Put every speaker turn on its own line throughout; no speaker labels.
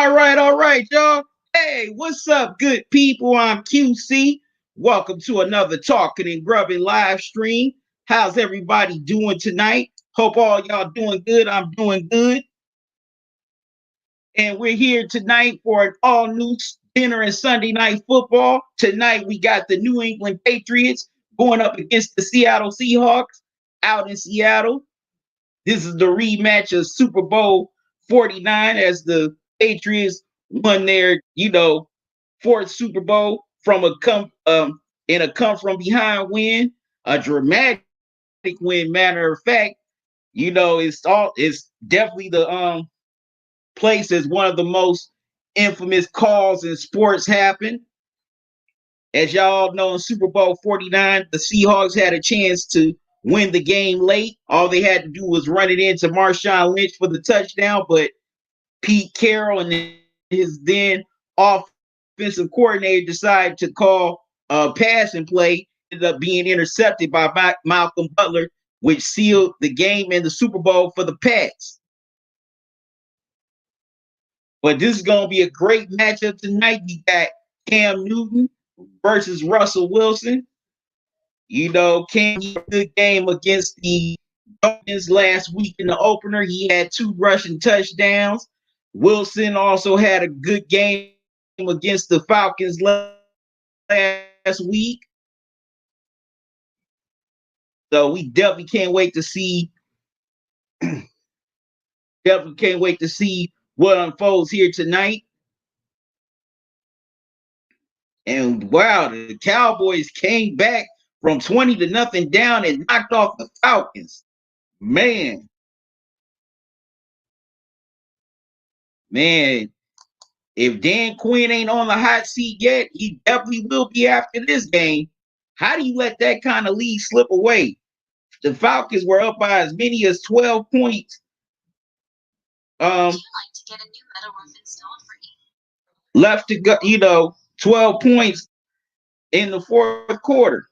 All right, y'all. Hey, what's up, good people? I'm QC. Welcome to another Talkin and Grubbin live stream. How's everybody doing tonight? Hope all y'all doing good. I'm doing good. And we're here tonight for an all-new dinner and Sunday night football. Tonight, we got the New England Patriots going up against the Seattle Seahawks out in Seattle. This is the rematch of Super Bowl 49 as the Patriots won their, fourth Super Bowl from in a come from behind win, a dramatic win. Matter of fact, it's definitely the place as one of the most infamous calls in sports happen. As y'all know, in Super Bowl 49, the Seahawks had a chance to win the game late. All they had to do was run it into Marshawn Lynch for the touchdown, but Pete Carroll and his then offensive coordinator decided to call a passing play, ended up being intercepted by Malcolm Butler, which sealed the game in the Super Bowl for the Pats. But this is going to be a great matchup tonight. You got Cam Newton versus Russell Wilson. Cam had a good game against the Dolphins last week in the opener. He had 2 rushing touchdowns. Wilson also had a good game against the Falcons last week. So we definitely can't wait to see what unfolds here tonight. And wow, the Cowboys came back from 20-0 down and knocked off the Falcons. Man, if Dan Quinn ain't on the hot seat yet, he definitely will be after this game. How do you let that kind of lead slip away? The Falcons were up by as many as 12 points. Left to go, 12 points in the fourth quarter.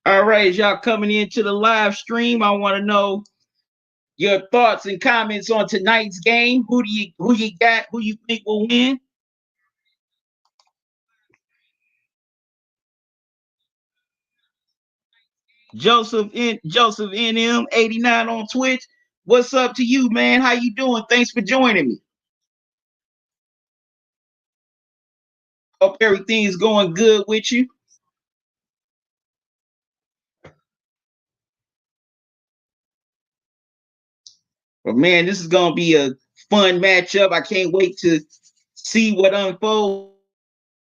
All right, y'all coming into the live stream. I want to know your thoughts and comments on tonight's game. Who you got? Who you think will win? Joseph NM 89 on Twitch. What's up to you, man? How you doing? Thanks for joining me. Hope everything's going good with you. But man, this is gonna be a fun matchup. I can't wait to see what unfolds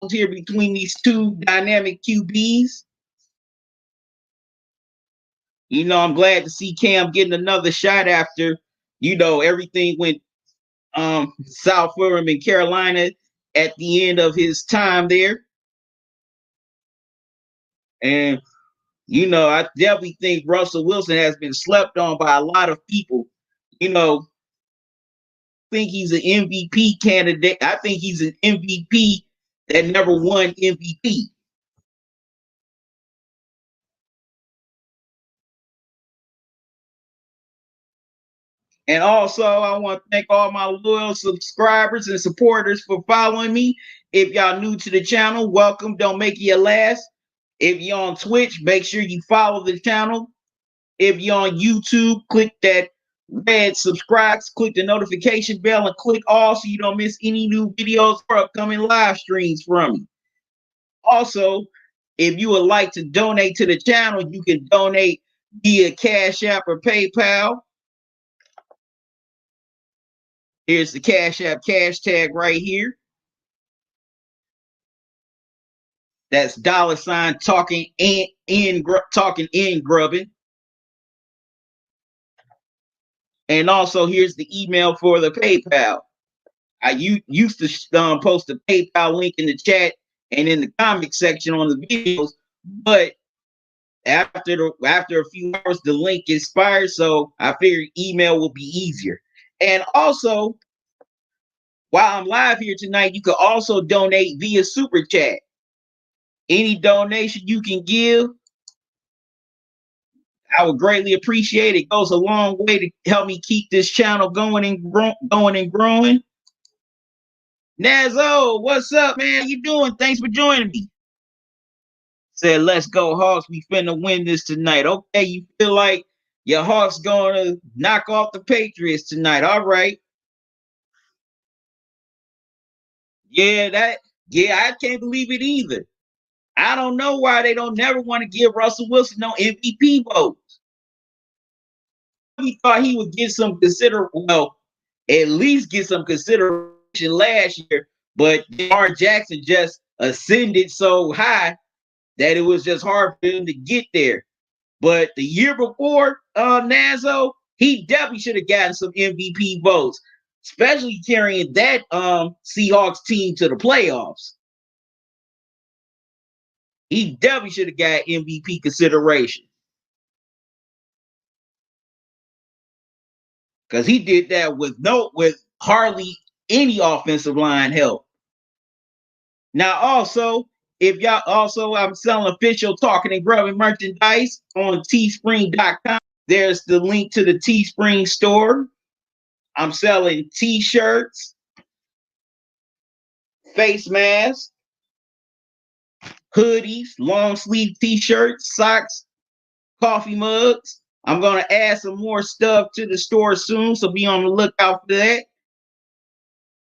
here between these two dynamic QBs. I'm glad to see Cam getting another shot after, everything went south for him in Carolina at the end of his time there. And, I definitely think Russell Wilson has been slept on by a lot of people. Think he's an MVP candidate. I think he's an MVP that never won MVP. And also, I want to thank all my loyal subscribers and supporters for following me. If y'all new to the channel, welcome. Don't make it your last. If you're on Twitch, make sure you follow the channel. If you're on YouTube, click that red subscribe, click the notification bell, and click all so you don't miss any new videos or upcoming live streams from me. Also, if you would like to donate to the channel, you can donate via Cash App or PayPal. Here's the Cash App cash tag right here. That's $ talking in Grubbin. And also here's the email for the PayPal. I used to post the PayPal link in the chat and in the comment section on the videos. But after a few hours, the link expired, so I figured email will be easier. And also, while I'm live here tonight, you can also donate via super chat. Any donation you can give, I would greatly appreciate it. It goes a long way to help me keep this channel going and growing. Nazo, what's up, man? How you doing? Thanks for joining me. Said, let's go, Hawks. We finna win this tonight. Okay, you feel like your Hawks gonna knock off the Patriots tonight. All right. Yeah, I can't believe it either. I don't know why they don't never want to give Russell Wilson no MVP votes. We thought he would get some at least get some consideration last year, but Lamar Jackson just ascended so high that it was just hard for him to get there. But the year before, Nazo, he definitely should have gotten some MVP votes, especially carrying that Seahawks team to the playoffs. He definitely should have got MVP consideration because he did that with hardly any offensive line help. Now, also, if y'all also, I'm selling official Talkin and Grubbin merchandise on teespring.com. There's the link to the Teespring store. I'm selling t-shirts, face masks, hoodies, long sleeve t-shirts, socks, coffee mugs. I'm going to add some more stuff to the store soon, so be on the lookout for that.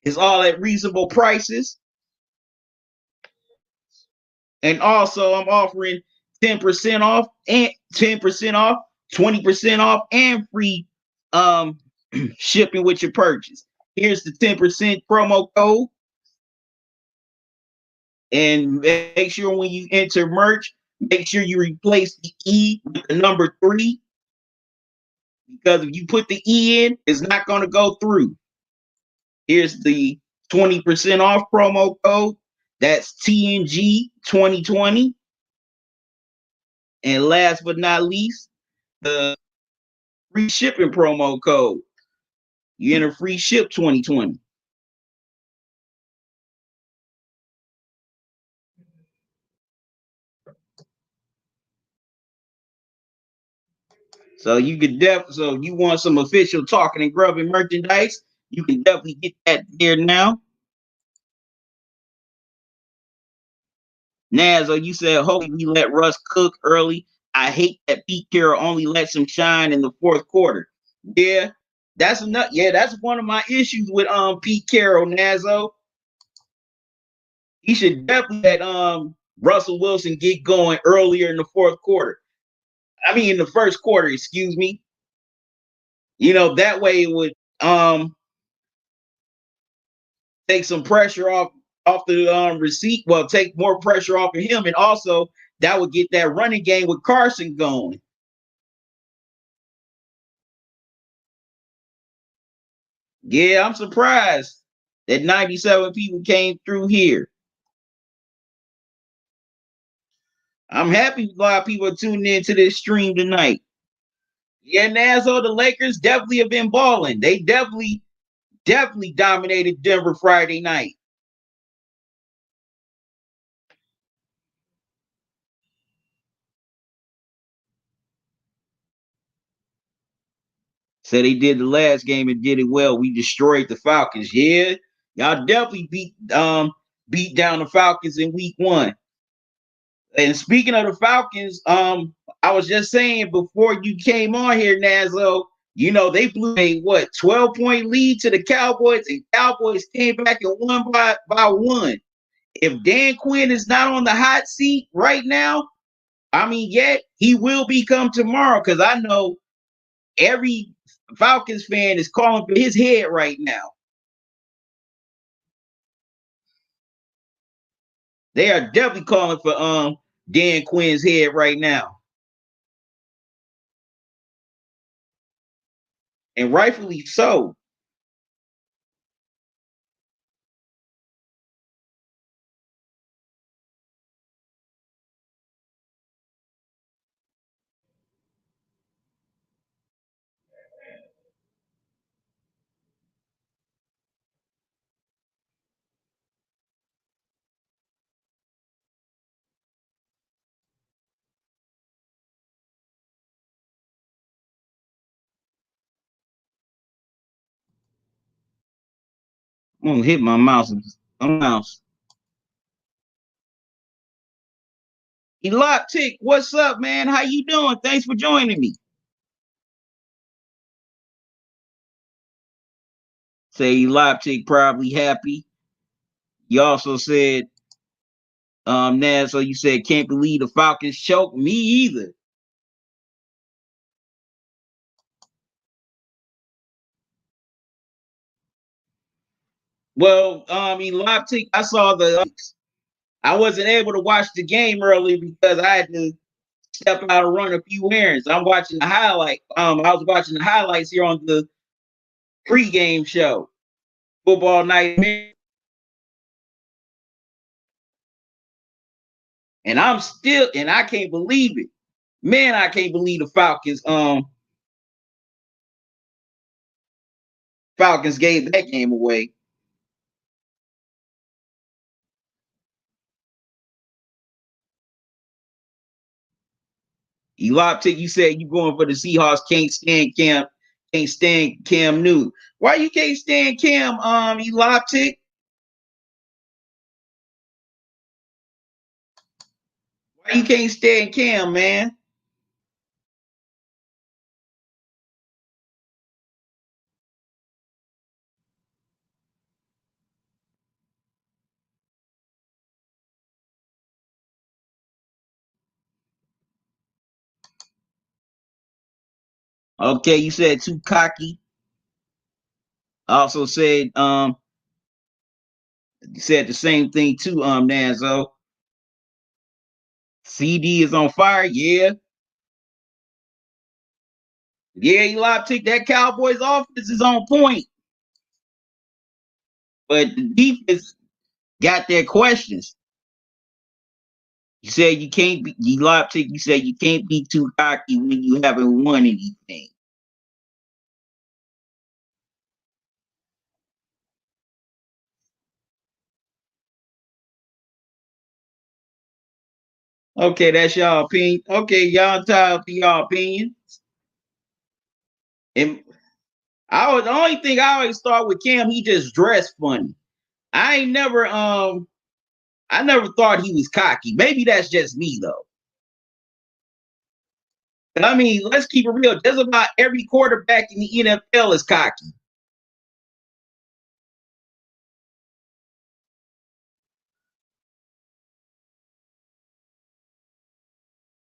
It's all at reasonable prices. And also, I'm offering 10% off and 10% off, 20% off, and free shipping with your purchase. Here's the 10% promo code. And make sure when you enter merch, make sure you replace the E with the number 3. Because if you put the E in, it's not going to go through. Here's the 20% off promo code. That's TNG 2020. And last but not least, the free shipping promo code. You enter free ship 2020. So you could so if you want some official Talking and Grubbing merchandise, you can definitely get that there now. Nazo, you said hopefully we let Russ cook early. I hate that Pete Carroll only lets him shine in the fourth quarter. Yeah, that's enough. Yeah, that's one of my issues with Pete Carroll, Nazo. He should definitely let Russell Wilson get going earlier in the fourth quarter. I mean in the first quarter, excuse me. That way it would take some pressure off the receipt. Well, take more pressure off of him, and also that would get that running game with Carson going. Yeah, I'm surprised that 97 people came through here. I'm happy a lot of people are tuning in to this stream tonight. Yeah, Nazo, the Lakers definitely have been balling. They definitely dominated Denver Friday night. So they did the last game and did it well. We destroyed the Falcons. Yeah, y'all definitely beat down the Falcons in week 1. And speaking of the Falcons, I was just saying before you came on here, Nazo, they blew a 12-point lead to the Cowboys, and Cowboys came back and won by 1. If Dan Quinn is not on the hot seat right now, I mean, yet he will become tomorrow, because I know every Falcons fan is calling for his head right now. They are definitely calling for Dan Quinn's head right now. And rightfully so. I'm gonna hit my mouse. Mouse. Eloptic, what's up, man? How you doing? Thanks for joining me. Say Eloptic probably happy. You also said, Naz, so you said can't believe the Falcons choked me either. Well, Eloptic, I saw I wasn't able to watch the game early because I had to step out and run a few errands. I'm watching the highlight. I was watching the highlights here on the pregame show, Football Night, and I can't believe it, man. I can't believe the Falcons gave that game away. Eloptic, you said you going for the Seahawks. Can't stand Cam Newton. Why you can't stand Cam? Eloptic. Why you can't stand Cam, man? Okay, you said too cocky. I also said you said the same thing too, Nanzo. CD is on fire, yeah. Yeah, Eloptic, that Cowboys offense is on point. But the defense got their questions. You said you can't be Eloptic, you said you can't be too cocky when you haven't won anything. Okay, that's y'all opinion. Okay, y'all entitled to y'all opinion. And the only thing I always thought with Cam, he just dressed funny. I ain't never I never thought he was cocky. Maybe that's just me though. But I mean, let's keep it real. Just about every quarterback in the NFL is cocky.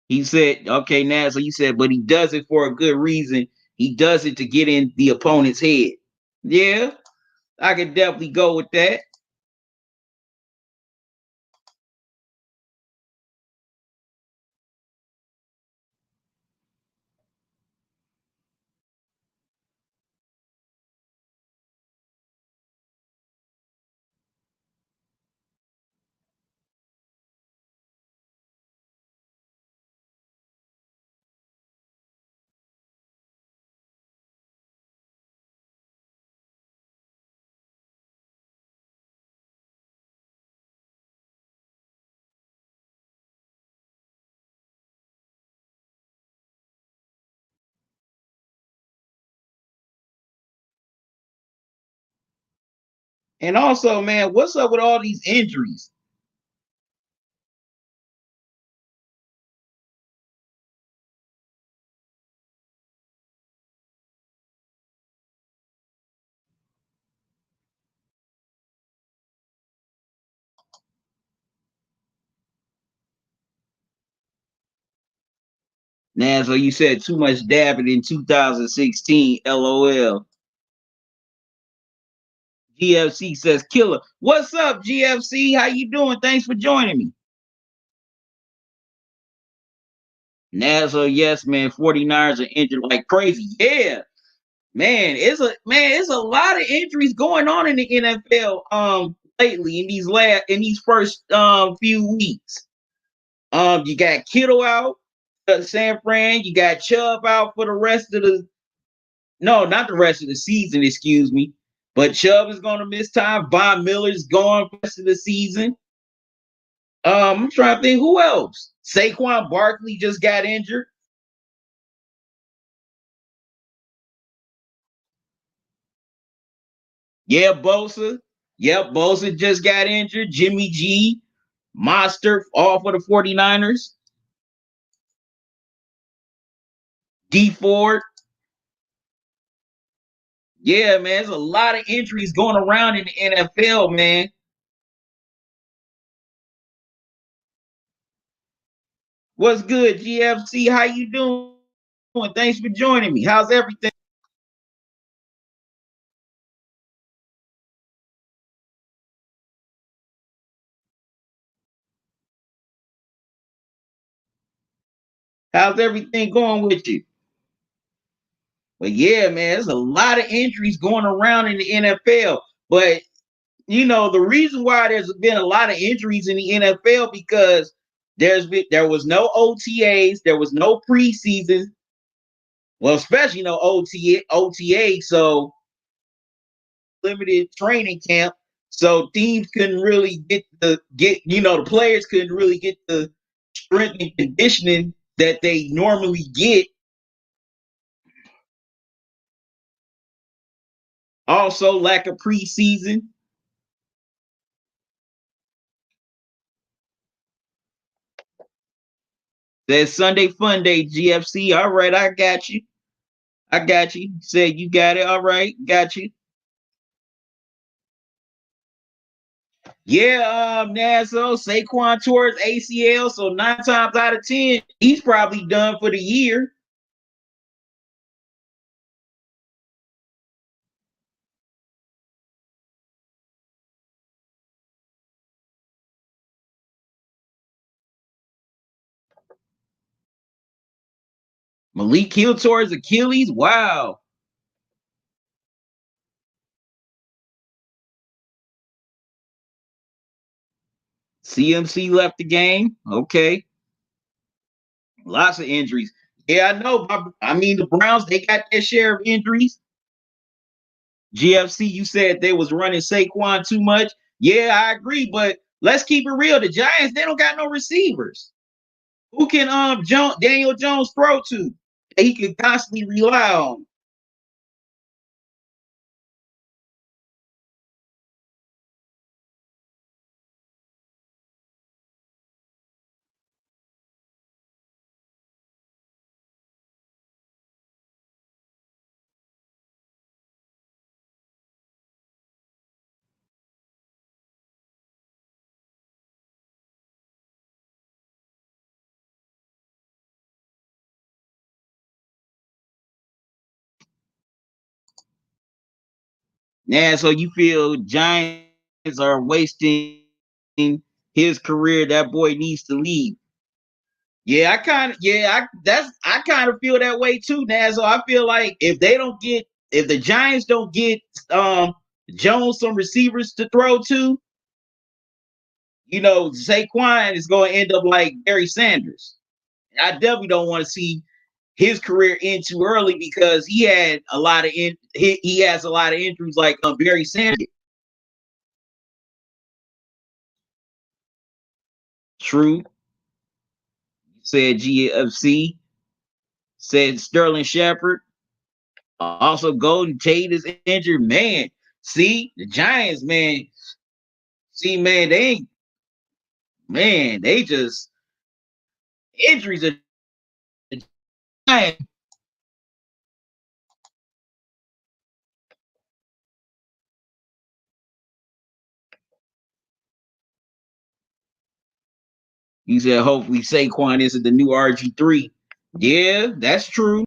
He said, okay, now so you said, but he does it for a good reason. He does it to get in the opponent's head. Yeah, I could definitely go with that. And also, man, what's up with all these injuries? Now, so you said too much dabbing in 2016. LOL. GFC says killer. What's up, GFC? How you doing? Thanks for joining me. Nazar, yes, man. 49ers are injured like crazy. Yeah, man. It's a lot of injuries going on in the NFL lately in these first few weeks. You got Kittle out, San Fran. You got Chubb out for the rest of the no, not the rest of the season, excuse me. But Chubb is going to miss time. Von Miller's gone for the rest of the season. I'm trying to think who else. Saquon Barkley just got injured. Yeah, Bosa. Yep, Bosa just got injured. Jimmy G, Monster, all for the 49ers. D Ford. Yeah, man, there's a lot of injuries going around in the NFL, man. What's good, GFC? How you doing? Thanks for joining me. How's everything? How's everything going with you? But yeah, man, there's a lot of injuries going around in the NFL. But the reason why there's been a lot of injuries in the NFL because there was no OTAs, there was no preseason, well, especially OTA, so limited training camp. So teams couldn't really the players couldn't really get the strength and conditioning that they normally get. Also, lack of preseason. That Sunday Fun Day, GFC. All right, I got you. I got you. Said you got it. All right, got you. Yeah, Nassau, Saquon towards ACL, so 9 times out of 10, he's probably done for the year. Malik Hill towards Achilles. Wow. CMC left the game. Okay. Lots of injuries. Yeah, I know. I mean, the Browns, they got their share of injuries. GFC, you said they was running Saquon too much. Yeah, I agree, but let's keep it real. The Giants, they don't got no receivers. Who can Daniel Jones throw to that he can constantly rely on? Yeah, so you feel Giants are wasting his career. That boy needs to leave. Yeah, I kind of feel that way too, Nazo. I feel like if the Giants don't get Jones some receivers to throw to, Saquon is going to end up like Barry Sanders. I definitely don't want to see his career end too early because he had a lot of he has a lot of injuries like Barry Sanders. True, said GFC, said Sterling Shepard. Also, Golden Tate is injured. Man, see the Giants, man. See, man, they just injuries are the Giants. He said, hopefully Saquon isn't the new RG3. Yeah, that's true.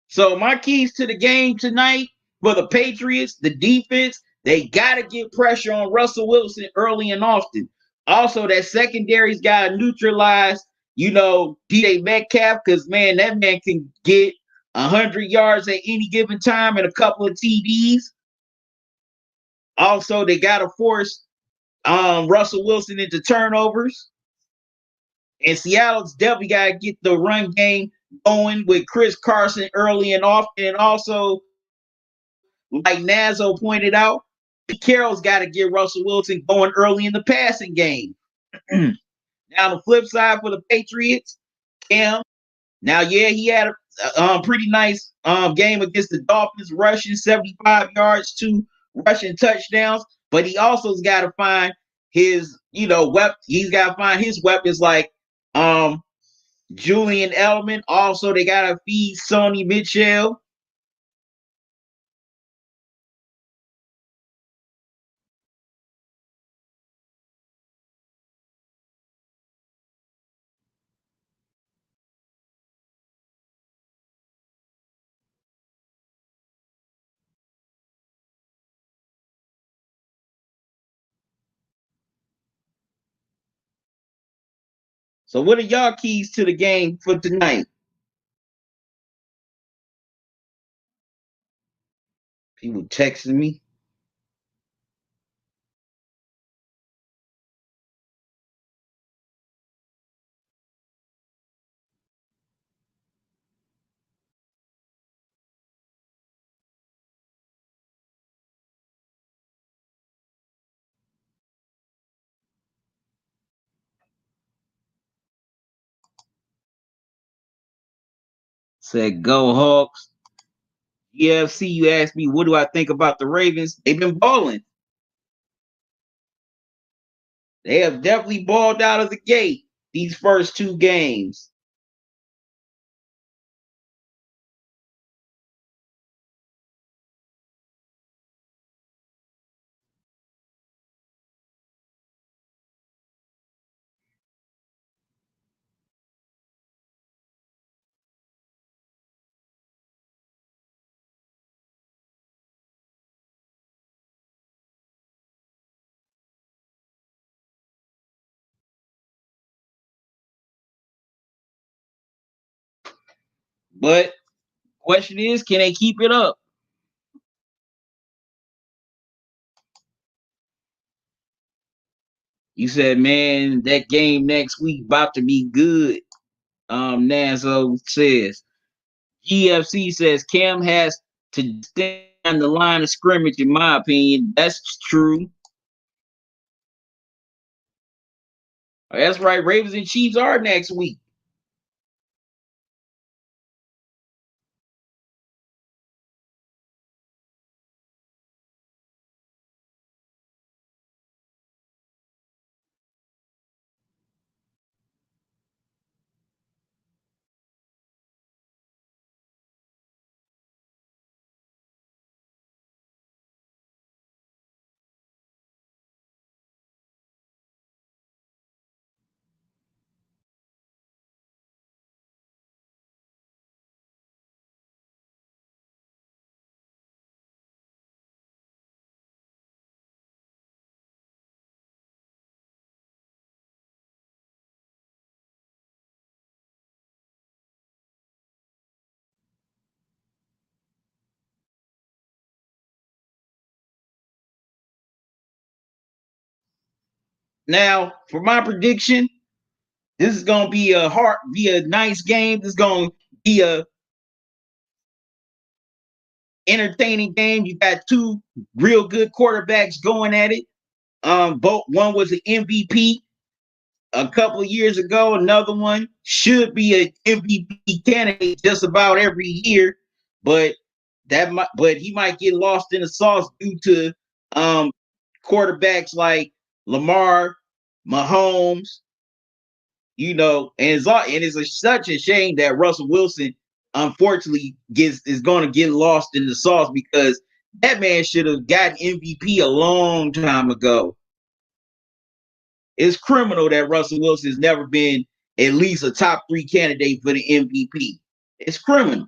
So my keys to the game tonight for the Patriots, the defense, they got to get pressure on Russell Wilson early and often. Also, that secondary's got to neutralize, DJ Metcalf, because, man, that man can get 100 yards at any given time and a couple of TDs. Also, they got to force Russell Wilson into turnovers. And Seattle's definitely got to get the run game going with Chris Carson early and often. And also, like Nazo pointed out, Pete Carroll's got to get Russell Wilson going early in the passing game. Now, the flip side for the Patriots, Cam. Now, yeah, he had pretty nice game against the Dolphins, rushing 75 yards, 2 rushing touchdowns. But he also's got to find his, he's got to find his weapons like um Julian Edelman. Also, they got to feed Sony Mitchell. So, what are y'all keys to the game for tonight? People texting me. Said, go Hawks. EFC, you asked me, what do I think about the Ravens? They've been balling. They have definitely balled out of the gate these first 2 games. But question is, can they keep it up? You said, man, that game next week about to be good. Nazo says. GFC says Cam has to stand on the line of scrimmage, in my opinion. That's true. That's right. Ravens and Chiefs are next week. Now, for my prediction, this is gonna be a nice game. This is gonna be a entertaining game. You got 2 real good quarterbacks going at it. Both one was an MVP a couple of years ago. Another one should be an MVP candidate just about every year, but but he might get lost in the sauce due to um, quarterbacks like Lamar, Mahomes. And it's such a shame that Russell Wilson unfortunately is going to get lost in the sauce because that man should have gotten MVP a long time ago. It's criminal that Russell Wilson has never been at least a top 3 candidate for the MVP. It's criminal,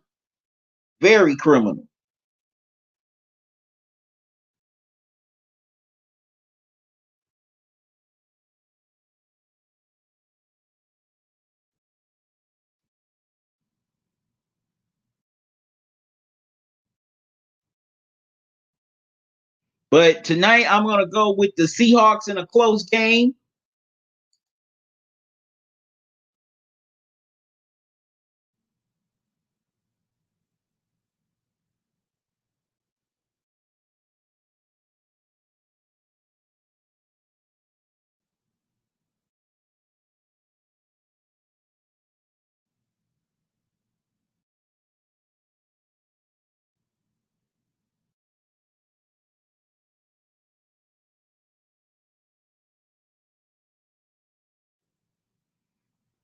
very criminal. But tonight I'm gonna go with the Seahawks in a close game.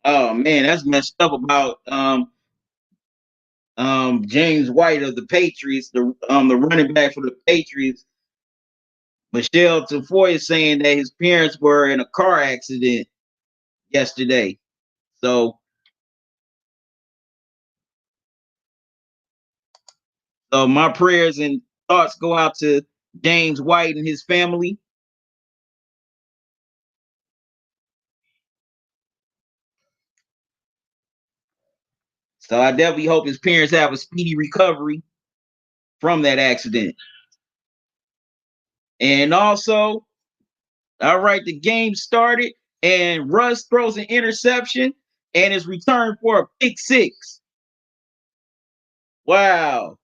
Oh man, that's messed up about James White of the Patriots, the running back for the Patriots. Michelle Tafoya is saying that his parents were in a car accident yesterday. So so my prayers and thoughts go out to James White and his family. So I definitely hope his parents have a speedy recovery from that accident. And also, all right, the game started, and Russ throws an interception and is returned for a pick six. Wow.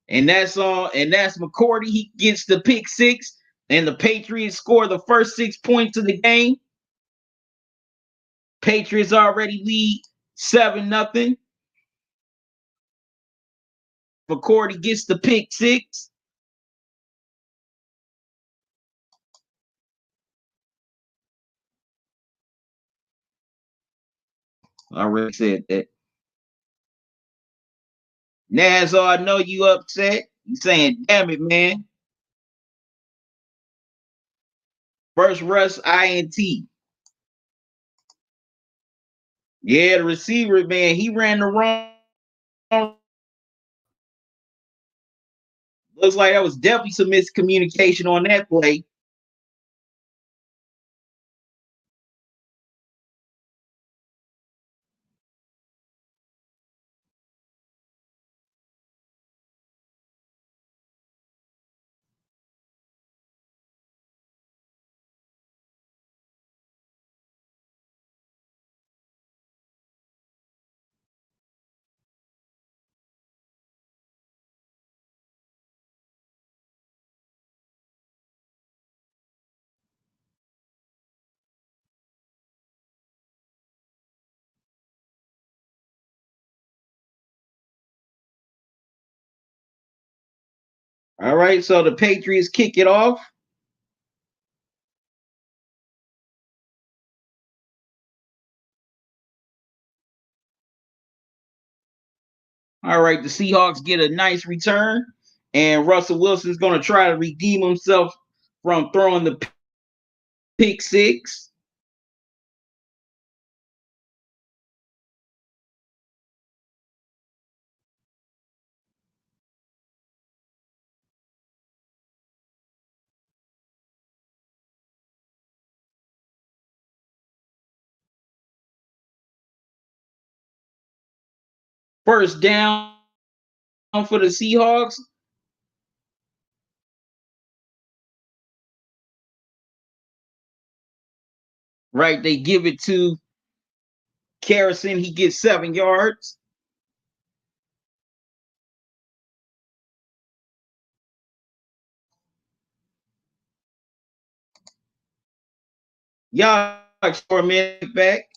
And that's McCourty. He gets the pick six, and the Patriots score the first 6 points of the game. Patriots already lead 7-0. McCourty gets the pick six. I already said that. Nazo, I know you upset. You saying, damn it, man. First Russ INT. Yeah, the receiver, man, he ran the wrong. Looks like that was definitely some miscommunication on that play. All right, so the Patriots kick it off. All right, the Seahawks get a nice return, and Russell Wilson's going to try to redeem himself from throwing the pick six. First down for the Seahawks. Right, they give it to Carrison. He gets 7 yards. Y'all for a minute back.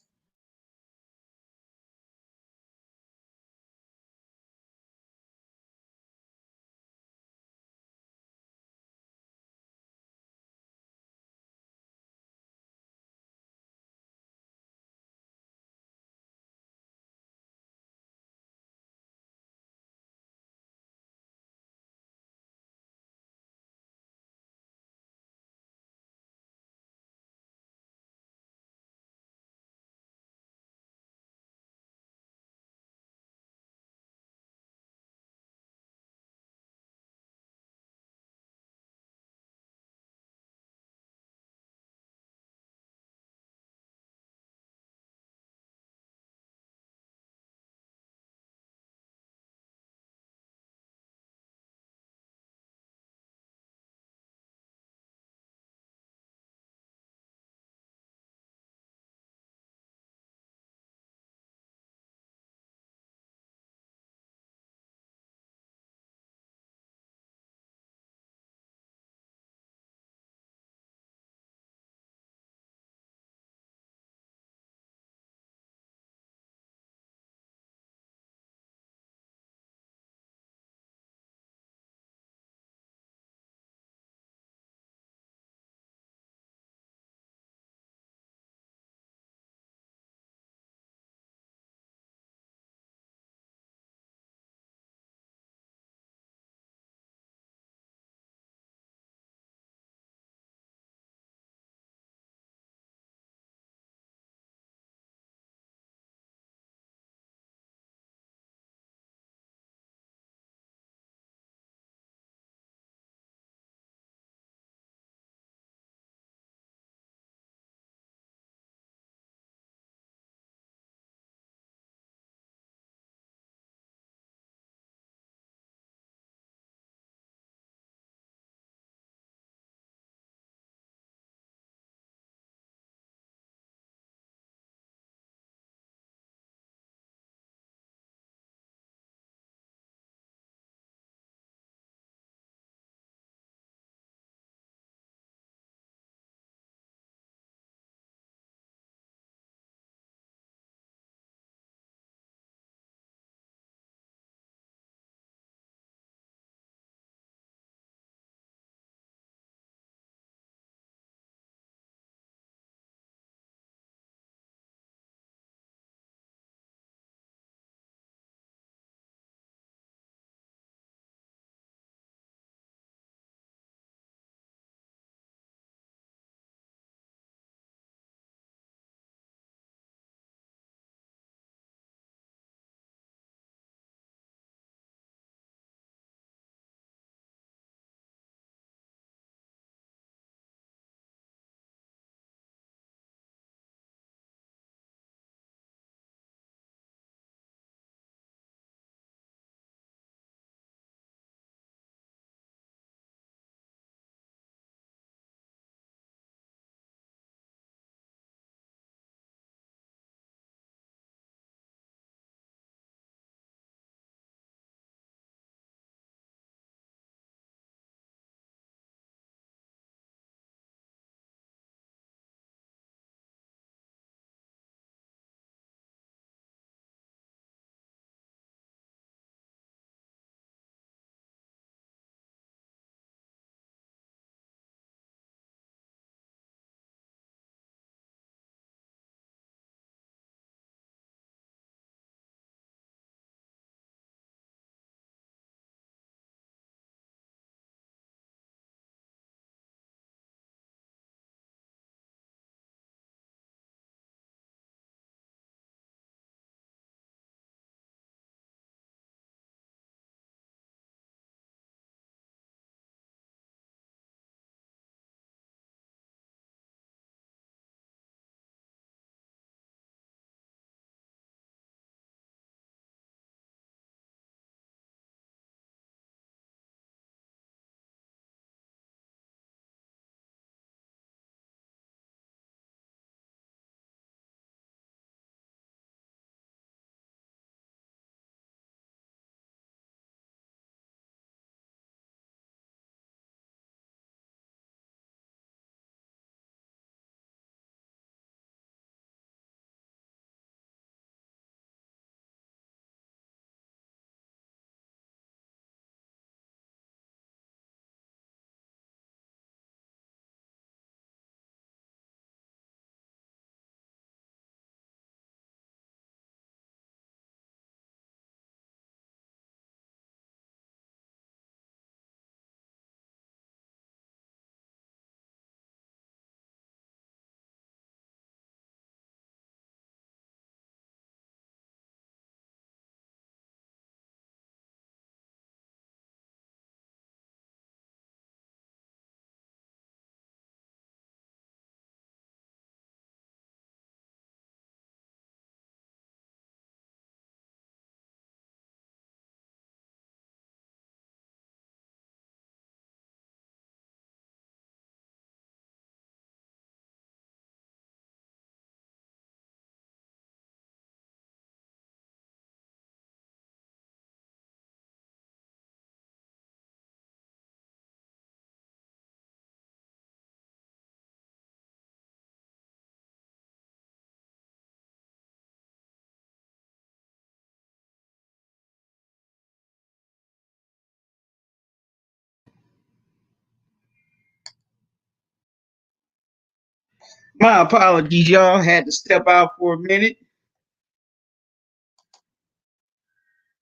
My apologies, y'all. Had to step out for a minute.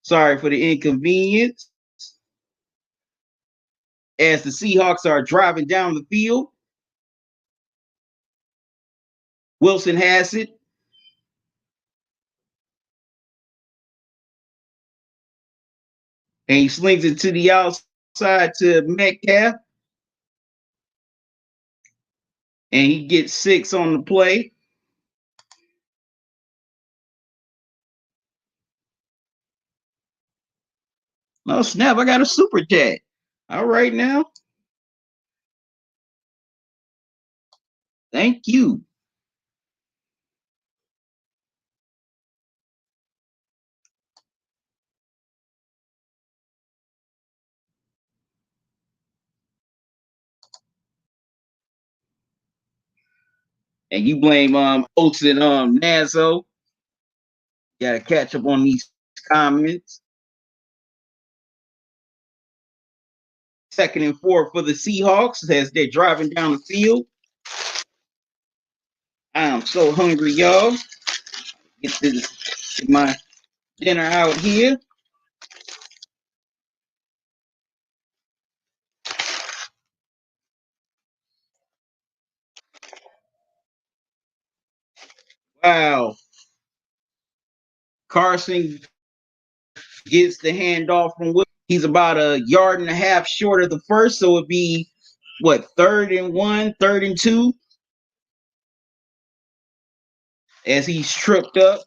Sorry for the inconvenience. As the Seahawks are driving down the field, Wilson has it. And he slings it to the outside to Metcalf. And he gets 6 on the play. Oh, snap. I got a super chat. All right, now. Thank you. And you blame Oates and Nazo. Gotta catch up on these comments. 2nd and 4 for the Seahawks as they're driving down the field. I am so hungry, y'all. Get my dinner out here. Wow. Carson gets the handoff from Will. He's about a yard and a half short of the first, so it'd be what, 3rd and 1, 3rd and 2, as he's tripped up.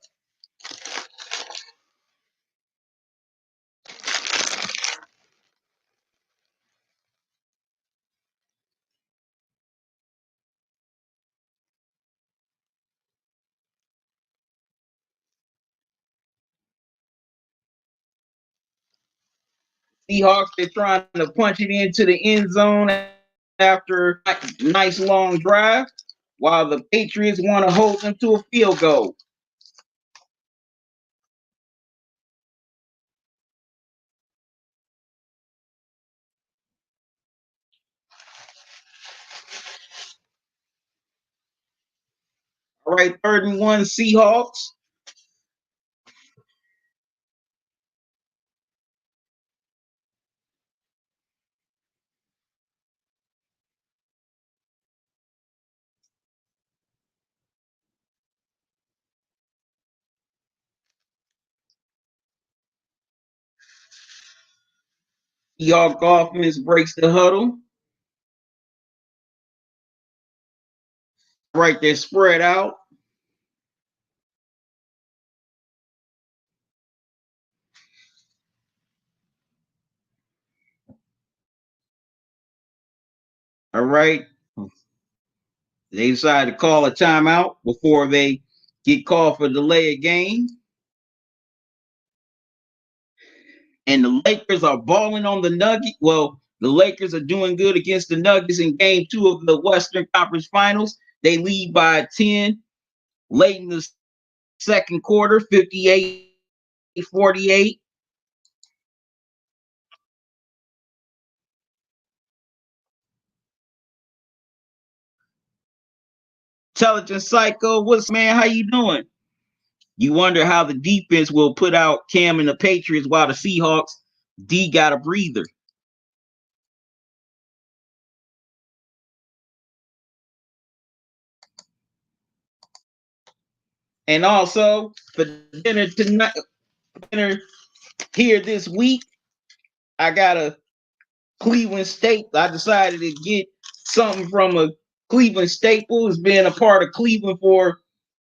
Seahawks, they're trying to punch it into the end zone after a nice long drive, while the Patriots want to hold them to a field goal. All right, 3rd and 1, Seahawks. Seahawks offense breaks the huddle. Right there, spread out. All right. They decided to call a timeout before they get called for delay of game. And the Lakers are balling on the Nuggets. Well, the Lakers are doing good against the Nuggets in game 2 of the Western Conference Finals. They lead by 10 late in the second quarter, 58-48. Intelligent Psycho, what's man? How you doing? You wonder how the defense will put out Cam and the Patriots while the Seahawks D got a breather. And also for dinner tonight, dinner here this week, I got a Cleveland staple. I decided to get something from a Cleveland staple. It's been a part of Cleveland for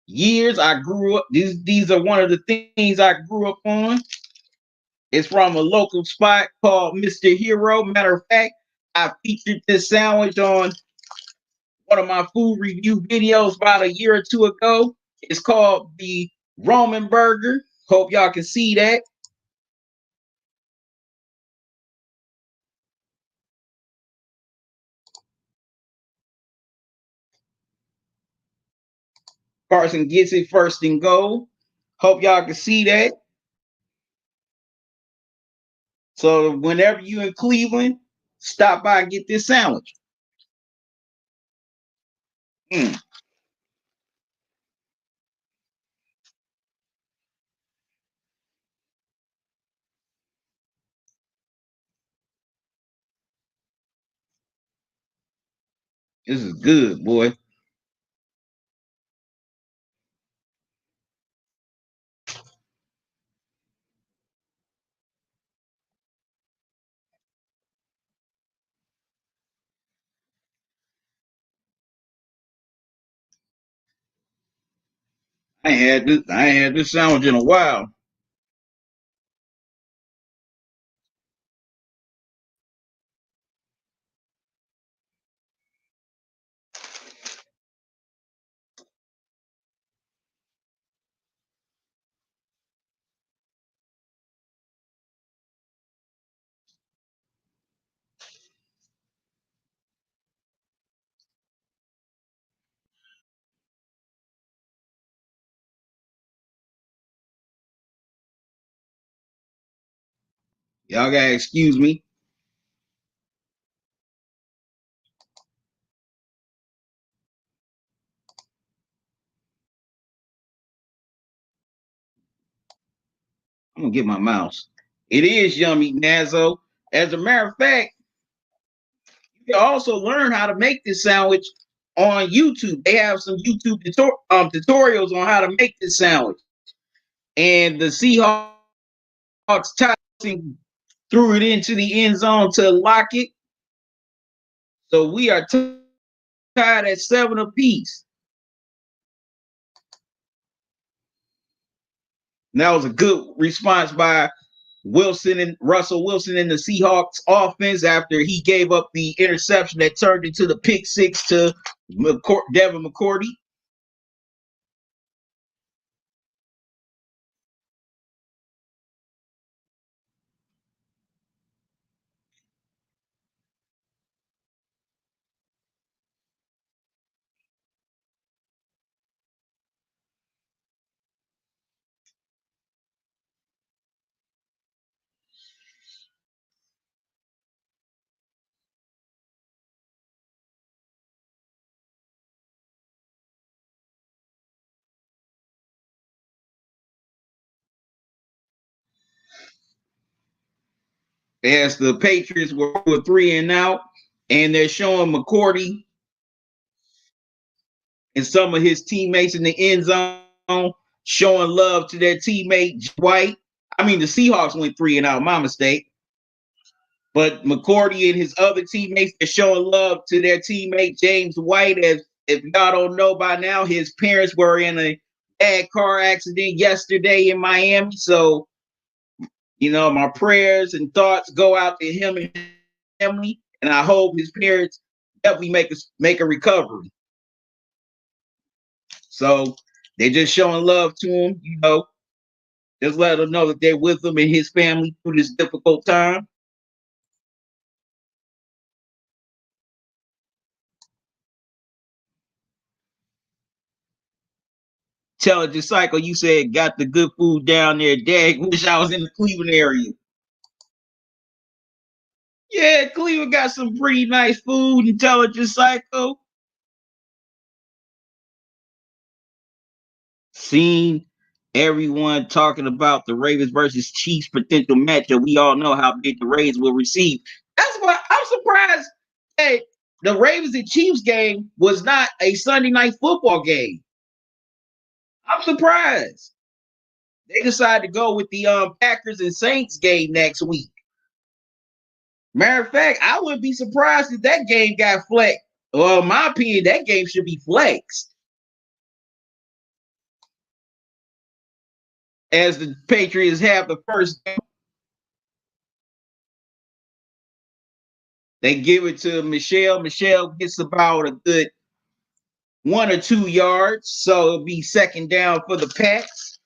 years. I grew up. These are one of the things I grew up on. It's from a local spot called Mr. Hero. Matter of fact, I featured this sandwich on one of my food review videos about a year or two ago. It's called the Roman Burger. Hope y'all can see that. Carson gets it 1st and goal. Hope y'all can see that. So whenever you in Cleveland, stop by and get this sandwich. Mm. This is good, boy. I ain't had this sandwich in a while. Y'all gotta excuse me. I'm gonna get my mouse. It is yummy, Nazo. As a matter of fact, you can also learn how to make this sandwich on YouTube. They have some YouTube tutorials on how to make this sandwich. And the Seahawks threw it into the end zone to lock it. So we are tied at 7 apiece. And that was a good response by Wilson and Russell Wilson in the Seahawks offense after he gave up the interception that turned into the pick six to Devin McCourty. As the Patriots were 3-and-out, and they're showing McCourty and some of his teammates in the end zone showing love to their teammate White. I mean, the Seahawks went 3-and-out, my mistake. But McCourty and his other teammates are showing love to their teammate James White. As if y'all don't know by now, his parents were in a bad car accident yesterday in Miami. So, my prayers and thoughts go out to him and his family, and I hope his parents definitely make a recovery. So they're just showing love to him, just let him know that they're with him and his family through this difficult time. Intelligent Cycle, you said got the good food down there. Dag, wish I was in the Cleveland area. Yeah, Cleveland got some pretty nice food. Intelligent Cycle. Seen everyone talking about the Ravens versus Chiefs potential matchup. We all know how big the Ravens will receive. That's why I'm surprised. Hey, the Ravens and Chiefs game was not a Sunday night football game. I'm surprised. They decided to go with the Packers and Saints game next week. Matter of fact, I wouldn't be surprised if that game got flexed. Well, in my opinion, that game should be flexed. As the Patriots have the first game, they give it to Michelle. Michelle gets about a good 1 or 2 yards. So it'll be second down for the Pats.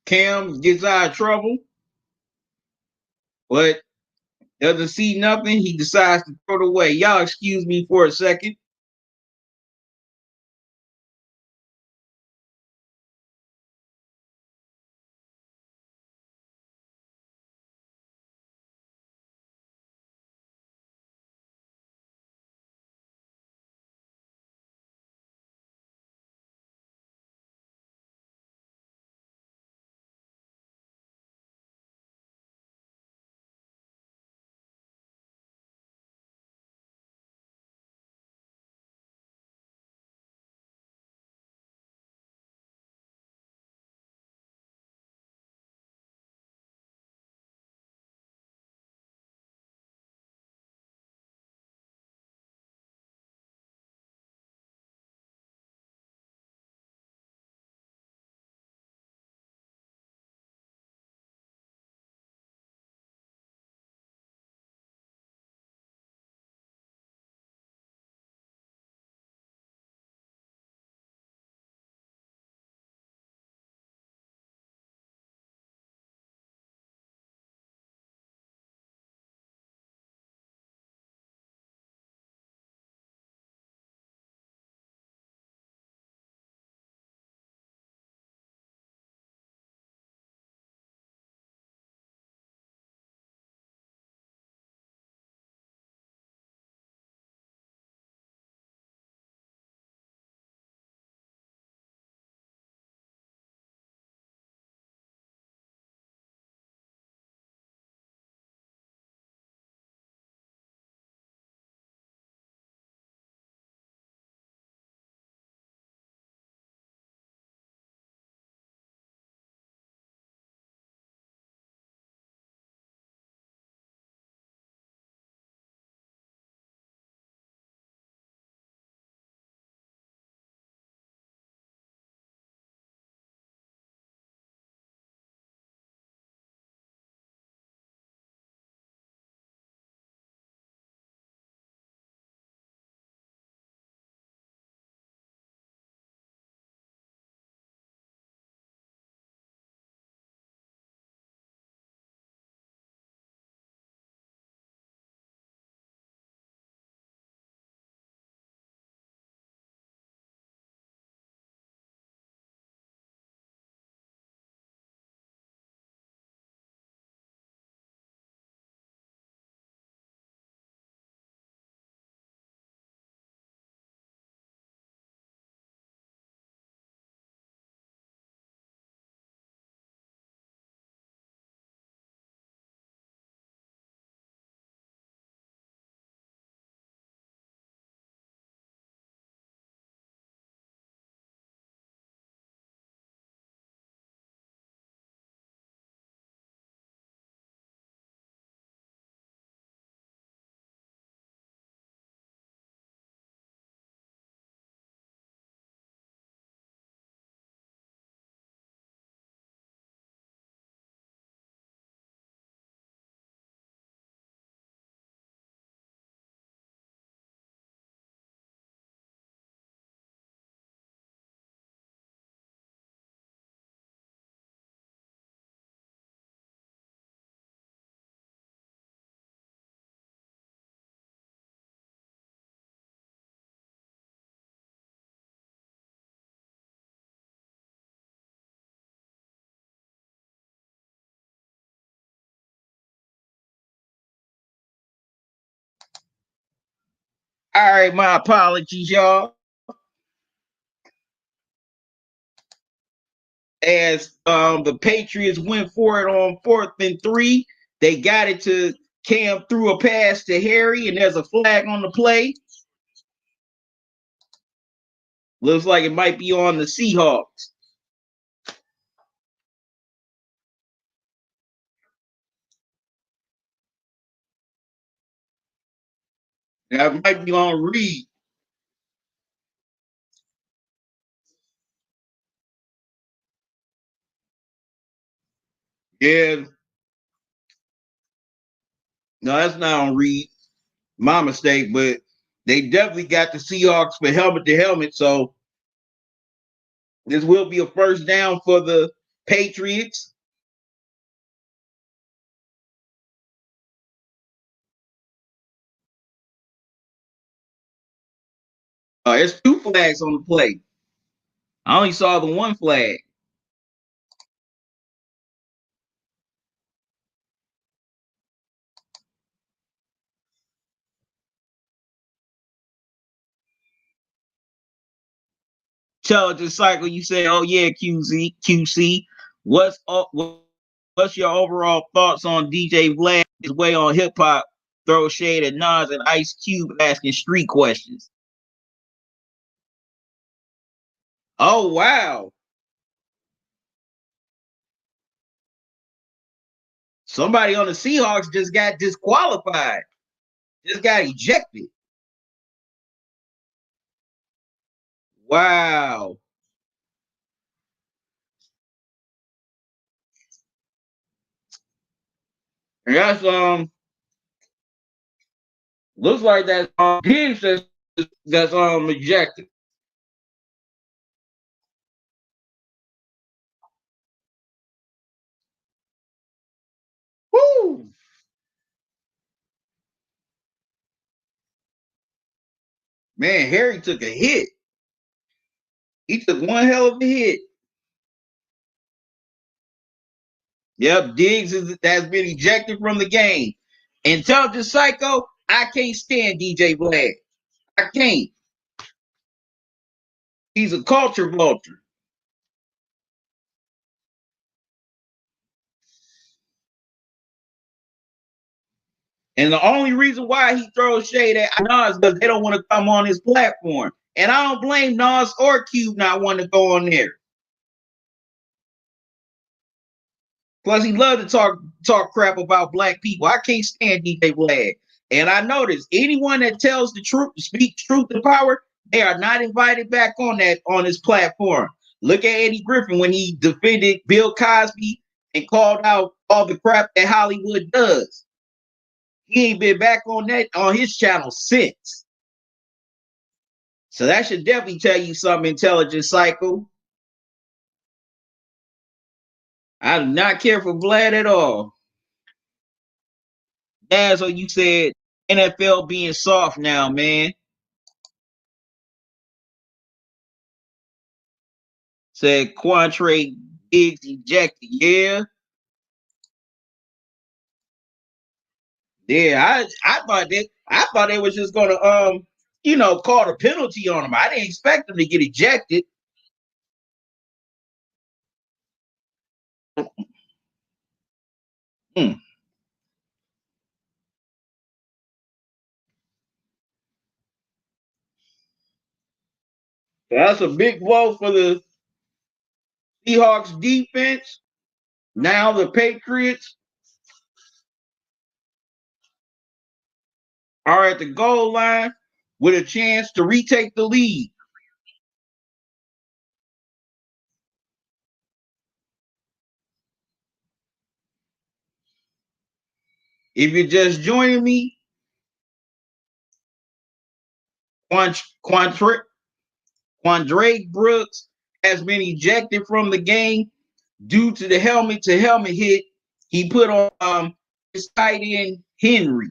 Cam gets out of trouble, but Doesn't see nothing. He decides to throw it away. Y'all excuse me for a second. All right, my apologies, y'all. As the Patriots went for it on 4th and 3, they got it to Cam, threw a pass to Harry, and there's a flag on the play. Looks like it might be on the Seahawks. That might be on Reed. Yeah, no, that's not on Reed. My mistake, but they definitely got the Seahawks for helmet to helmet. So this will be a first down for the Patriots. It's two flags on the play. I only saw the one flag. Intelligent cycle. You say, "Oh yeah, QC. What's your overall thoughts on DJ Vlad's way on hip hop? Throw shade at Nas and Ice Cube asking street questions." Oh wow, somebody on the Seahawks just got disqualified. Just got ejected. Wow. And that's looks like that Gibbs that's ejected. Woo! Man, Harry took a hit. He took one hell of a hit. Yep, Diggs has been ejected from the game. Intelligent Psycho, I can't stand DJ Vlad. I can't. He's a culture vulture. And the only reason why he throws shade at Nas is because they don't want to come on his platform. And I don't blame Nas or Cube not wanting to go on there. Plus, he loved to talk crap about black people. I can't stand DJ Vlad. And I noticed anyone that tells the truth, speaks truth to power, they are not invited back on his platform. Look at Eddie Griffin when he defended Bill Cosby and called out all the crap that Hollywood does. He ain't been back on his channel since. So that should definitely tell you something, Intelligent Cycle. I do not care for Vlad at all. That's what you said. NFL being soft now, man. Said Quantre Diggs ejected. Yeah. Yeah. I thought they was just gonna call a penalty on him. I didn't expect him to get ejected. Hmm. That's a big blow for the Seahawks defense. Now the Patriots are at the goal line with a chance to retake the lead. If you're just joining me, Quantre Brooks has been ejected from the game due to the helmet to helmet hit he put on his tight end Henry.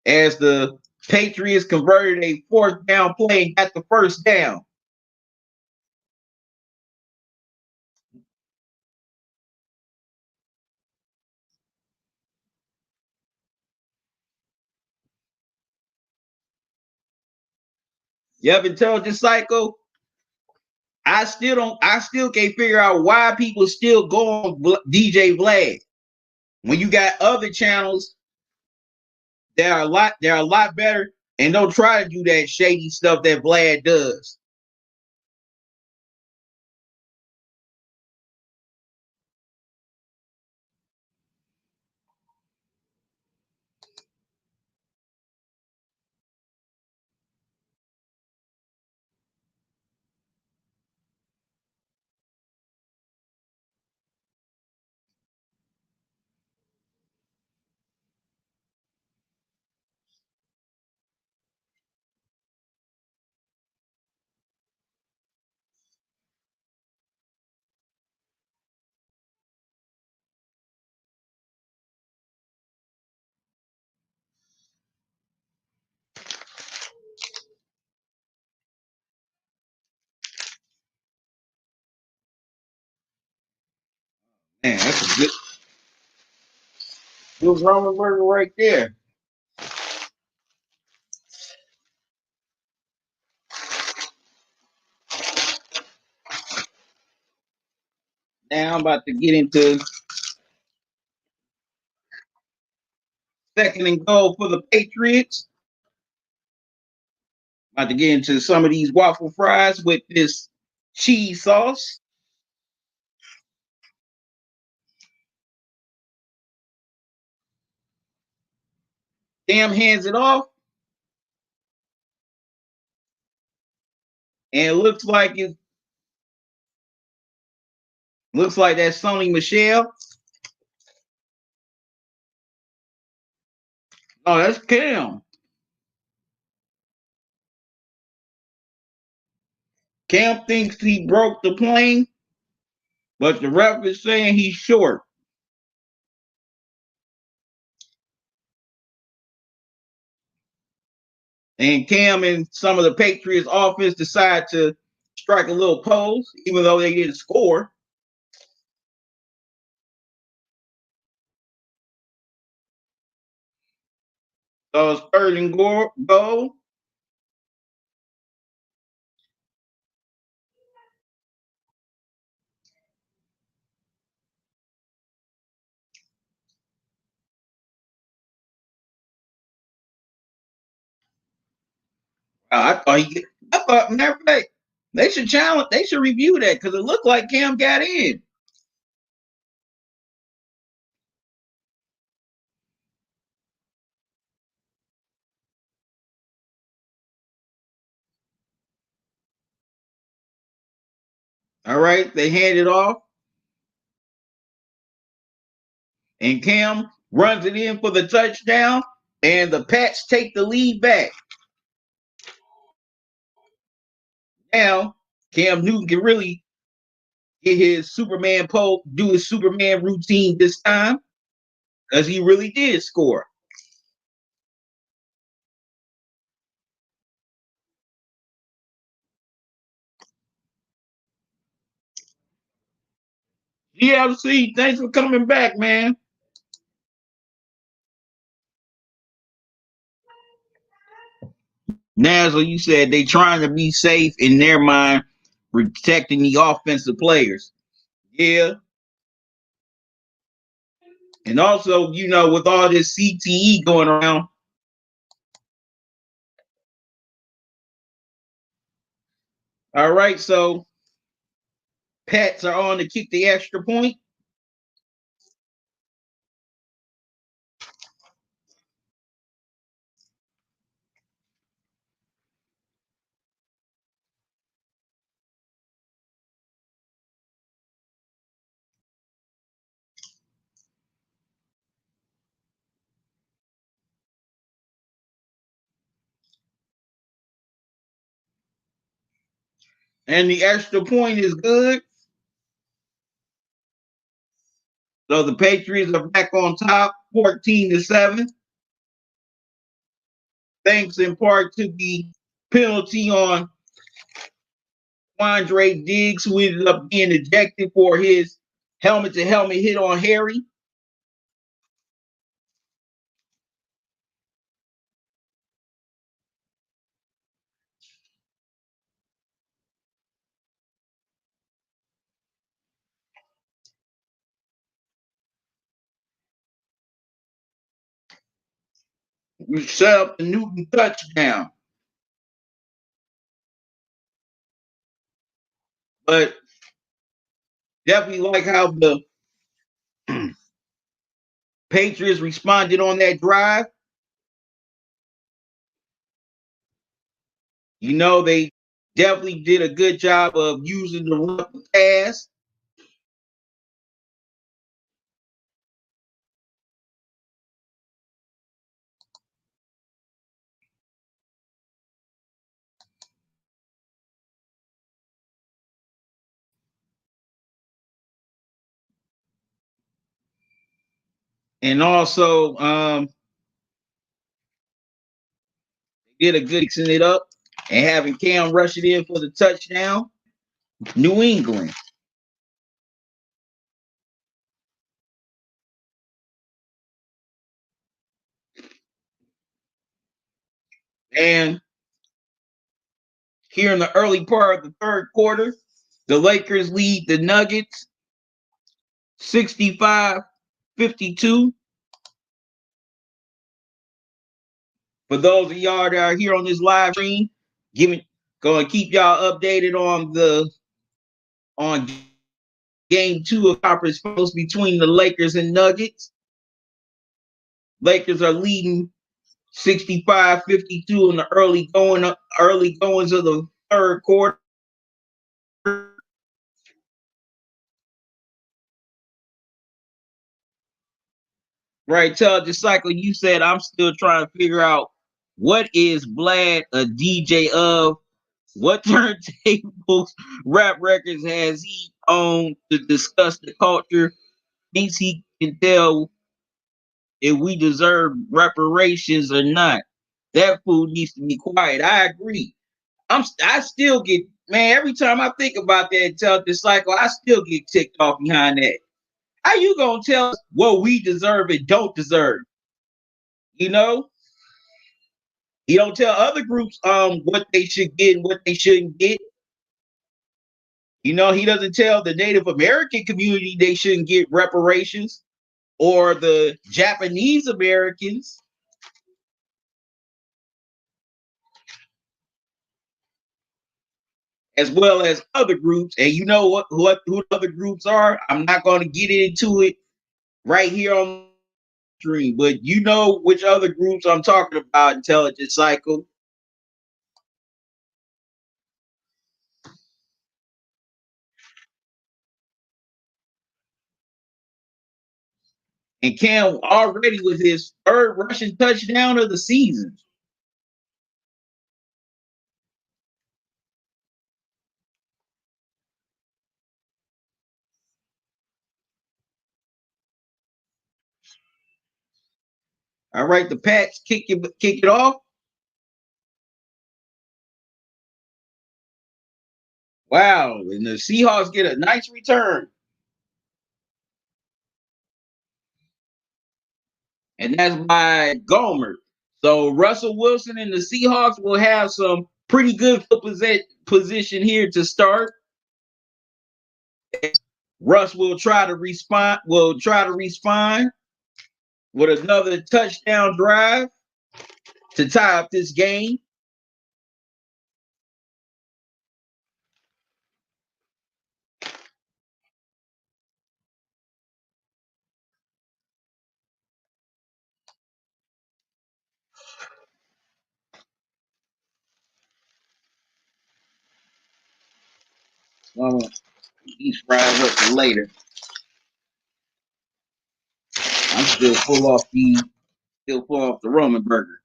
As the Patriots converted a fourth down play and got the first down. Yep, Intelligent Psycho. I still can't figure out why people still go on DJ Vlad when you got other channels that are a lot better and don't try to do that shady stuff that Vlad does. Man, that's a good Roman burger right there. Now I'm about to get into second and goal for the Patriots. About to get into some of these waffle fries with this cheese sauce. Cam hands it off, and it looks like that's Sony Michelle. Oh, that's Cam. Cam thinks he broke the plane, but the ref is saying he's short. And Cam and some of the Patriots offense decide to strike a little pose, even though they didn't score. So it's third and goal. Matter of fact, they should challenge. They should review that because it looked like Cam got in. All right, they hand it off, and Cam runs it in for the touchdown, and the Pats take the lead back. Now, Cam Newton can really get his Superman pole, do his Superman routine this time, because he really did score. GFC, thanks for coming back, man. Nazle, you said they trying to be safe in their mind, protecting the offensive players. Yeah. And also, with all this CTE going around. All right, so Pats are on to kick the extra point. And the extra point is good. So the Patriots are back on top, 14-7. Thanks in part to the penalty on Andre Diggs, who ended up being ejected for his helmet-to-helmet hit on Harry. We set up the Newton touchdown. But definitely like how the Patriots responded on that drive. They definitely did a good job of using the run pass. And also did a good mixing it up and having Cam rush it in for the touchdown. New England. And here in the early part of the third quarter, the Lakers lead the Nuggets 65-52. For those of y'all that are here on this live stream, going to keep y'all updated on game 2 of conference finals between the Lakers and Nuggets. Lakers are leading 65-52 in the early goings of the third quarter. Right, tell the cycle. You said I'm still trying to figure out what is Vlad a DJ of? What turntables, rap records has he owned to discuss the culture? Thinks he can tell if we deserve reparations or not. That fool needs to be quiet. I agree. I still get, man, every time I think about that tell the cycle, I still get ticked off behind that. How you gonna tell us what we deserve and don't deserve? You know? He don't tell other groups what they should get and what they shouldn't get. You know, he doesn't tell the Native American community they shouldn't get reparations or the Japanese Americans, as well as other groups. And you know who other groups are? I'm not going to get into it right here on the stream, but you know which other groups I'm talking about, Intelligent Cycle. And Cam already with his third rushing touchdown of the season. All right, the Pats kick it off. Wow, and the Seahawks get a nice return. And that's by Gomer. So Russell Wilson and the Seahawks will have some pretty good position here to start. Russ will try to respond. Will try to respond with another touchdown drive to tie up this game. These fries up for later. I'm still full off the Roman burger.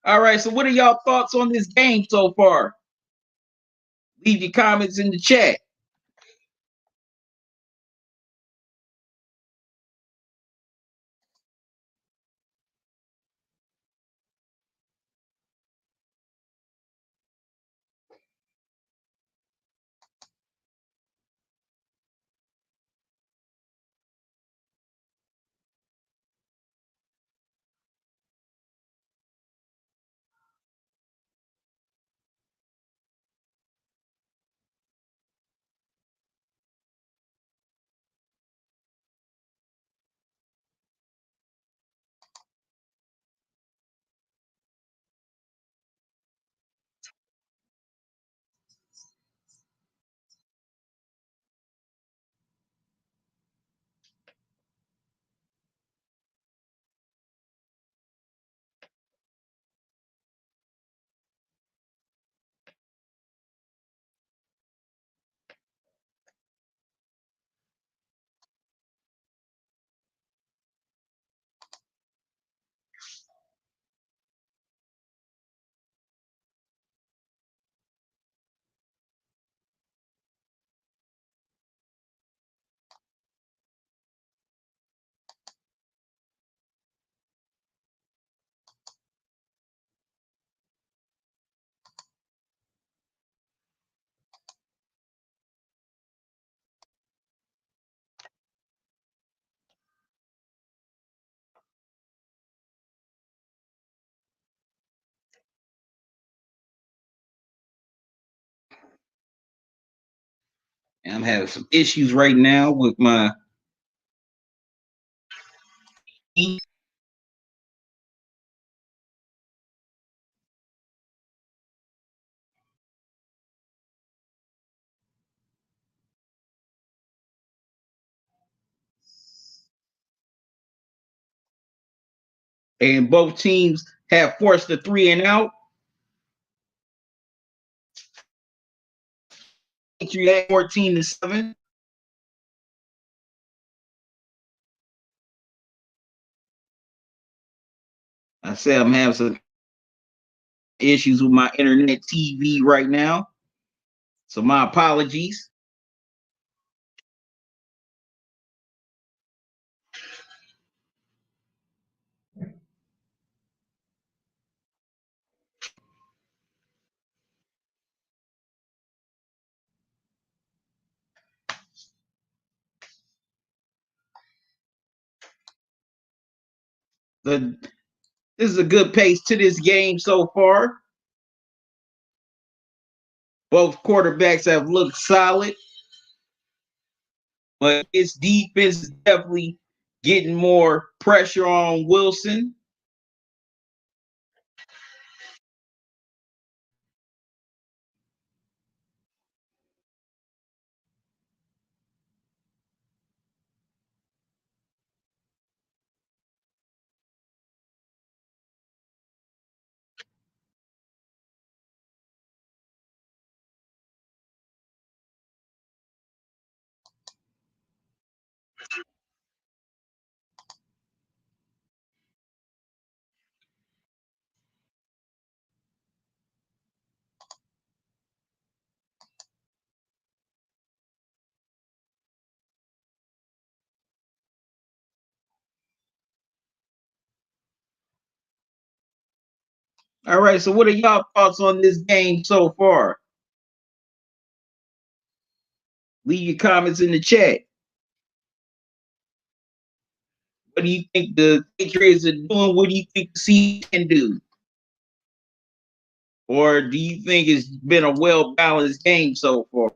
All right, so what are y'all thoughts on this game so far? Leave your comments in the chat. And I'm having some issues right now with my and both teams have forced the 3-and-out. Patriots 14-7. I said I'm having some issues with my internet TV right now. So my apologies. This is a good pace to this game so far. Both quarterbacks have looked solid, but its defense is definitely getting more pressure on Wilson. All right, so what are y'all thoughts on this game so far? Leave your comments in the chat. What do you think the Patriots are doing? What do you think the Seahawks can do? Or do you think it's been a well balanced game so far?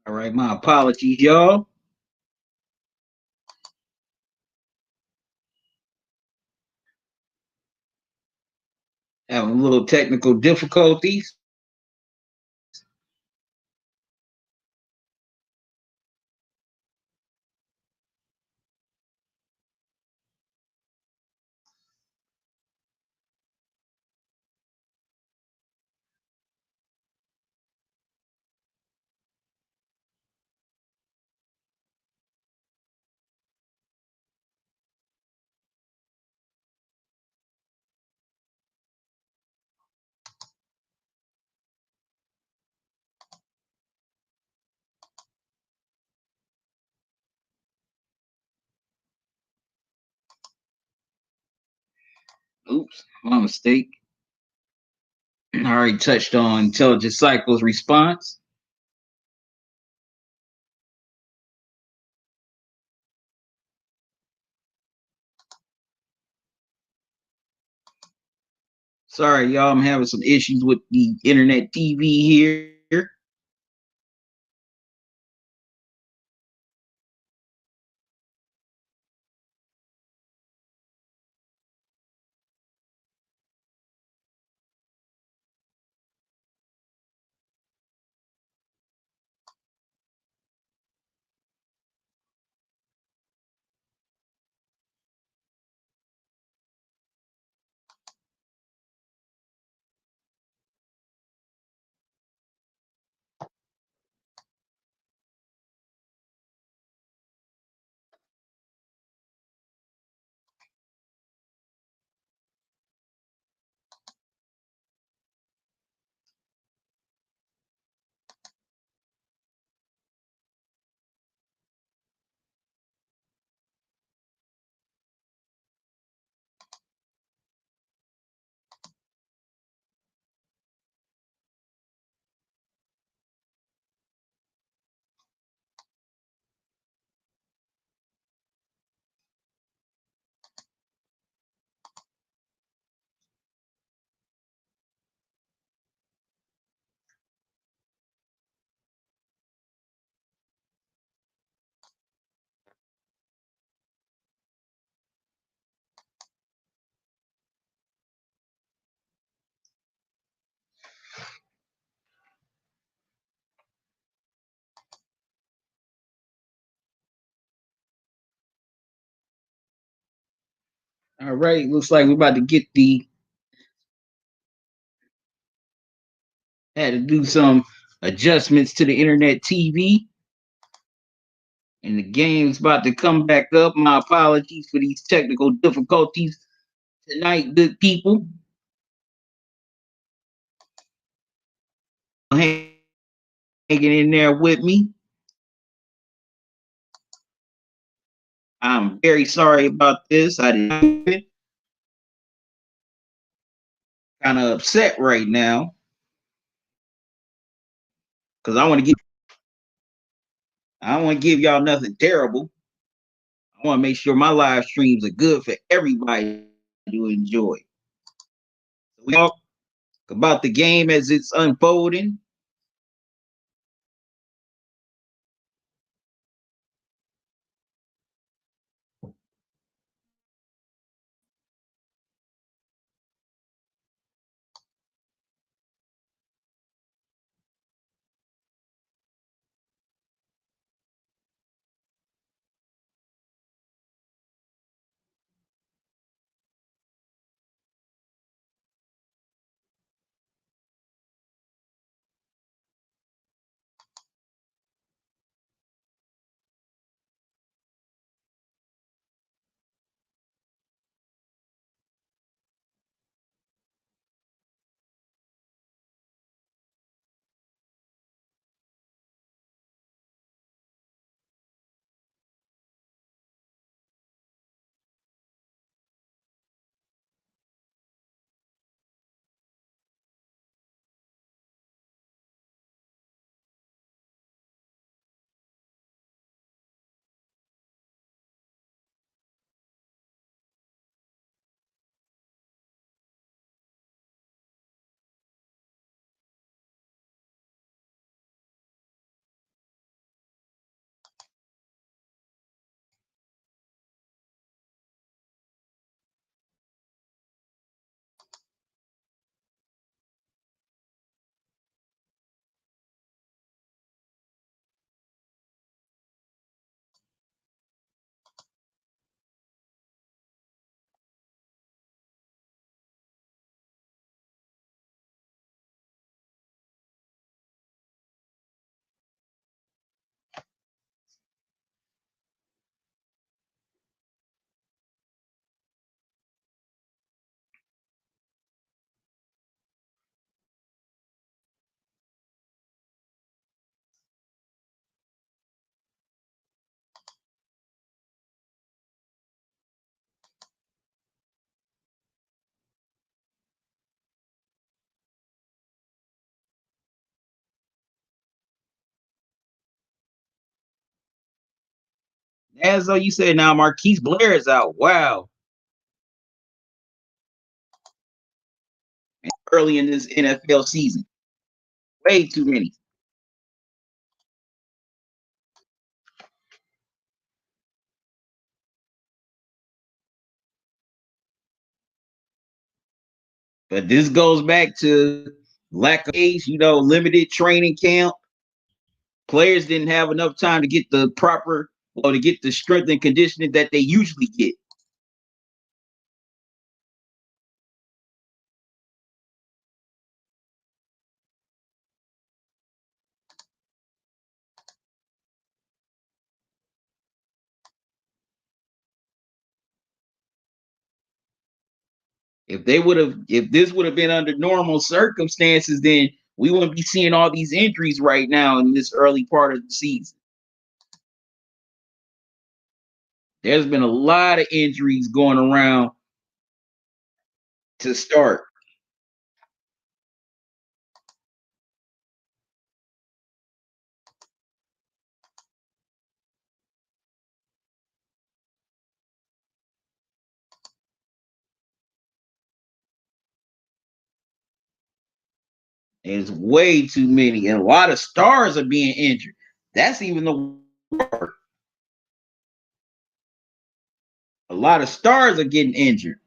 All right, my apologies, y'all. Having a little technical difficulties. Oops, my mistake. I already touched on Intelligent Cycle's response. Sorry, y'all. I'm having some issues with the internet TV here. All right, looks like we're about to get the. Had to do some adjustments to the internet TV, and the game's about to come back up. My apologies for these technical difficulties tonight, good people. Hanging in there with me. I'm very sorry about this. I didn't kind of upset right now because I don't want to give y'all nothing terrible. I want to make sure my live streams are good for everybody to enjoy. We talk about the game as it's unfolding. As though you said now, Marquise Blair is out. Wow, early in this NFL season, way too many. But this goes back to lack of age, limited training camp. Players didn't have enough time to get the proper or to get the strength and conditioning that they usually get. If this would have been under normal circumstances, then we wouldn't be seeing all these injuries right now in this early part of the season. There's been a lot of injuries going around to start. There's way too many, and a lot of stars are being injured. That's even the worst. A lot of stars are getting injured.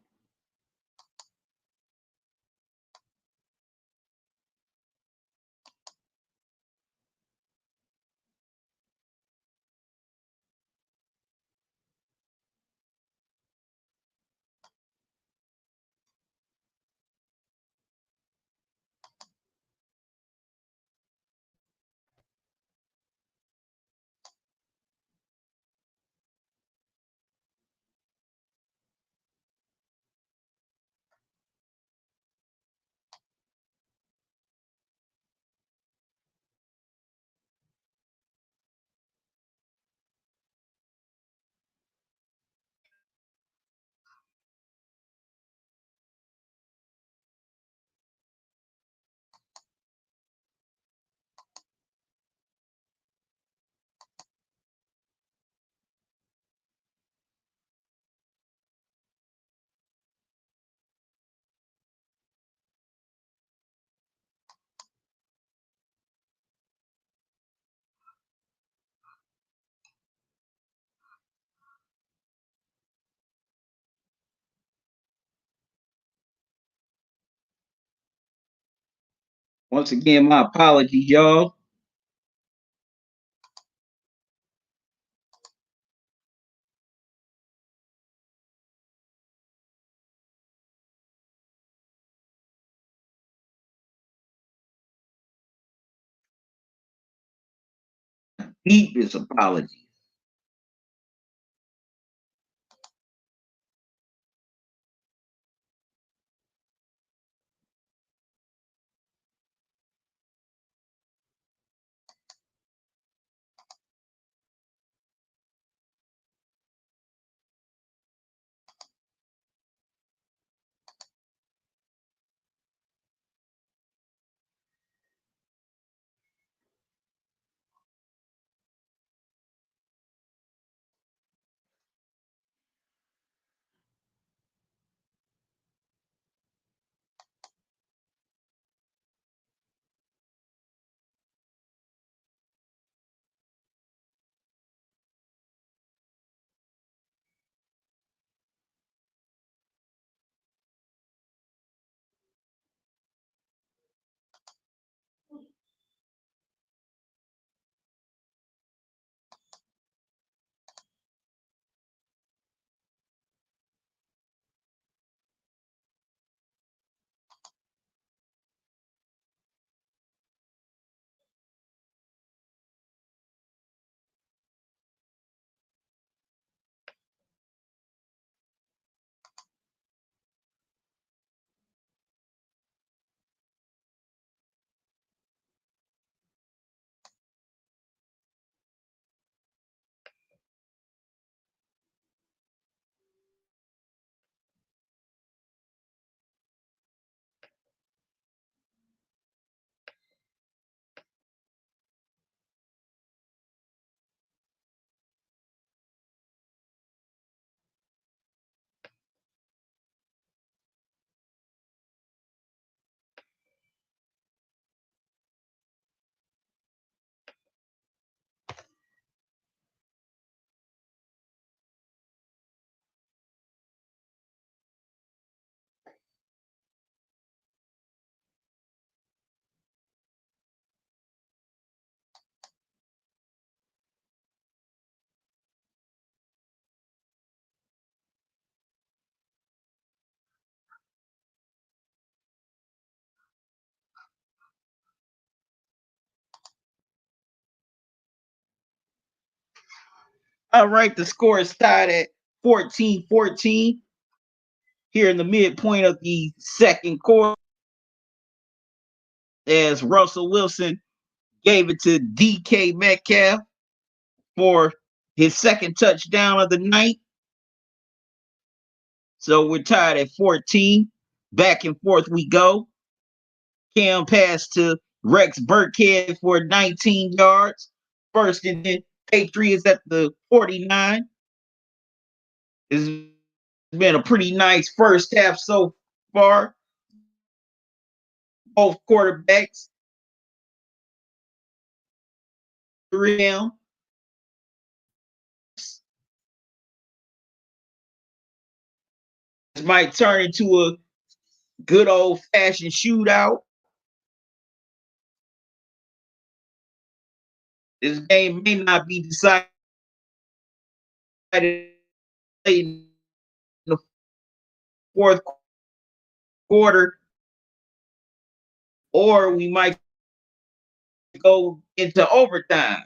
Once again, my apologies, y'all. Deepest apologies. All right, the score is tied at 14-14 here in the midpoint of the second quarter as Russell Wilson gave it to DK Metcalf for his second touchdown of the night. So we're tied at 14. Back and forth we go. Cam passed to Rex Burkhead for 19 yards. First and then Patriots at the 49. It's been a pretty nice first half so far. Both quarterbacks rim. This might turn into a good old fashioned shootout. This game may not be decided in the fourth quarter, or we might go into overtime.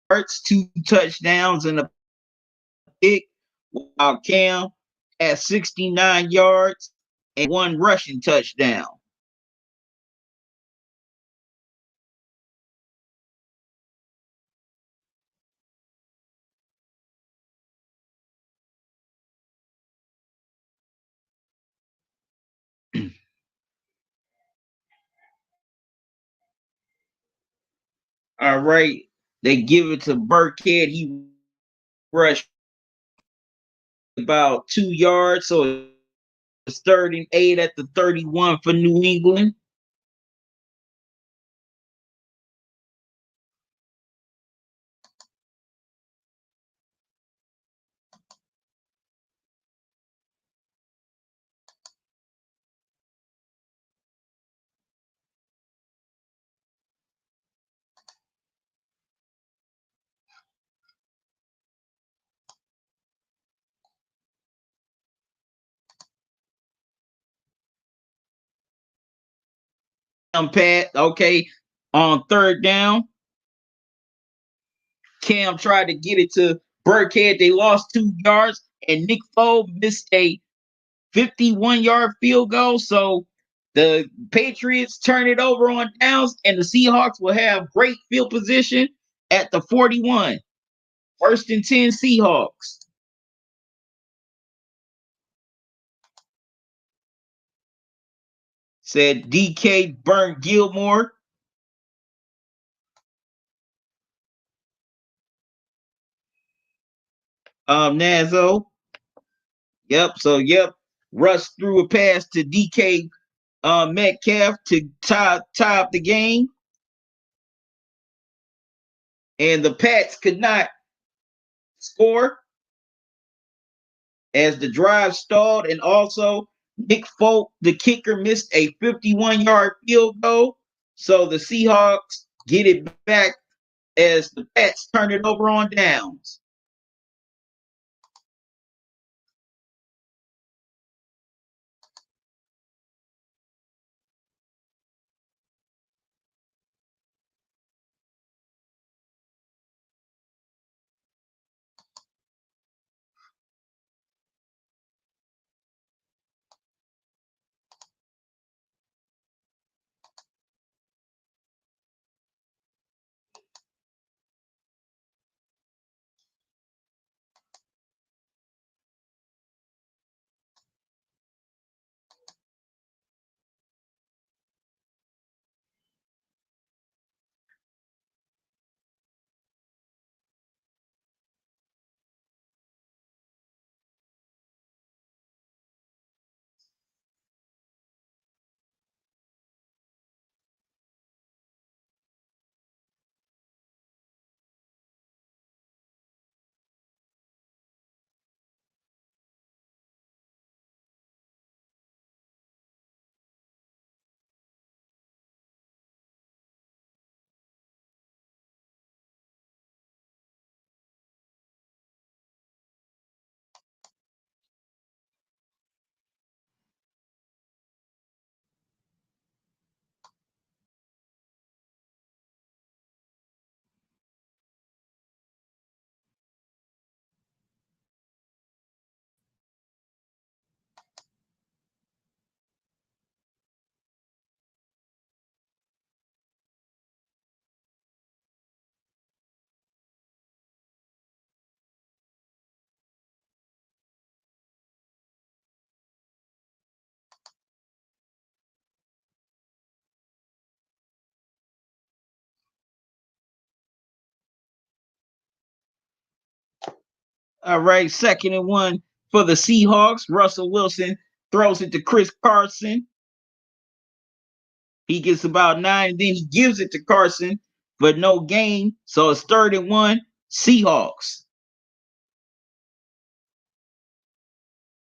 Hurts 2 touchdowns and a pick, while Cam had 69 yards and 1 rushing touchdown. All right. They give it to Burkhead. He rushed about 2 yards. So it's 3rd and 8 at the 31 for New England. Pat, okay. On 3rd down, Cam tried to get it to Burkhead. They lost 2 yards, and Nick Foles missed a 51-yard field goal. So the Patriots turn it over on downs, and the Seahawks will have great field position at the 41. 1st and 10 Seahawks. Said DK Burnt Gilmore. Nazo. Yep. So Russ threw a pass to DK Metcalf to tie up the game. And the Pats could not score as the drive stalled. And also, Nick Folk, the kicker, missed a 51-yard field goal. So the Seahawks get it back as the Pats turn it over on downs. All right, 2nd and 1 for the Seahawks. Russell Wilson throws it to Chris Carson. He gets about 9, and then he gives it to Carson, but no gain. So it's 3rd and 1, Seahawks.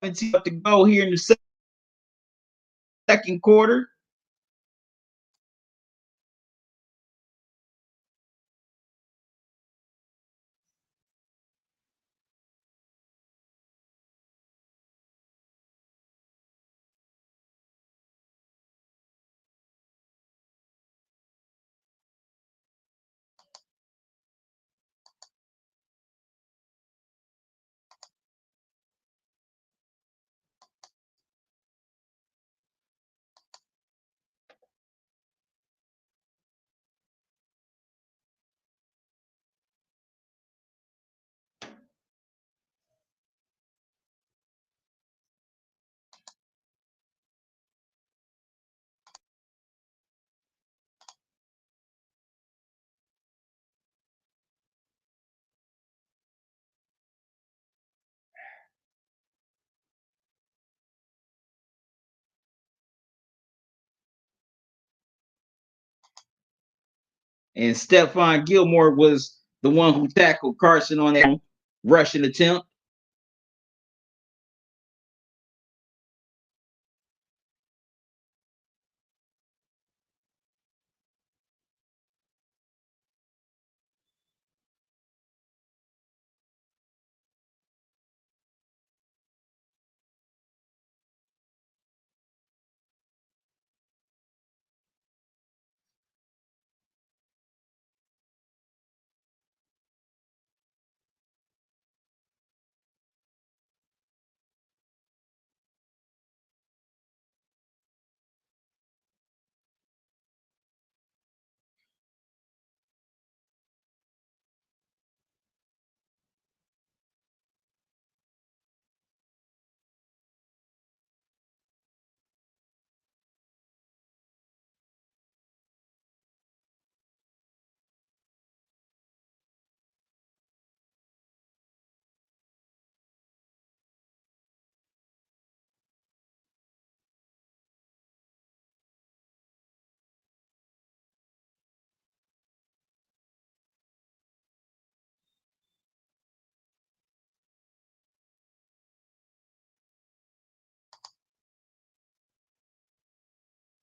To go here in the second quarter. And Stephon Gilmore was the one who tackled Carson on that rushing attempt.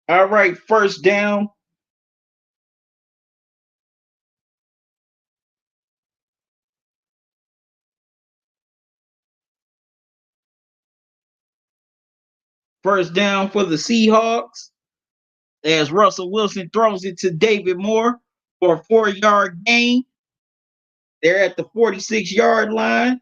All right, first down. First down for the Seahawks as Russell Wilson throws it to David Moore for a 4-yard gain. They're at the 46-yard line.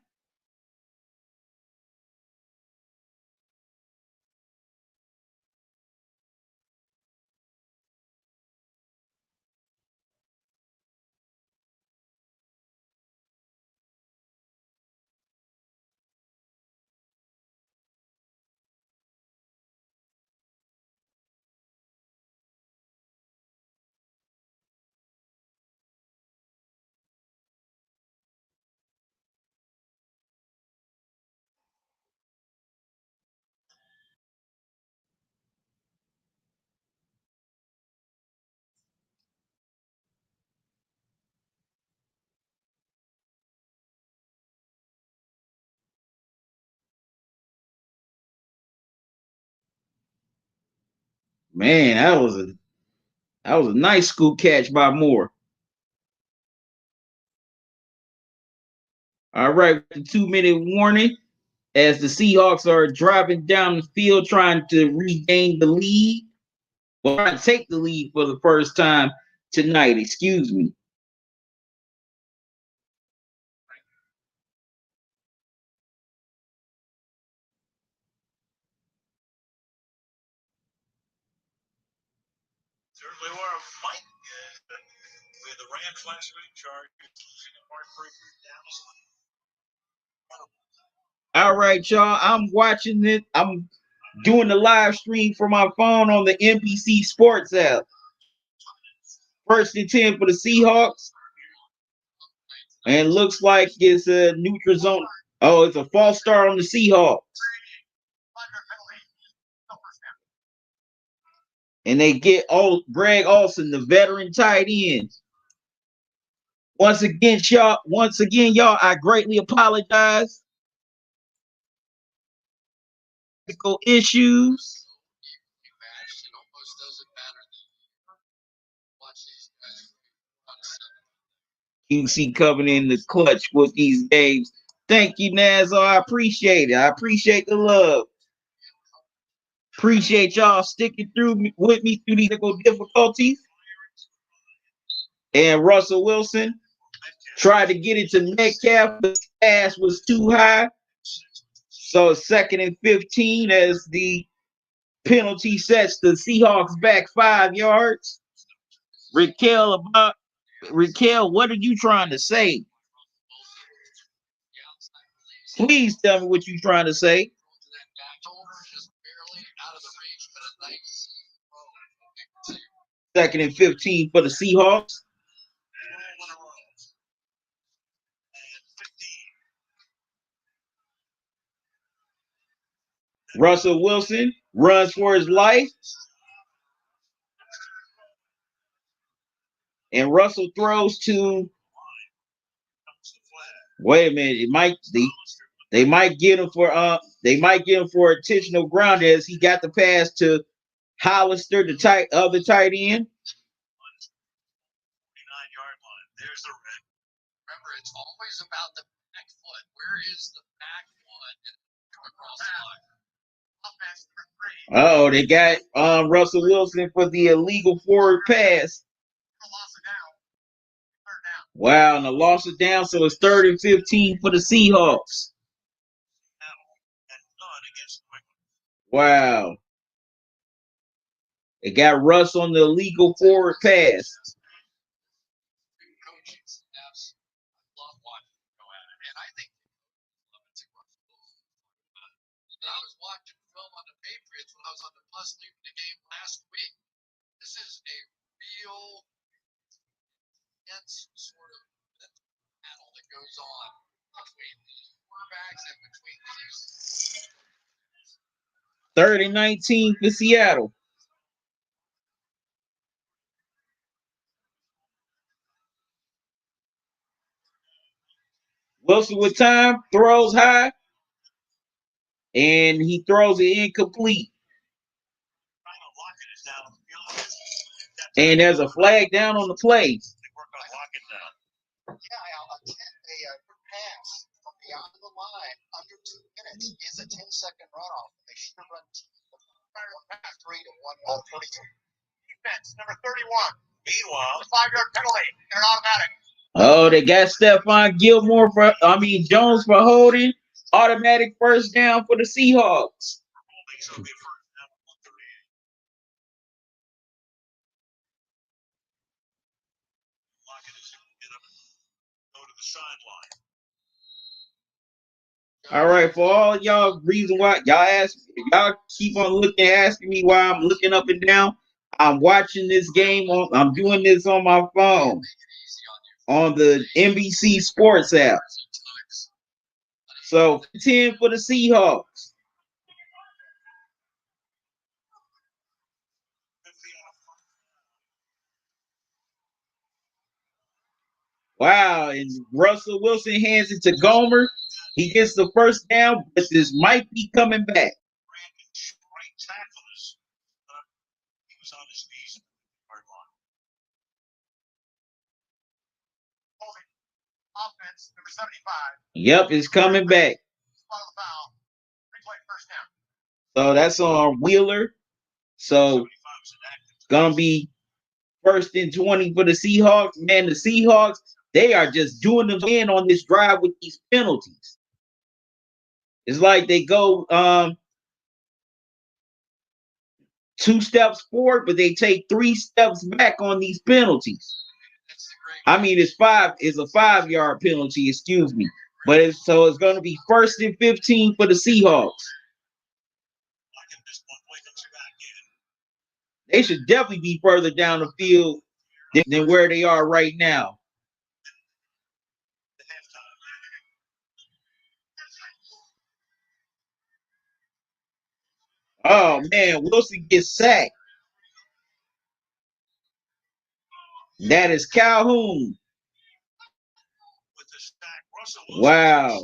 Man, that was a nice scoop catch by Moore. All right, the 2-minute warning as the Seahawks are driving down the field trying to regain the lead. Well, trying to take the lead for the first time tonight. Excuse me. Certainly were a fight with the Rams last week. All right, y'all. I'm watching it. I'm doing the live stream from my phone on the NBC Sports app. 1st and 10 for the Seahawks. And looks like it's a neutral zone. Oh, it's a false start on the Seahawks. And they get Greg Olsen, the veteran tight end. Once again, y'all, I greatly apologize. Technical issues. QC coming in the clutch with these games. Thank you, Nazar. I appreciate it. I appreciate the love. Appreciate y'all sticking with me through these technical difficulties. And Russell Wilson tried to get it to Metcalf, but the pass was too high. So 2nd and 15 as the penalty sets the Seahawks back 5 yards. Raquel, what are you trying to say? Please tell me what you're trying to say. 2nd and 15 for the Seahawks. Russell Wilson runs for his life. And Russell throws to. Wait a minute. They might get him for intentional ground as he got the pass to Hollister, the other tight end. There's the red. Remember, it's always about the back foot. Where is the back foot? Oh, they got Russell Wilson for the illegal forward pass. Wow, and the loss of down, so it's 3rd and 15 for the Seahawks. Wow. They got Russ on the illegal forward pass. I was watching film on the Patriots when I was on the bus leaving the game last week. This is a real intense sort of battle that goes on between these quarterbacks and between these. 3rd and 19 for Seattle. Wilson with time, throws high, and he throws it incomplete. And there's a flag down on the play. A pass from beyond the line under 2 minutes is a 10-second runoff. They should have run 3 to 1 42. Defense number 31. Meanwhile, 5-yard penalty and an automatic. Oh, they got Stephon Jones for holding. Automatic first down for the Seahawks. All right, for all y'all reason why y'all keep on asking me why I'm looking up and down. I'm watching this game I'm doing this on my phone on the NBC Sports app. So 10 for the Seahawks. Wow, and Russell Wilson hands it to Gomer. He gets the first down, but this might be coming back. Offense, number 75. Yep, it's coming back. So that's on Wheeler. So gonna be 1st and 20 for the Seahawks. Man, the Seahawks, they are just doing them in on this drive with these penalties. It's like they go 2 steps forward, but they take 3 steps back on these penalties. I mean, it's a 5-yard penalty, excuse me. But it's going to be 1st and 15 for the Seahawks. They should definitely be further down the field than where they are right now. Oh man, Wilson gets sacked. That is Calhoun. Wow.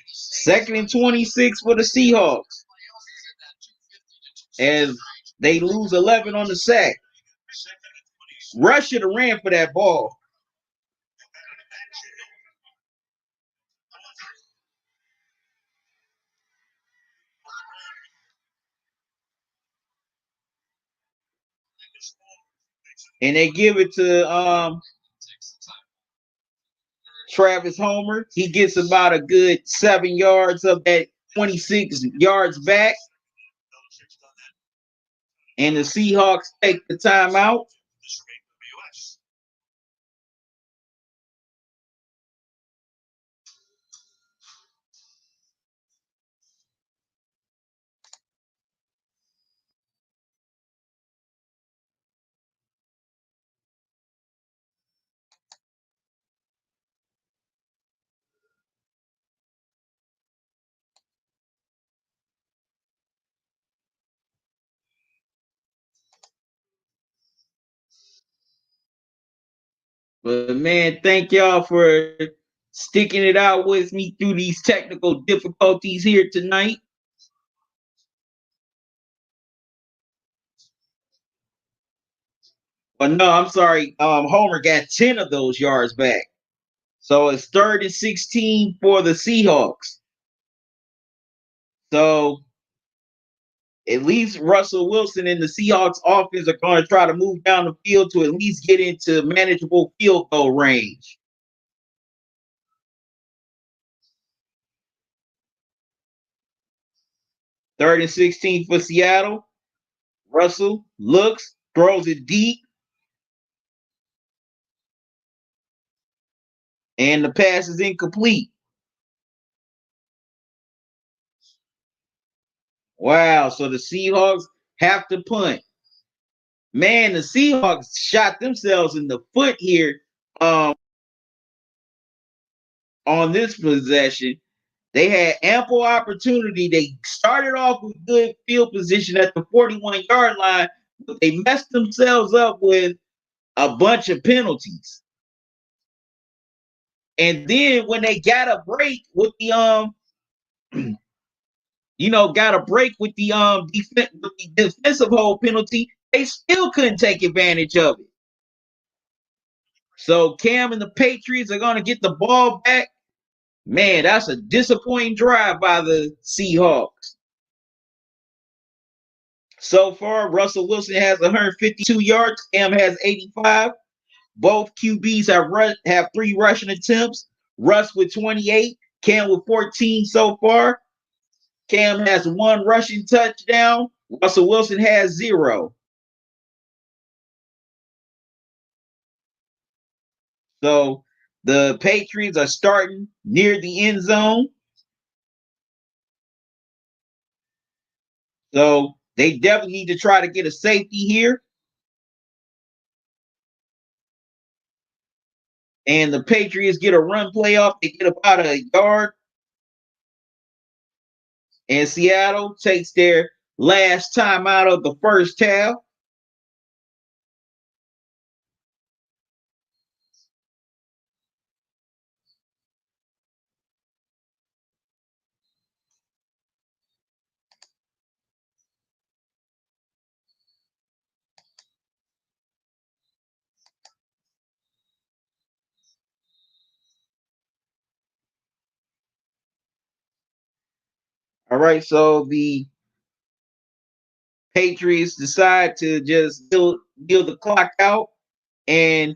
Second and 26 for the Seahawks as they lose 11 on the sack. Rush should have ran for that ball. And they give it to Travis Homer. He gets about a good 7 yards of that 26 yards back. And the Seahawks take the timeout. But man, thank y'all for sticking it out with me through these technical difficulties here tonight. But no, I'm sorry. Homer got 10 of those yards back. So it's 3rd and 16 for the Seahawks. So at least Russell Wilson and the Seahawks offense are going to try to move down the field to at least get into manageable field goal range. Third and 16 for Seattle. Russell looks, throws it deep, and the pass is incomplete. Wow, so the Seahawks have to punt. Man, the Seahawks shot themselves in the foot here on this possession. They had ample opportunity. They started off with good field position at the 41-yard line, but they messed themselves up with a bunch of penalties. And then when they got a break with the got a break with the defensive hold penalty, they still couldn't take advantage of it. So Cam and the Patriots are going to get the ball back. Man, that's a disappointing drive by the Seahawks. So far, Russell Wilson has 152 yards. Cam has 85. Both QBs have 3 rushing attempts. Russ with 28. Cam with 14 so far. Cam has 1 rushing touchdown. Russell Wilson has 0. So the Patriots are starting near the end zone. So they definitely need to try to get a safety here. And the Patriots get a run play off. They get about a yard. And Seattle takes their last time out of the first half. All right, so the Patriots decide to just deal the clock out, and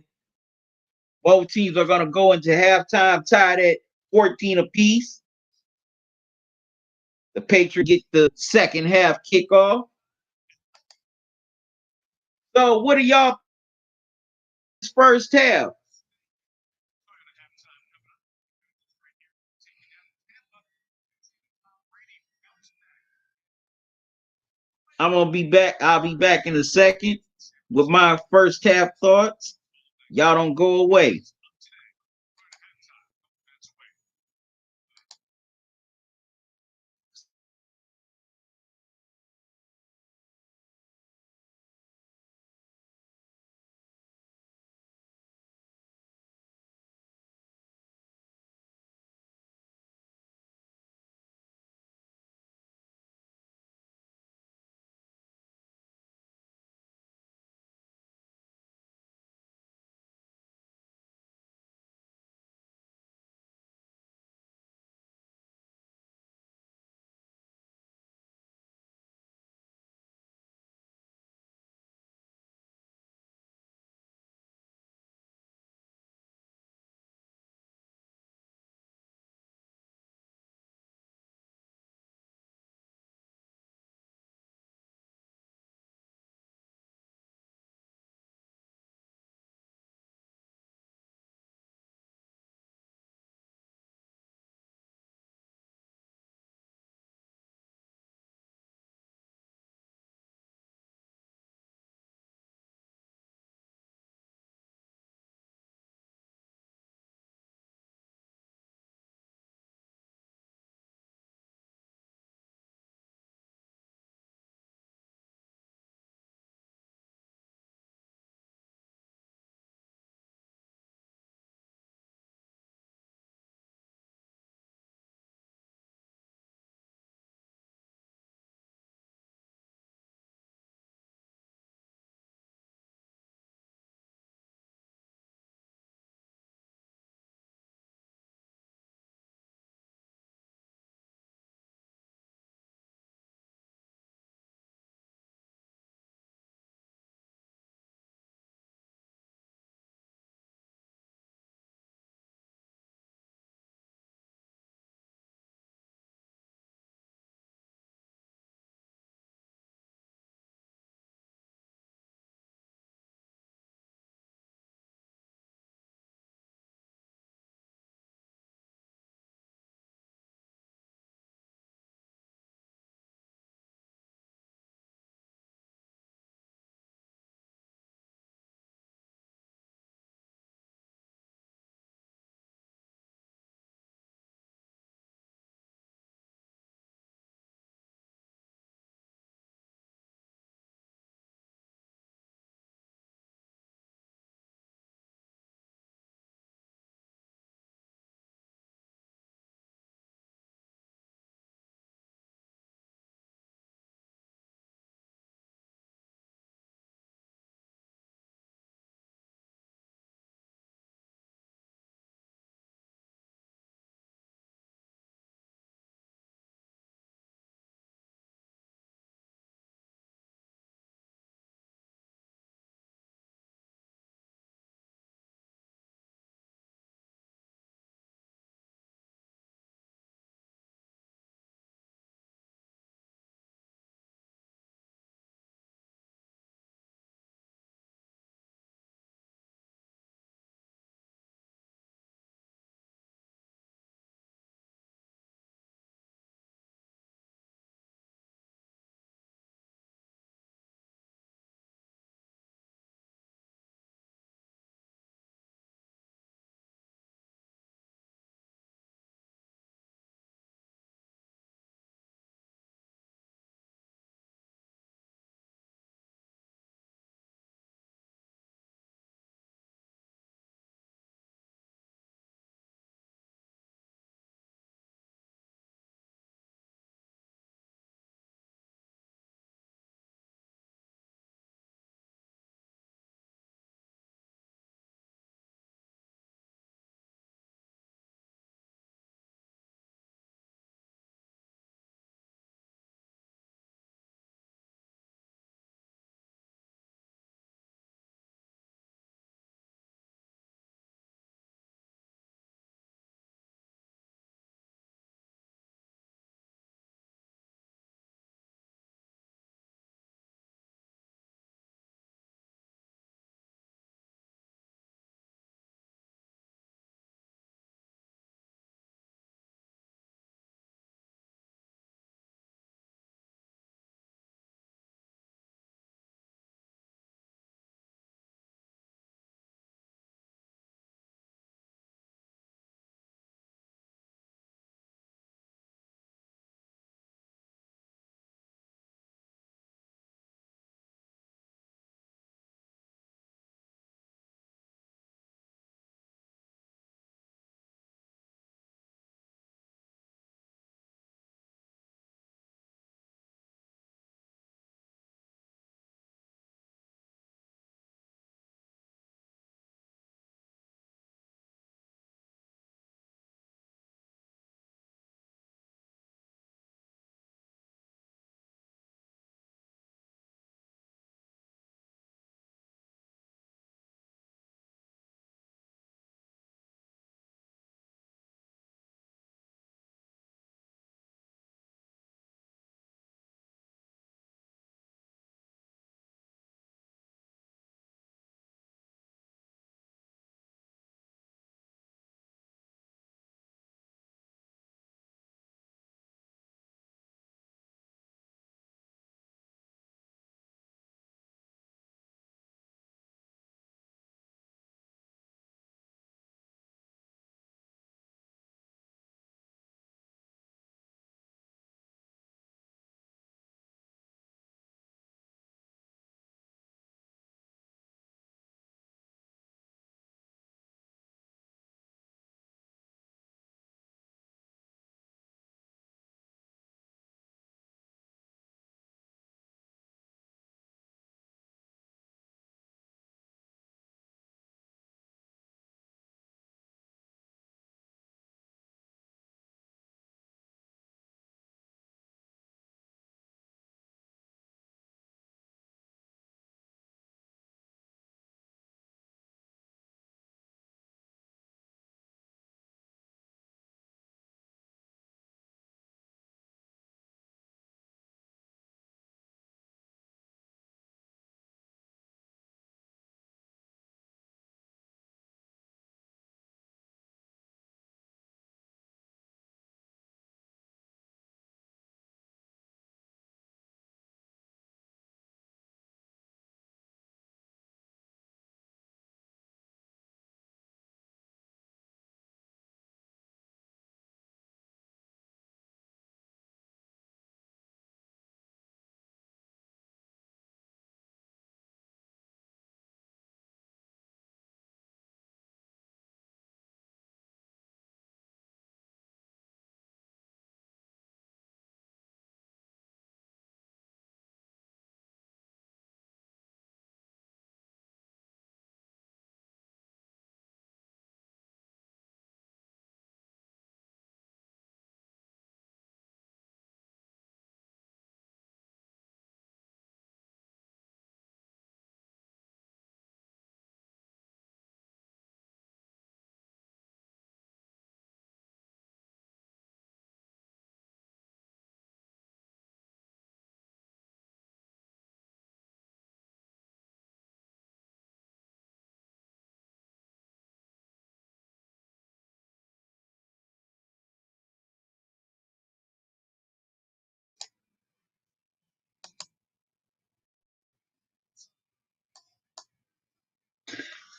both teams are going to go into halftime tied at 14 apiece. The Patriots get the second half kickoff. So, what are y'all first half? I'm gonna be back. I'll be back in a second with my first half thoughts. Y'all don't go away.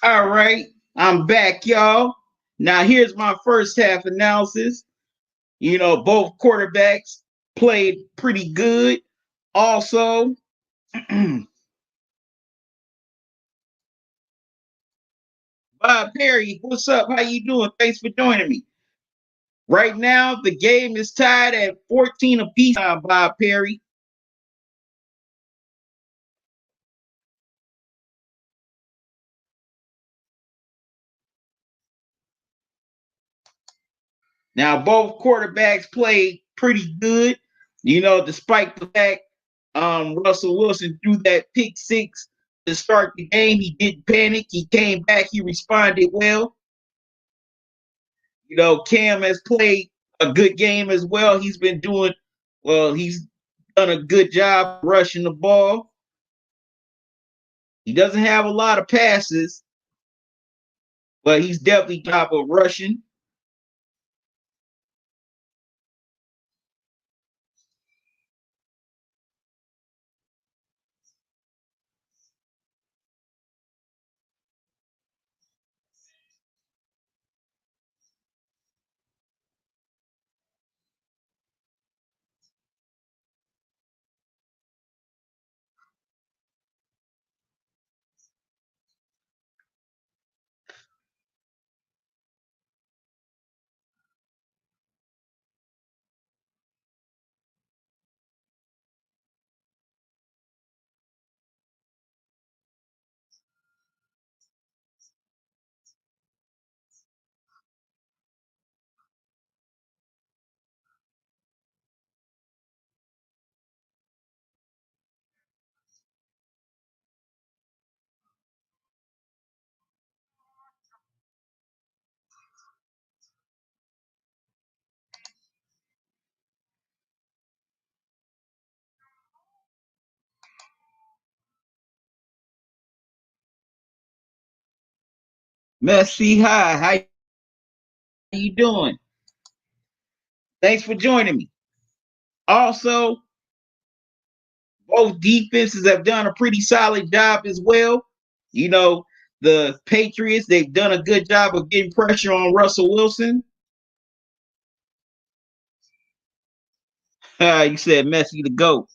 All right, I'm back, y'all. Now here's my first half analysis. Both quarterbacks played pretty good. Also, Bob Perry, what's up? How you doing? Thanks for joining me. Right now, the game is tied at 14 apiece. Bob Perry. Now, both quarterbacks played pretty good. Despite the fact Russell Wilson threw that pick six to start the game, he didn't panic. He came back. He responded well. Cam has played a good game as well. He's done a good job rushing the ball. He doesn't have a lot of passes, but he's definitely top of rushing. Messi, hi, how you doing? Thanks for joining me. Also, both defenses have done a pretty solid job as well. You know, the Patriots, they've done a good job of getting pressure on Russell Wilson. You said Messi the GOAT.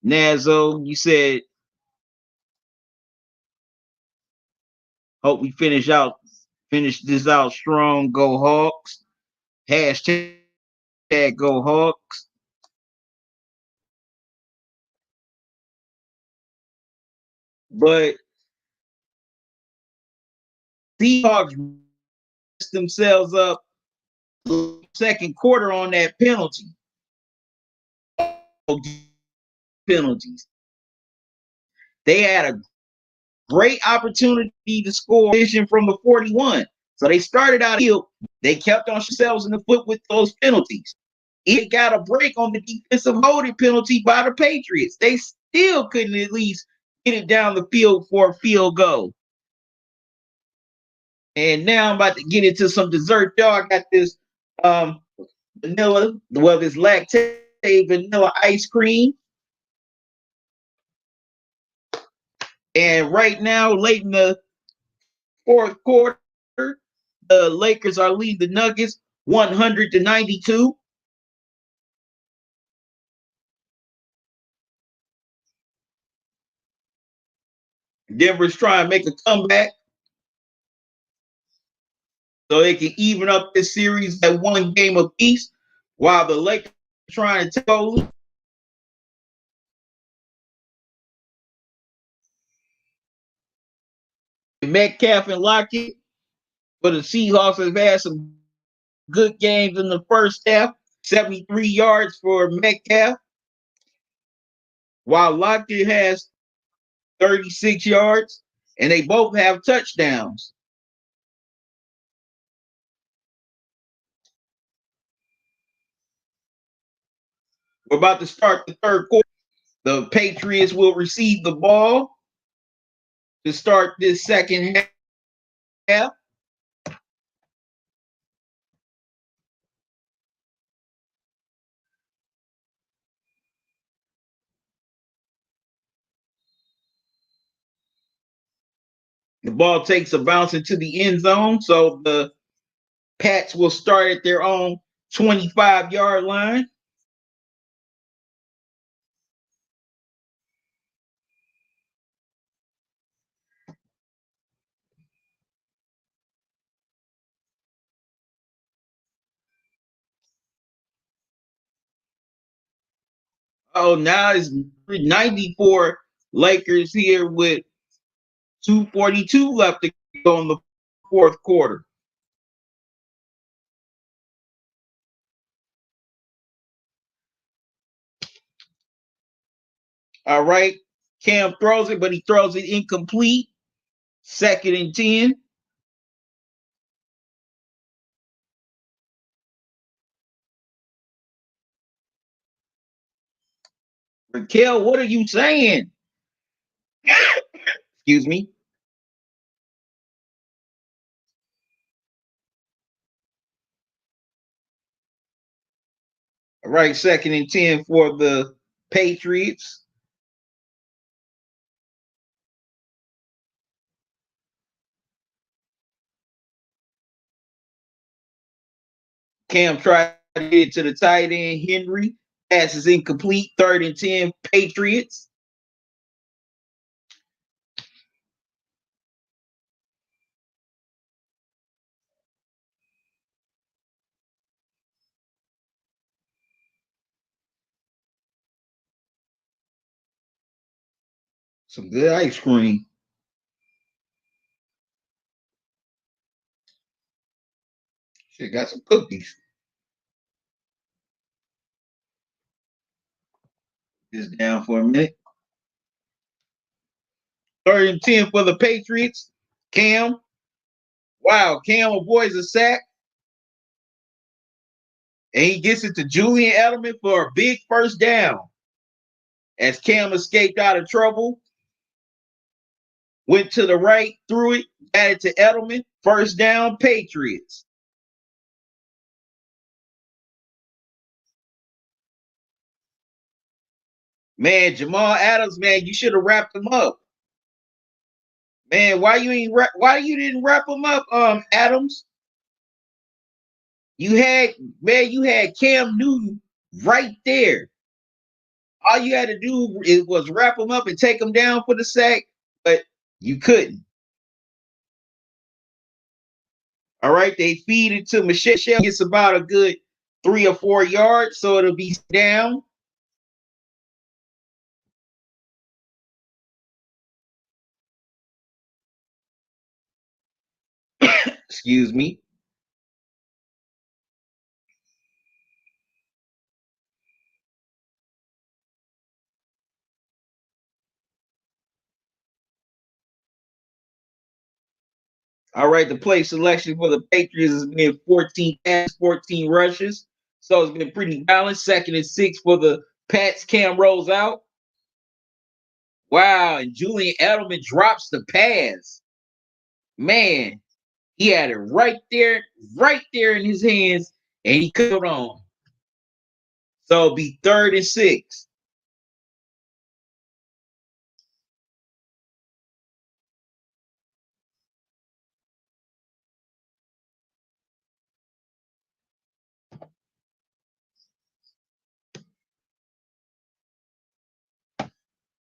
Nazo, you said, hope we finish this out strong. Go Hawks. Hashtag go Hawks. But Seahawks messed themselves up second quarter on that penalty. Penalties. They had a great opportunity to score from the 41. So they started out field. They kept on themselves in the foot with those penalties. It got a break on the defensive holding penalty by the Patriots. They still couldn't at least get it down the field for a field goal. And now I'm about to get into some dessert. Y'all, I got this this lactate vanilla ice cream. And right now, late in the fourth quarter, the Lakers are leading the Nuggets 100-92. Denver's trying to make a comeback so they can even up this series at one game apiece, while the Lakers are trying to take over. Metcalf and Lockett for the Seahawks have had some good games in the first half. 73 yards for Metcalf, while Lockett has 36 yards, and they both have touchdowns. We're about to start the third quarter. The Patriots will receive the ball to start this second half. The ball takes a bounce into the end zone, so the Pats will start at their own 25-yard line. Oh, now it's 94 Lakers here with 2:42 left to go in the fourth quarter. All right. Cam throws it, but he throws it incomplete. 2nd and 10. Raquel, what are you saying? Excuse me. All right, 2nd and 10 for the Patriots. Cam tried to get it to the tight end, Henry. Pass is incomplete. 3rd and 10, Patriots. Some good ice cream. Shit, got some cookies. Just down for a minute. 3rd and 10 for the Patriots. Cam. Wow, Cam avoids a sack. And he gets it to Julian Edelman for a big first down. As Cam escaped out of trouble, went to the right, threw it, got it to Edelman. First down, Patriots. Man, Jamal Adams, man, you should have wrapped him up. Man, why you didn't wrap him up, Adams? You had Cam Newton right there. All you had to do was wrap him up and take him down for the sack, but you couldn't. All right, they feed it to Michelle. Gets about a good 3 or 4 yards, so it'll be down. Excuse me. All right, the play selection for the Patriots has been 14 passes, 14 rushes. So it's been pretty balanced. 2nd and 6 for the Pats. Cam rolls out. Wow, and Julian Edelman drops the pass. Man, he had it right there in his hands, and he cut on. So it'll be 3rd and 6.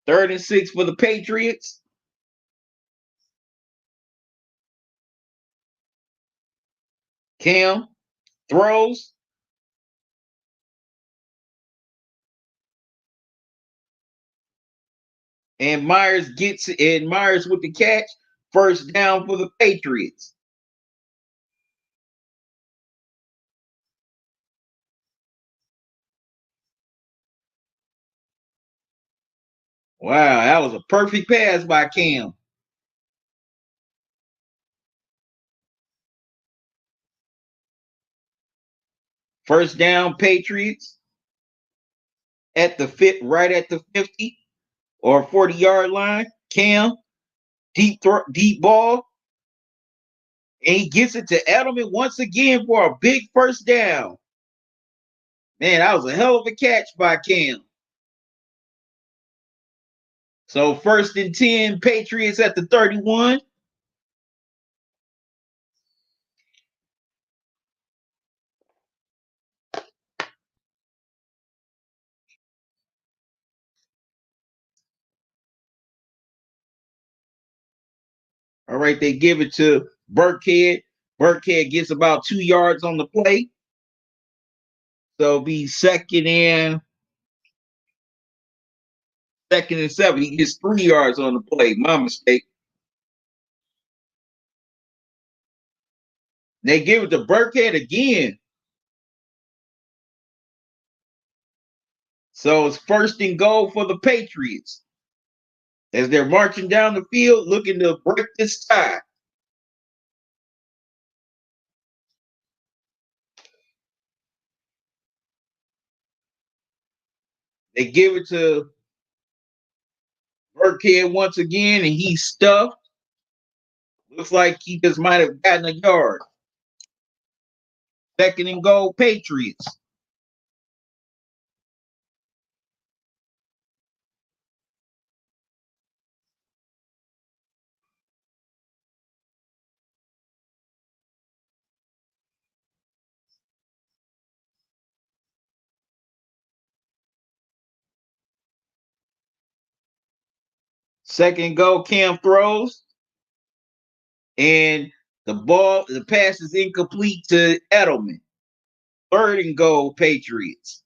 3rd and 6 for the Patriots. Cam throws. And Myers gets it, and Myers with the catch. First down for the Patriots. Wow, that was a perfect pass by Cam. First down, Patriots at the right at the 50 or 40-yard line. Cam, deep ball. And he gets it to Edelman once again for a big first down. Man, that was a hell of a catch by Cam. So 1st and 10, Patriots at the 31. All right, they give it to Burkhead. Burkhead gets about 2 yards on the play. So it'll be second and 7. He gets 3 yards on the play. My mistake. They give it to Burkhead again. So it's first and goal for the Patriots as they're marching down the field looking to break this tie. They give it to Burkhead once again, and he's stuffed. Looks like he just might have gotten a yard. Second and goal, Patriots. Second goal, Cam throws, and the pass is incomplete to Edelman. Third and goal, Patriots.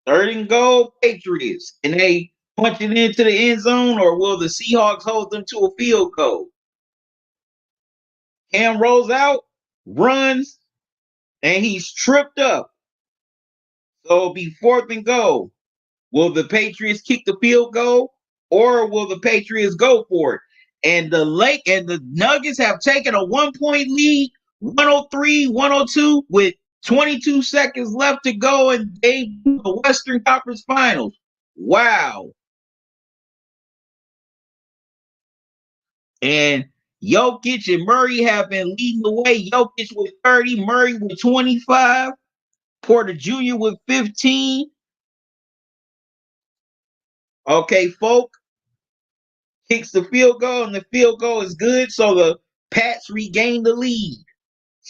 Third and goal, Patriots. And they punch it into the end zone, or will the Seahawks hold them to a field goal? Cam rolls out, runs, and he's tripped up. So it'll be fourth and goal. Will the Patriots kick the field goal, or will the Patriots go for it? And the Nuggets have taken a 1-point lead, 103-102, with 22 seconds left to go, and they the Western Conference Finals. Wow. And Jokic and Murray have been leading the way. Jokic with 30, Murray with 25, Porter Jr. with 15. Okay, Folk kicks the field goal, and the field goal is good. So the Pats regain the lead.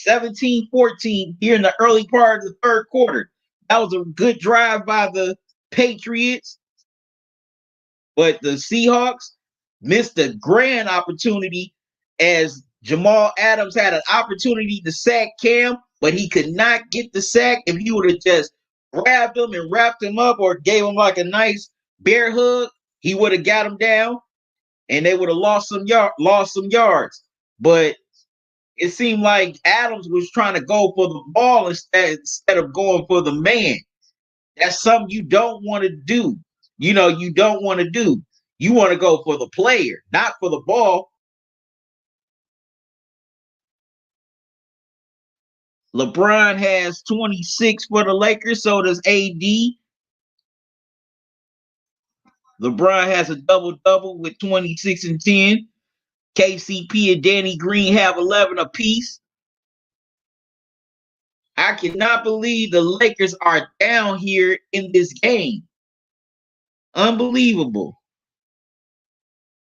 17-14 here in the early part of the third quarter. That was a good drive by the Patriots, but the Seahawks missed a grand opportunity as Jamal Adams had an opportunity to sack Cam, but he could not get the sack. If he would have just grabbed him and wrapped him up or gave him like a nice bear hug, he would have got him down and they would have lost some yards. But it seemed like Adams was trying to go for the ball instead of going for the man. That's something you don't want to do. You don't want to do. You want to go for the player, not for the ball. LeBron has 26 for the Lakers, so does AD. LeBron has a double-double with 26 and 10. KCP and Danny Green have 11 apiece. I cannot believe the Lakers are down here in this game. Unbelievable.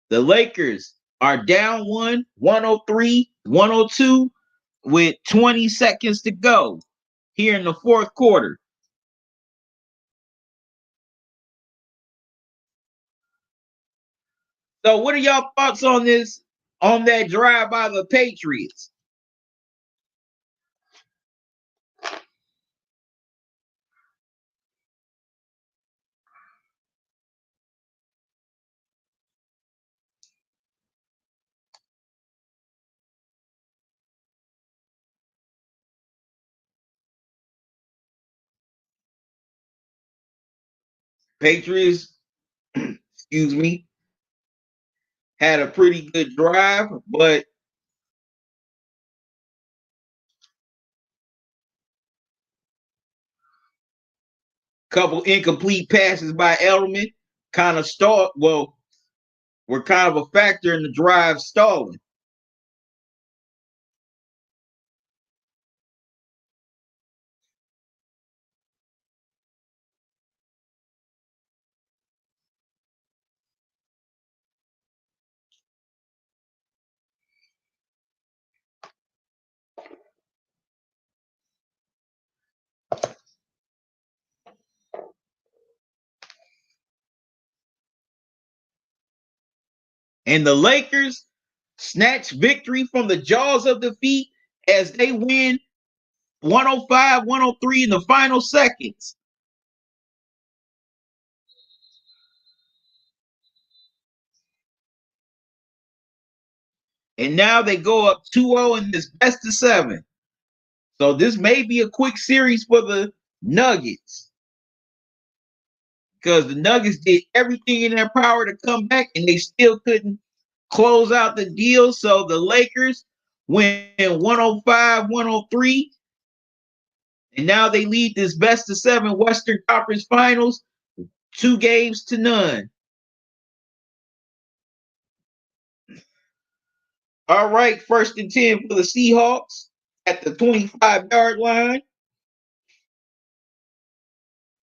The Lakers are down 103-102, with 20 seconds to go here in the fourth quarter. So what are y'all thoughts on that drive by the Patriots? Patriots, excuse me, had a pretty good drive, but couple incomplete passes by Edelman kind of stalled. Well, were kind of a factor in the drive stalling. And the Lakers snatch victory from the jaws of defeat as they win 105-103 in the final seconds. And now they go up 2-0 in this best of 7. So this may be a quick series for the Nuggets, because the Nuggets did everything in their power to come back and they still couldn't close out the deal. So the Lakers win 105-103. And now they lead this best of 7 Western Conference Finals 2-0. All right, 1st and 10 for the Seahawks at the 25-yard line.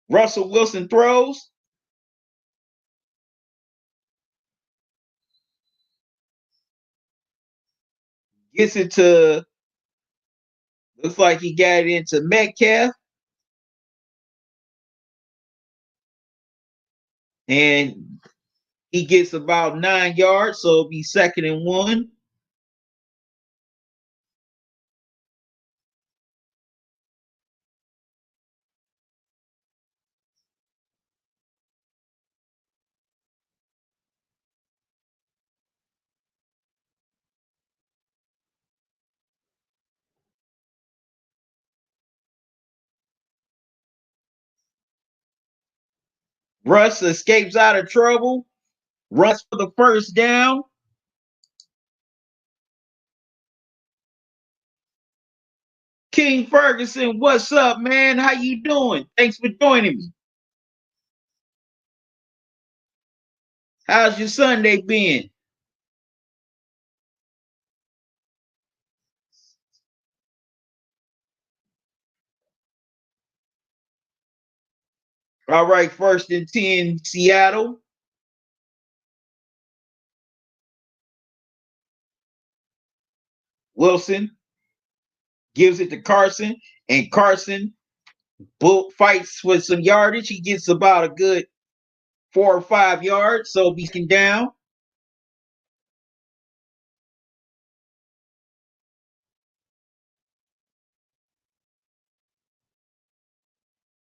Russell Wilson throws. Gets it to, looks like he got it into Metcalf. And he gets about 9 yards, so it'll be 2nd and 1. Russ escapes out of trouble. Russ for the 1st down. King Ferguson, what's up, man? How you doing? Thanks for joining me. How's your Sunday been? All right, 1st and 10, Seattle. Wilson gives it to Carson, and Carson fights with some yardage. He gets about a good 4 or 5 yards, so he's down.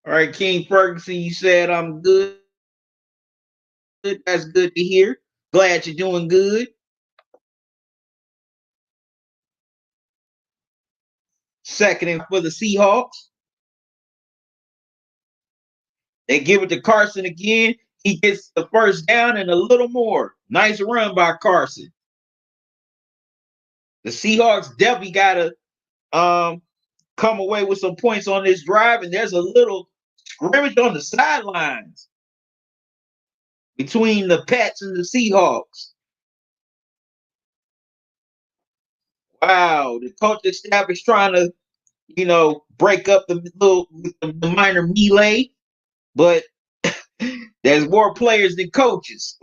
All right, King Ferguson, you said I'm good. That's good to hear. Glad you're doing good. 2nd and for the Seahawks. They give it to Carson again. He gets the 1st down and a little more. Nice run by Carson. The Seahawks definitely got to come away with some points on this drive, and there's a little scrimmage on the sidelines between the Pats and the Seahawks. Wow, the coaching staff is trying to, break up the minor melee, but there's more players than coaches.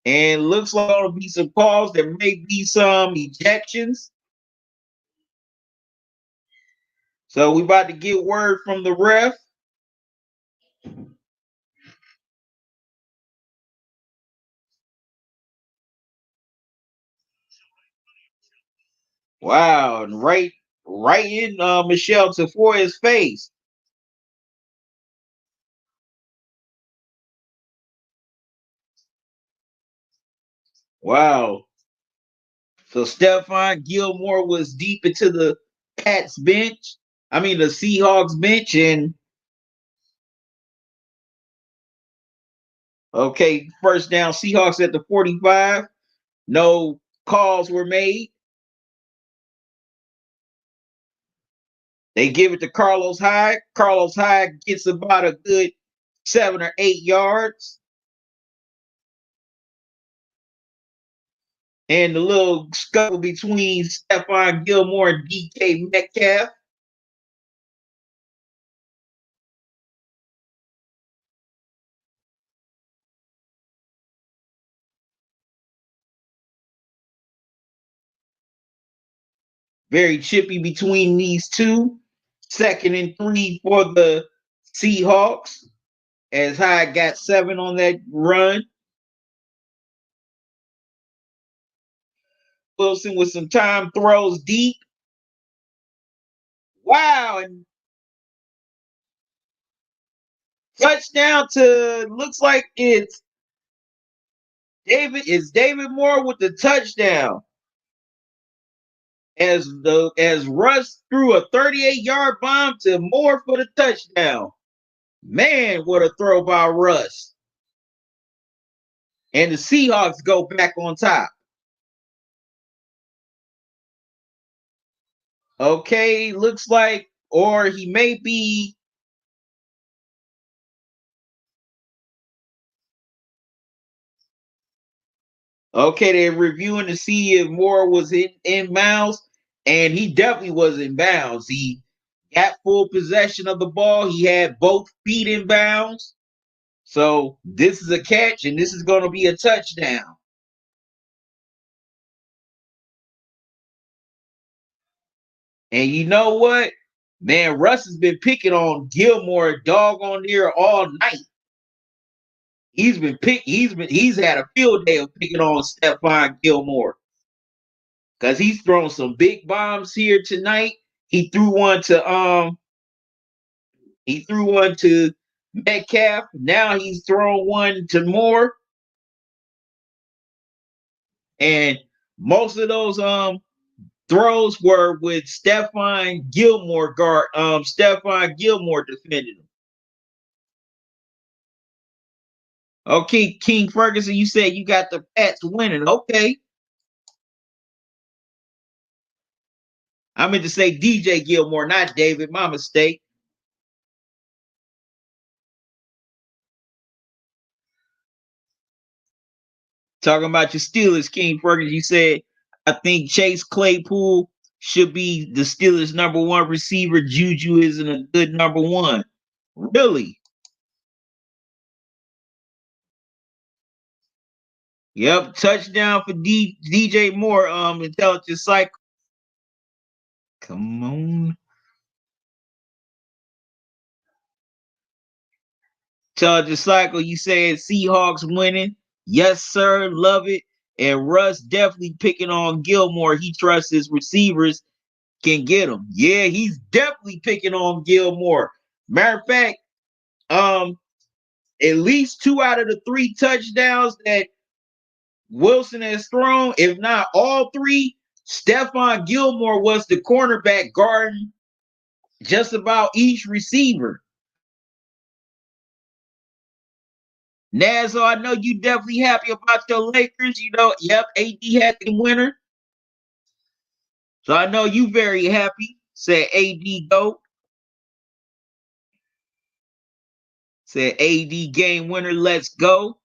And looks like there'll be some calls. There may be some ejections. So we about to get word from the ref. Wow, and right in Michelle Tafoya's face. Wow. So Stephon Gilmore was deep into the Pats bench. I mean the Seahawks bench, and okay, 1st down Seahawks at the 45. No calls were made. They give it to Carlos Hyde. Carlos Hyde gets about a good 7 or 8 yards. And the little scuffle between Stephon Gilmore and DK Metcalf. Very chippy between these two. 2nd and 3 for the Seahawks as Hyde got 7 on that run. Wilson with some time throws deep. Wow, and touchdown to looks like it's David Moore with the touchdown. As Russ threw a 38-yard bomb to Moore for the touchdown. Man, what a throw by Russ. And the Seahawks go back on top. Okay, looks like, or he may be. Okay, they're reviewing to see if Moore was in bounds, and he definitely was in bounds. He got full possession of the ball. He had both feet in bounds. So this is a catch, and this is going to be a touchdown. And you know what? Man, Russ has been picking on Gilmore doggone near all night. He's had a field day of picking on Stephon Gilmore. Because he's thrown some big bombs here tonight. He threw one to Metcalf. Now he's thrown one to Moore. And most of those throws were with Stephon Gilmore defending him. Okay, King Ferguson, you said you got the Pats winning. Okay. I meant to say DJ Gilmore, not David. My mistake. Talking about your Steelers, King Ferguson, you said, I think Chase Claypool should be the Steelers' #1 receiver. Juju isn't a good #1. Really? Yep. Touchdown for DJ Moore. Intelligent cycle. Come on. Intelligent cycle. You said Seahawks winning. Yes, sir. Love it. And Russ definitely picking on Gilmore. He trusts his receivers can get him. Yeah, he's definitely picking on Gilmore. Matter of fact, at least 2 out of the 3 touchdowns that Wilson has thrown, if not all 3, Stephon Gilmore was the cornerback guarding just about each receiver. Nazo, I know you definitely happy about your Lakers. You know, yep, AD had the winner. So I know you very happy. Said AD go. Said AD game winner, let's go.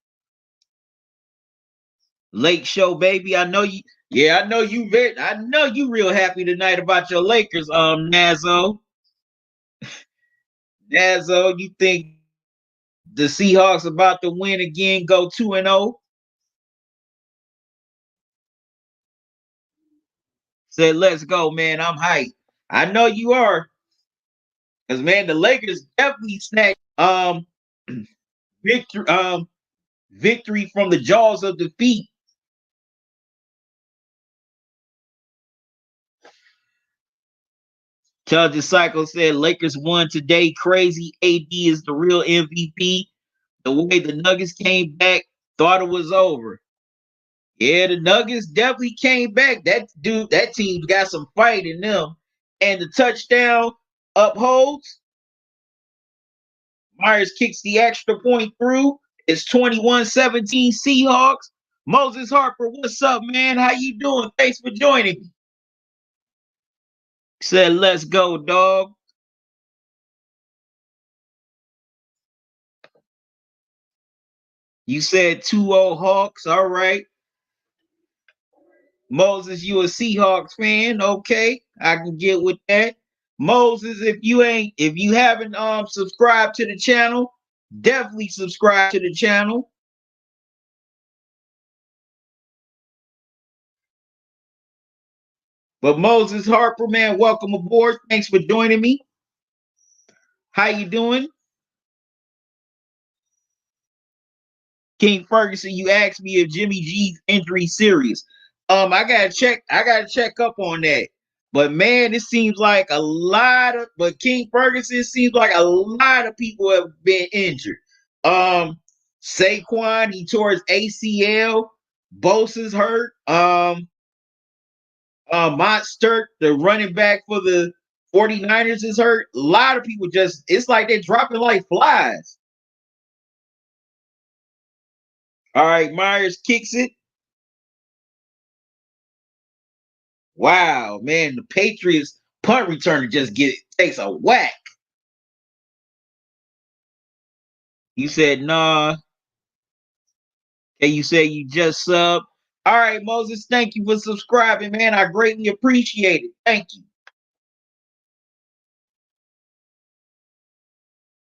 Lake show, baby. I know you. Yeah, I know you real happy tonight about your Lakers, Nazo. Nazo, you think the Seahawks about to win again, go 2-0? Said, let's go, man. I'm hyped. I know you are. Because man, the Lakers definitely snatched victory victory from the jaws of defeat. Judge Cycle said Lakers won today. Crazy. AD is the real MVP. The way the Nuggets came back, thought it was over. Yeah, the Nuggets definitely came back. That team's got some fight in them. And the touchdown upholds. Myers kicks the extra point through. It's 21-17 Seahawks. Moses Harper, what's up, man? How you doing? Thanks for joining me. Said, let's go, dog. You said 2-0 Hawks. All right. Moses, you a Seahawks fan? Okay, I can get with that. Moses, if you haven't subscribed to the channel, definitely subscribe to the channel. But Moses Harper, man, welcome aboard. Thanks for joining me. How you doing? King Ferguson, you asked me if Jimmy G's injury serious. I gotta check up on that. But man, it seems like a lot of but King Ferguson seems like a lot of people have been injured. Saquon, he tore his ACL. Bosa's hurt. Monster, the running back for the 49ers is hurt. A lot of people just it's like they're dropping like flies. All right, Myers kicks it. Wow, man, the Patriots punt returner just takes a whack. You said nah. And you said you just sub. All right, Moses, thank you for subscribing, man. I greatly appreciate it. Thank you.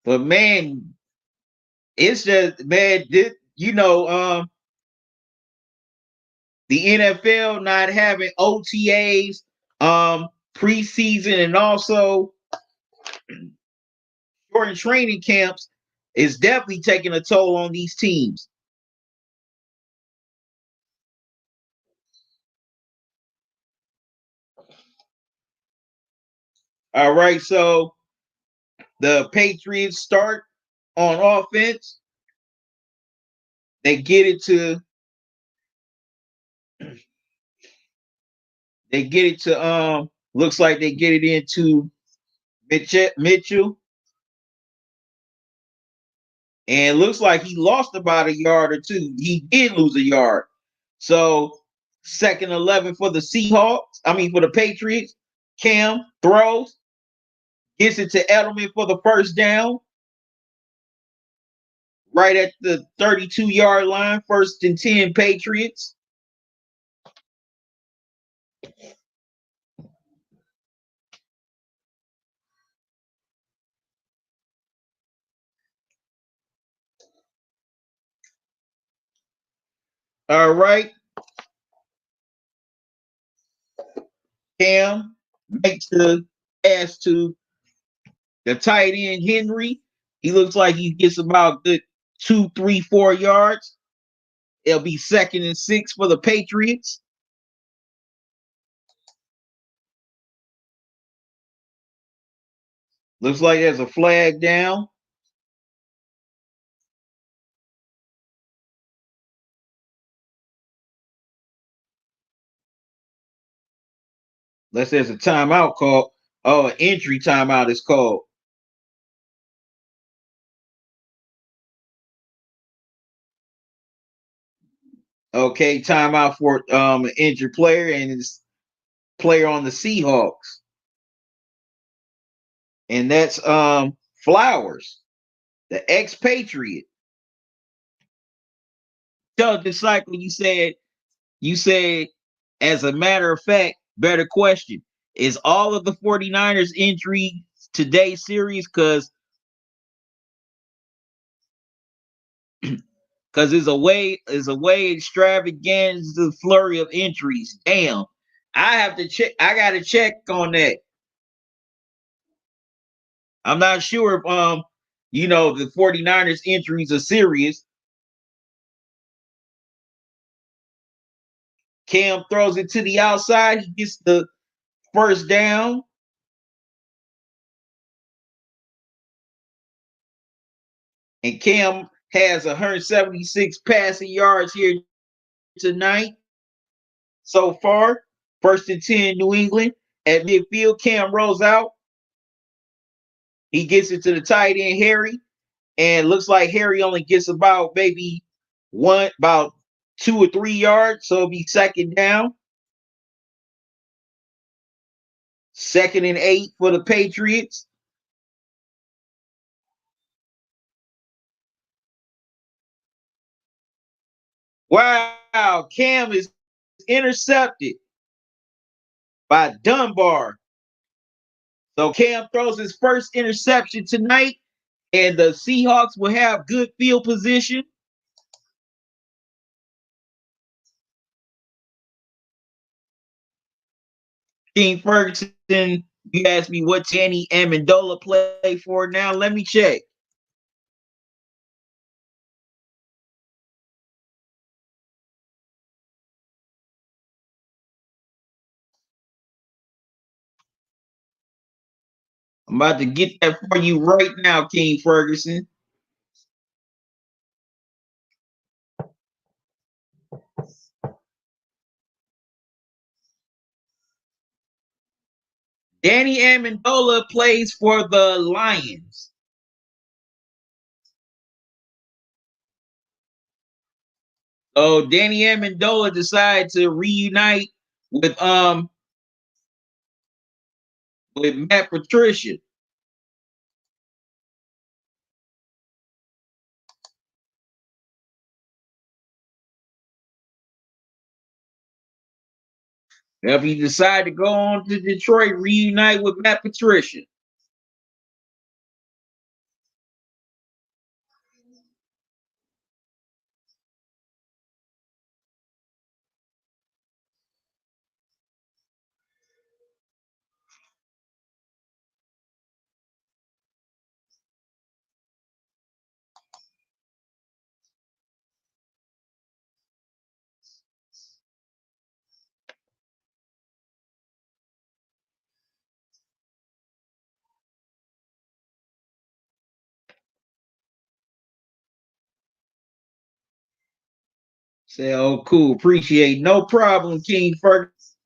But man, it's just man, the NFL not having OTAs, preseason, and also short training camps is definitely taking a toll on these teams. All right, so the Patriots start on offense. They get it to looks like they get it into Mitchell. And looks like he lost about a yard or two. He did lose a yard. So 2nd 11 for the Seahawks. I mean for the Patriots. Cam throws, gets it to Edelman for the first down. Right at the 32-yard line. 1st and 10 Patriots. All right. Cam makes the pass to the tight end Henry. He looks like he gets about good 2, 3, 4 yards. It'll be 2nd and 6 for the Patriots. Looks like there's a flag down. Unless there's a timeout called. Oh, an entry timeout is called. Okay, timeout for an injured player and his player on the Seahawks. And that's Flowers, the expatriate. So disciple, you said as a matter of fact, better question. Is all of the 49ers injury today serious? Because it's a way extravagant the flurry of injuries. Damn. I have to check. I gotta check on that. I'm not sure if the 49ers injuries are serious. Cam throws it to the outside. He gets the first down. And Cam has 176 passing yards here tonight so far. 1st and 10 New England. At midfield, Cam rolls out. He gets it to the tight end, Harry. And looks like Harry only gets about maybe about 2 or 3 yards. So it'll be 2nd down. 2nd and 8 for the Patriots. Wow, Cam is intercepted by Dunbar. So Cam throws his first interception tonight, and the Seahawks will have good field position. King Ferguson, you asked me what Danny Amendola play for now. Let me check. I'm about to get that for you right now, King Ferguson. Danny Amendola plays for the Lions. So Danny Amendola decided to reunite with Matt Patricia. If he decided to go on to Detroit, reunite with Matt Patricia. Say, oh, cool, appreciate, no problem, King Ferguson.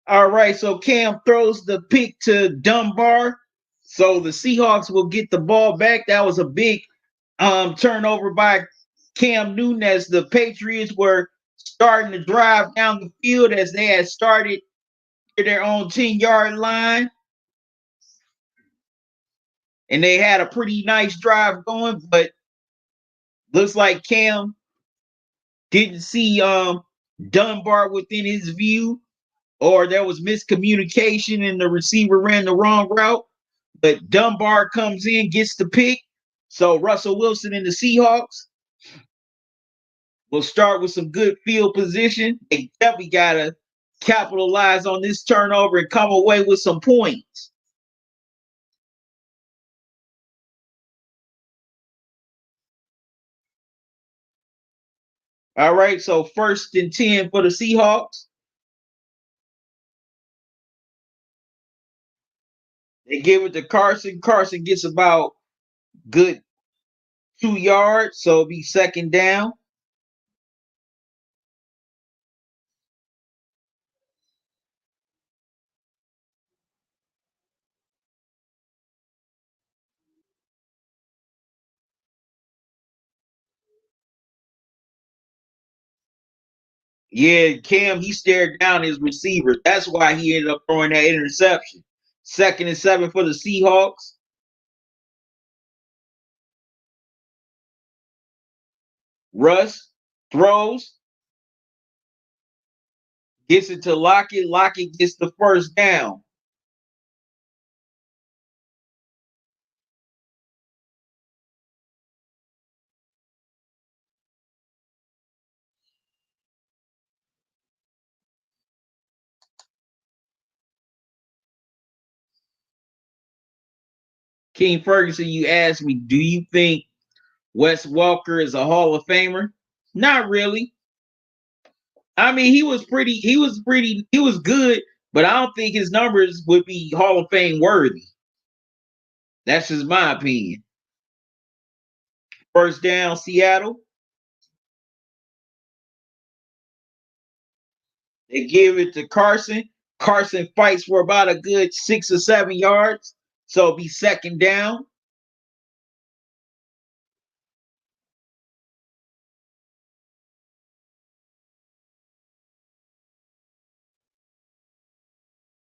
All right, so Cam throws the pick to Dunbar, so the Seahawks will get the ball back. That was a big turnover by Cam Newton as the Patriots were starting to drive down the field as they had started their own 10-yard line. And they had a pretty nice drive going, but looks like Cam didn't see Dunbar within his view, or there was miscommunication and the receiver ran the wrong route. But Dunbar comes in, gets the pick. So Russell Wilson and the Seahawks will start with some good field position. They definitely got to capitalize on this turnover and come away with some points. All right, so 1st and 10 for the Seahawks. They give it to Carson. Carson gets about good 2 yards, so it'll be 2nd down. Yeah, Cam, he stared down his receiver. That's why he ended up throwing that interception. 2nd and 7 for the Seahawks. Russ throws, gets it to Lockett. Lockett gets the 1st down. King Ferguson, you asked me, do you think Wes Welker is a Hall of Famer? Not really. I mean, he was good, but I don't think his numbers would be Hall of Fame worthy. That's just my opinion. 1st down, Seattle. They give it to Carson. Carson fights for about a good 6 or 7 yards, so it'll be 2nd down.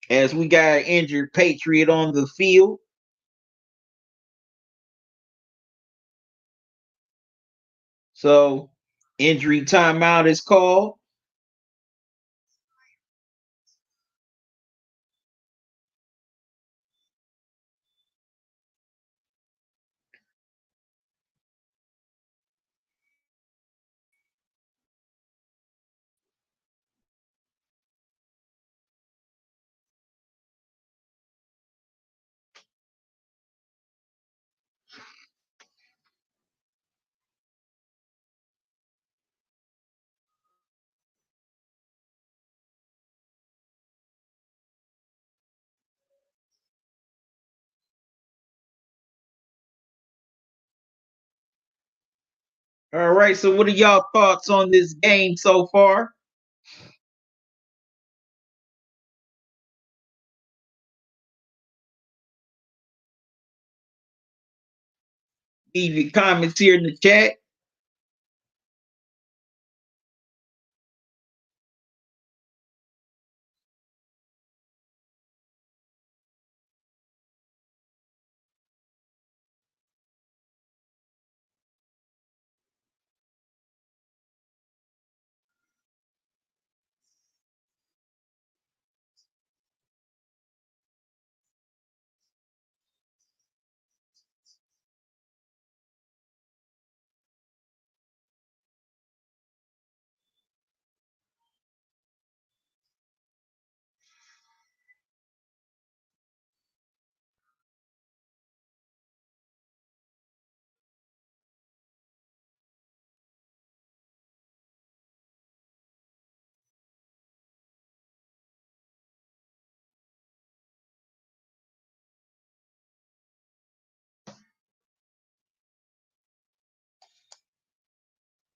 As we got an injured Patriot on the field. So injury timeout is called. All right. So, what are y'all thoughts on this game so far? Leave your comments here in the chat.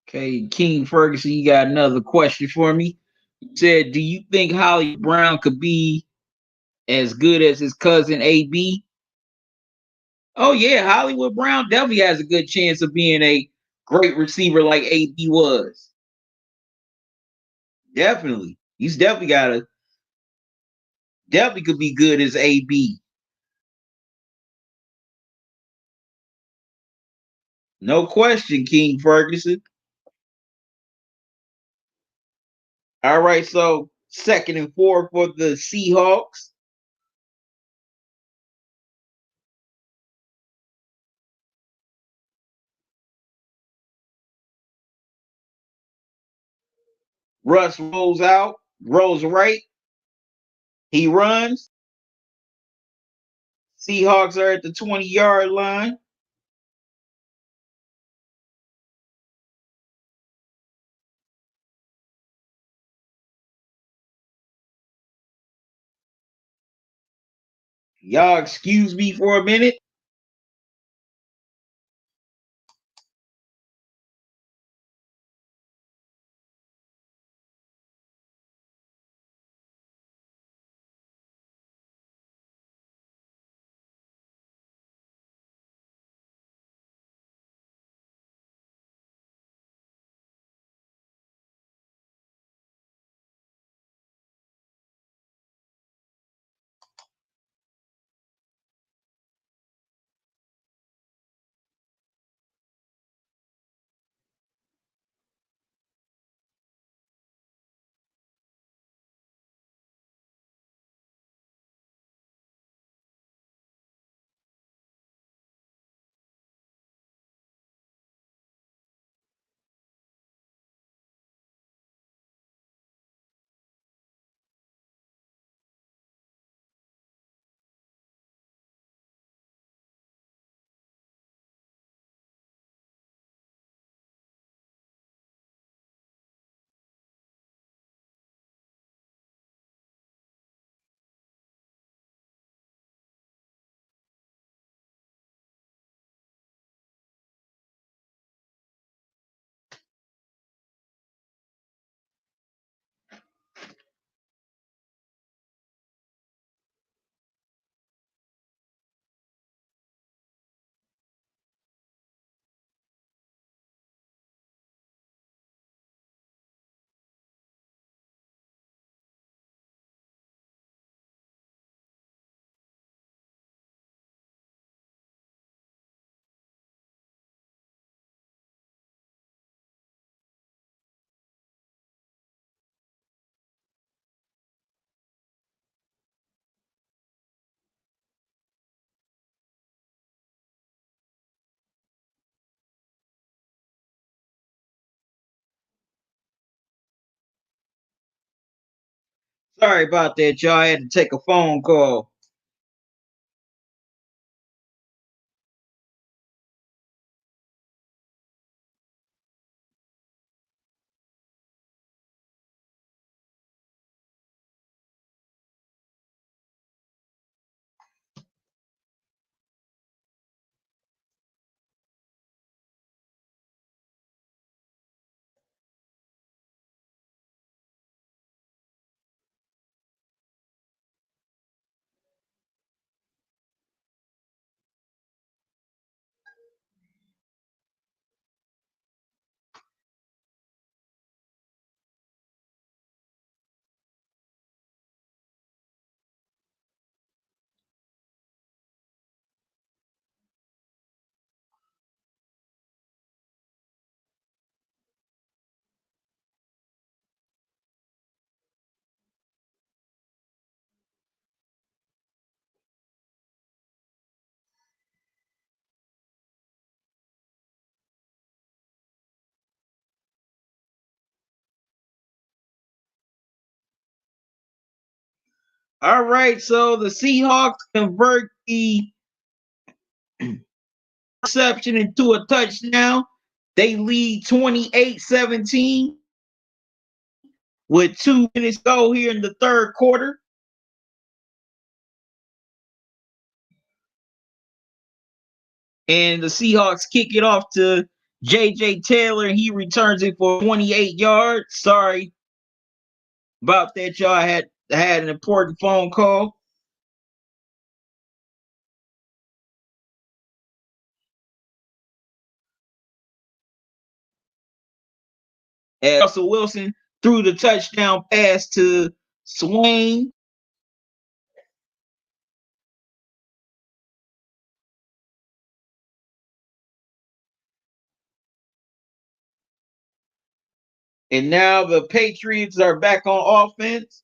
Okay, King Ferguson, you got another question for me. He said, "Do you think Holly Brown could be as good as his cousin AB?" Oh yeah, Hollywood Brown definitely has a good chance of being a great receiver like AB was. Definitely, he's definitely could be good as AB. No question, King Ferguson. All right, so 2nd and 4 for the Seahawks. Russ rolls out, rolls right. He runs. Seahawks are at the 20-yard line. Y'all excuse me for a minute. Sorry about that, y'all. I had to take a phone call. All right, so the Seahawks convert the interception into a touchdown. They lead 28-17 with 2 minutes to go here in the third quarter. And the Seahawks kick it off to J.J. Taylor, and he returns it for 28 yards. Sorry about that, y'all. I had an important phone call. And Russell Wilson threw the touchdown pass to Swain. And now the Patriots are back on offense.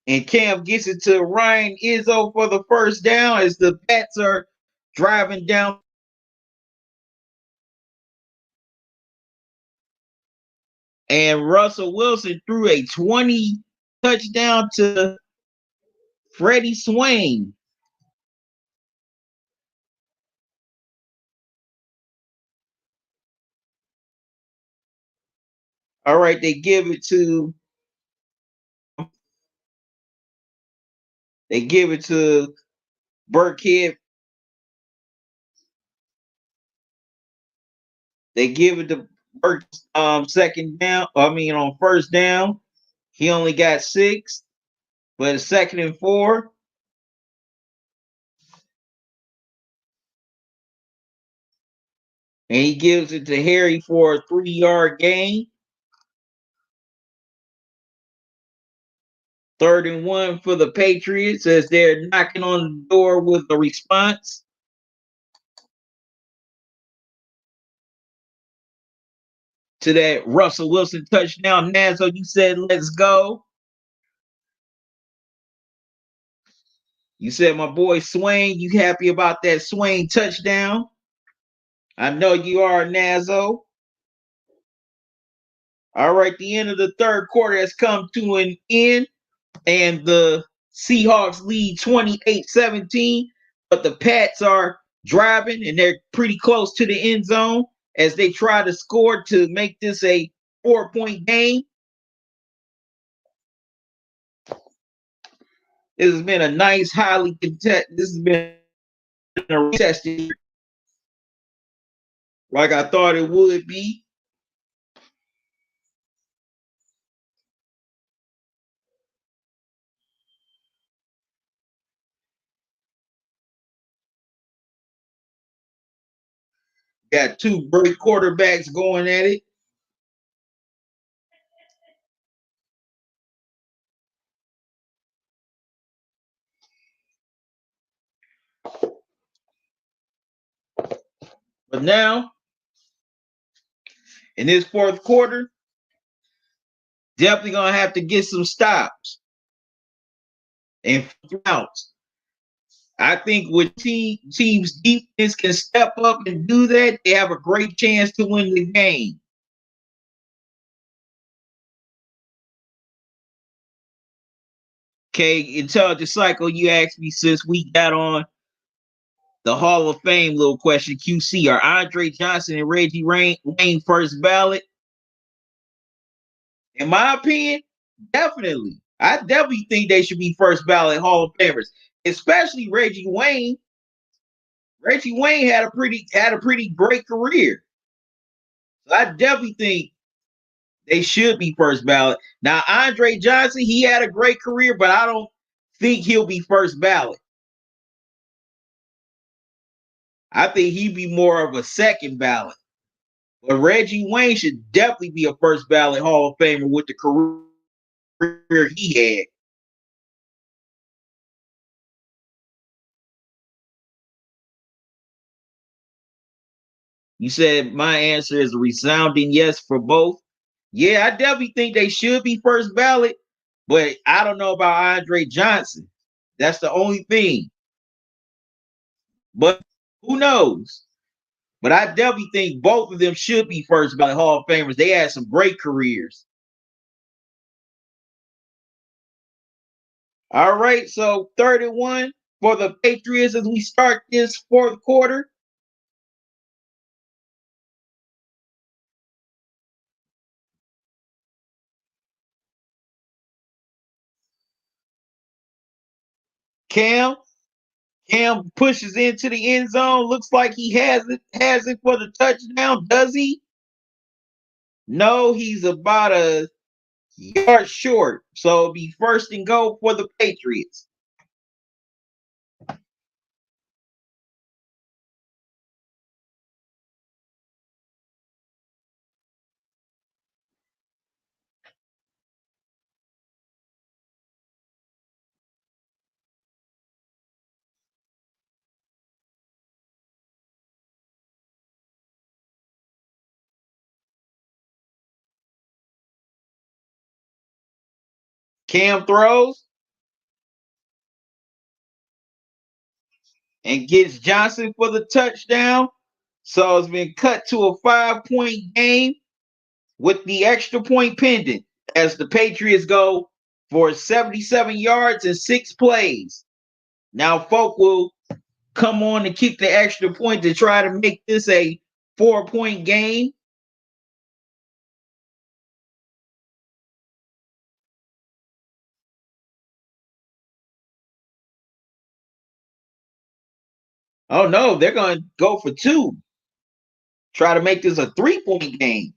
And Cam gets it to Ryan Izzo for the first down as the Pats are driving down. And Russell Wilson threw a 20 touchdown to Freddie Swain. All right, they give it to Burkhead. They give it to Burke second down. On first down. He only got 6, but it's 2nd and 4. And he gives it to Harry for a 3-yard gain. 3rd and 1 for the Patriots as they're knocking on the door with a response. To that Russell Wilson touchdown. Nazo, you said let's go. You said my boy Swain, you happy about that Swain touchdown? I know you are, Nazo. All right, the end of the third quarter has come to an end, and the Seahawks lead 28-17, but the Pats are driving, and they're pretty close to the end zone as they try to score to make this a 4-point game. This has been a nice, highly contested. This has been a tested like I thought it would be. Got 2 great quarterbacks going at it. But now, in this fourth quarter, definitely gonna have to get some stops and outs. I think when teams defense can step up and do that, they have a great chance to win the game. Okay, Intelligent Cycle, you asked me since we got on the Hall of Fame little question. QC, are Andre Johnson and Reggie Wayne first ballot? In my opinion, definitely. I definitely think they should be first ballot Hall of Famers, especially Reggie Wayne. Reggie Wayne had a pretty great career. So I definitely think they should be first ballot. Now, Andre Johnson, he had a great career, but I don't think he'll be first ballot. I think he'd be more of a second ballot. But Reggie Wayne should definitely be a first ballot Hall of Famer with the career he had. You said my answer is a resounding yes for both. Yeah, I definitely think they should be first ballot, but I don't know about Andre Johnson. That's the only thing. But who knows? But I definitely think both of them should be first ballot Hall of Famers. They had some great careers. All right, so 31 for the Patriots as we start this fourth quarter. Cam pushes into the end zone. Looks like he has it for the touchdown. Does he? No, he's about a yard short. So it'll be first and goal for the Patriots. Cam throws and gets Johnson for the touchdown. So it's been cut to a 5-point game with the extra point pending as the Patriots go for 77 yards and 6 plays. Now, folk will come on to kick the extra point to try to make this a 4-point game. Oh no, they're going to go for 2. Try to make this a 3-point game.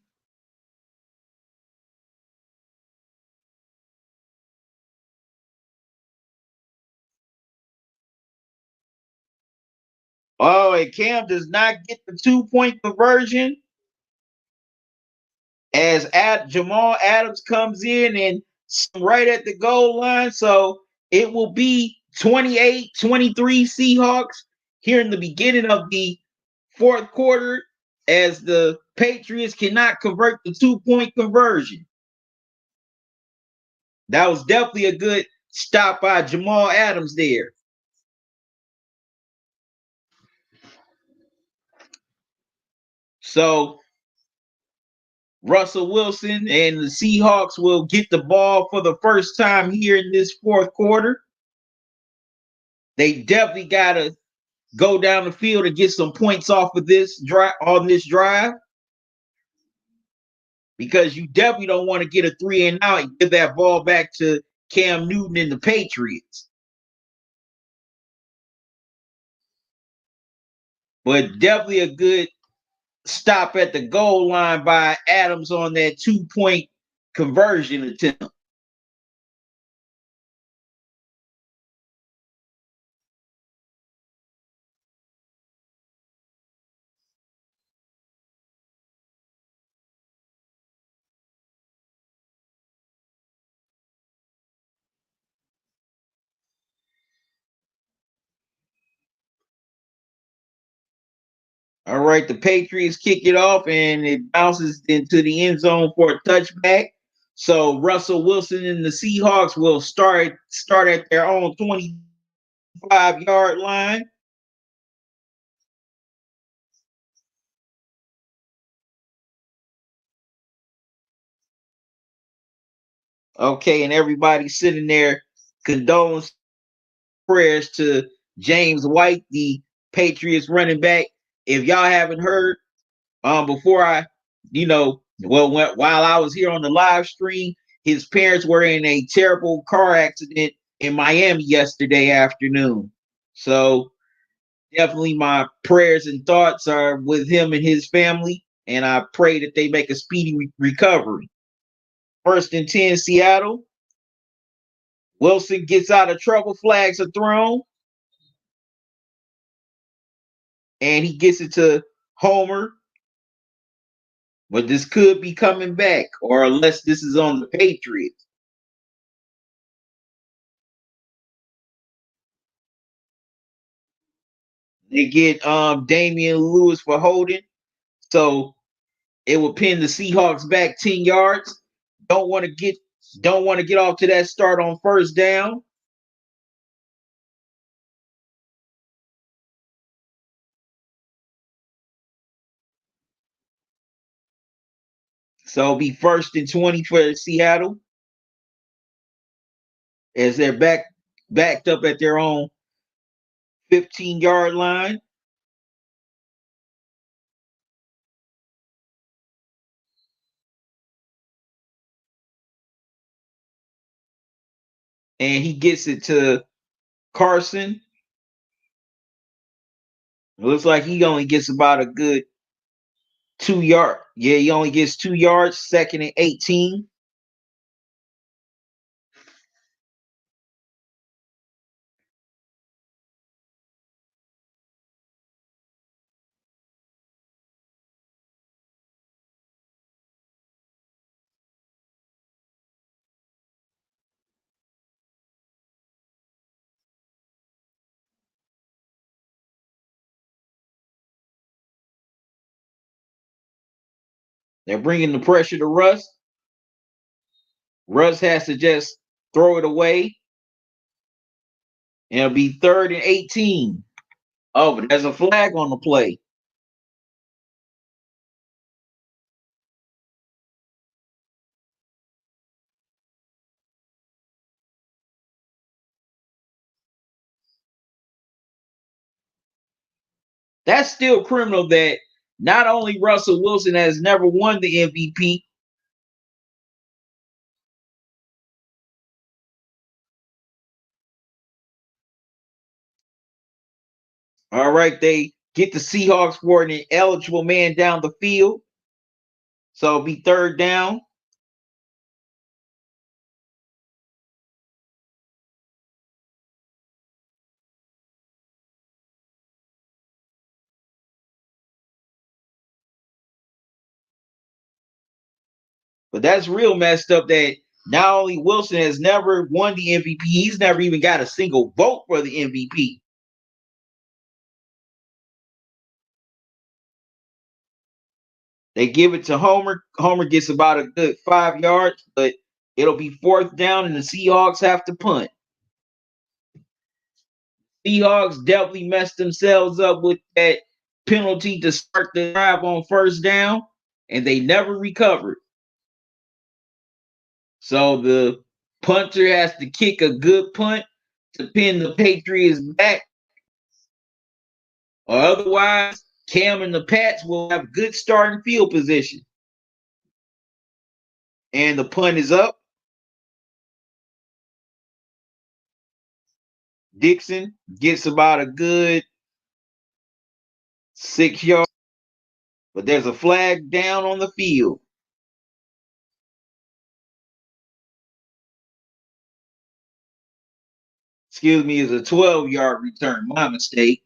Oh, and Cam does not get the 2-point conversion as Jamal Adams comes in and right at the goal line. So it will be 28-23 Seahawks here in the beginning of the fourth quarter as the Patriots cannot convert the 2-point conversion. That was definitely a good stop by Jamal Adams there. So Russell Wilson and the Seahawks will get the ball for the first time here in this fourth quarter. They definitely got to go down the field and get some points off of this drive because you definitely don't want to get a 3 and out and give that ball back to Cam Newton and the Patriots. But definitely a good stop at the goal line by Adams on that 2-point conversion attempt. All right, the Patriots kick it off and it bounces into the end zone for a touchback. So Russell Wilson and the Seahawks will start at their own 25-yard line. Okay, and everybody's sitting there condoling prayers to James White, the Patriots running back. If y'all haven't heard, before while I was here on the live stream, his parents were in a terrible car accident in Miami yesterday afternoon. So definitely my prayers and thoughts are with him and his family, and I pray that they make a speedy recovery. First and 10, Seattle. Wilson gets out of trouble, flags are thrown, and he gets it to Homer. But this could be coming back, or unless this is on the Patriots. They get Damian Lewis for holding. So it will pin the Seahawks back 10 yards. Don't want to get off to that start on first down. So it'll be first and 20 for Seattle as they're back backed up at their own 15-yard line. And he gets it to Carson. It looks like he only gets about a good 2 yard. Yeah, he only gets 2 yards, 2nd and 18. They're bringing the pressure to Russ. Russ has to just throw it away. And it'll be 3rd and 18. Oh, but there's a flag on the play. That's still criminal that not only Russell Wilson has never won the MVP. All right, they get the Seahawks for an eligible man down the field. So it'll be 3rd down. But that's real messed up that not only Wilson has never won the MVP, he's never even got a single vote for the MVP. They give it to Homer. Homer gets about a good 5 yards, but it'll be 4th down, and the Seahawks have to punt. Seahawks definitely messed themselves up with that penalty to start the drive on 1st down, and they never recovered. So the punter has to kick a good punt to pin the Patriots back, or otherwise, Cam and the Pats will have good starting field position. And the punt is up. Dixon gets about a good 6 yards, but there's a flag down on the field. Excuse me, it's a 12-yard return. My mistake.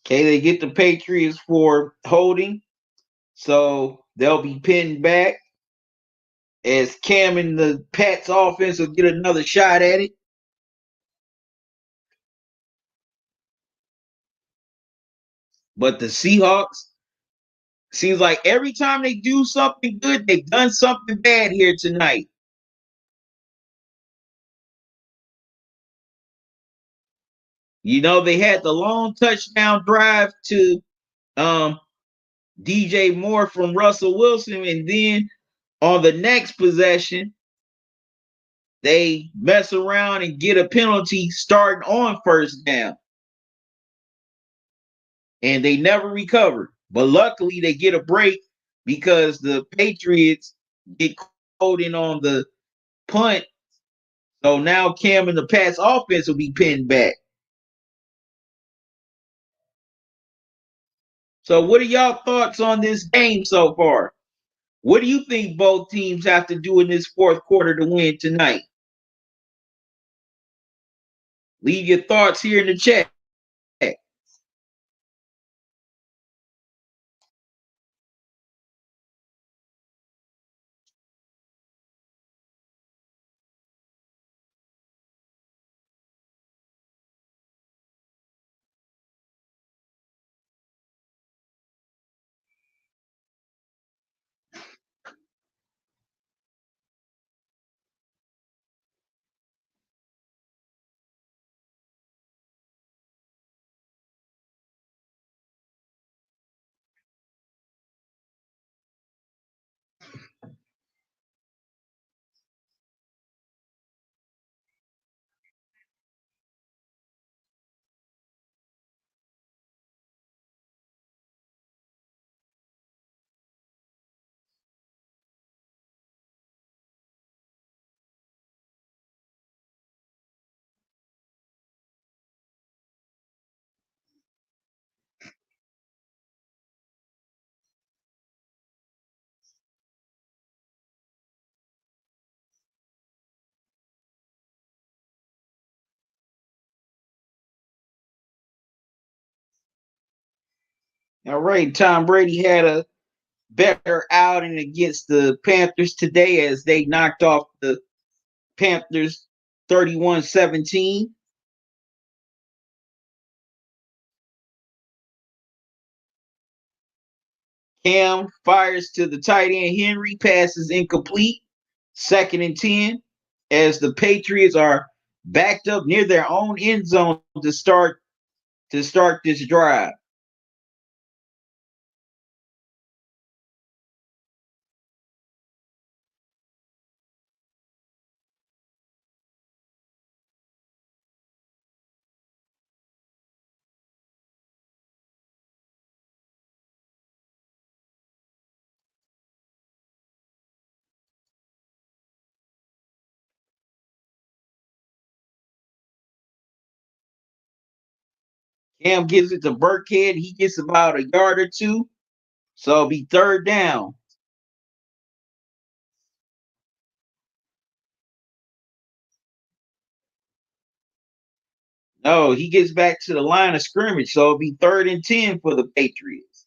Okay, they get the Patriots for holding. So they'll be pinned back as Cam and the Pats offense will get another shot at it. But the Seahawks, seems like every time they do something good, they've done something bad here tonight. You know, they had the long touchdown drive to um, DJ Moore from Russell Wilson, and then on the next possession, they mess around and get a penalty starting on 1st down. And they never recovered. But luckily, they get a break because the Patriots get called in on the punt. So now Cam and the Pats offense will be pinned back. So, what are y'all thoughts on this game so far? What do you think both teams have to do in this 4th quarter to win tonight? Leave your thoughts here in the chat. All right, Tom Brady had a better outing against the Panthers today as they knocked off the Panthers 31-17. Cam fires to the tight end Henry, passes incomplete, 2nd and 10, as the Patriots are backed up near their own end zone to start this drive. Cam gives it to Burkhead. He gets about a yard or two, so it'll be 3rd down. No, he gets back to the line of scrimmage, so it'll be 3rd and 10 for the Patriots.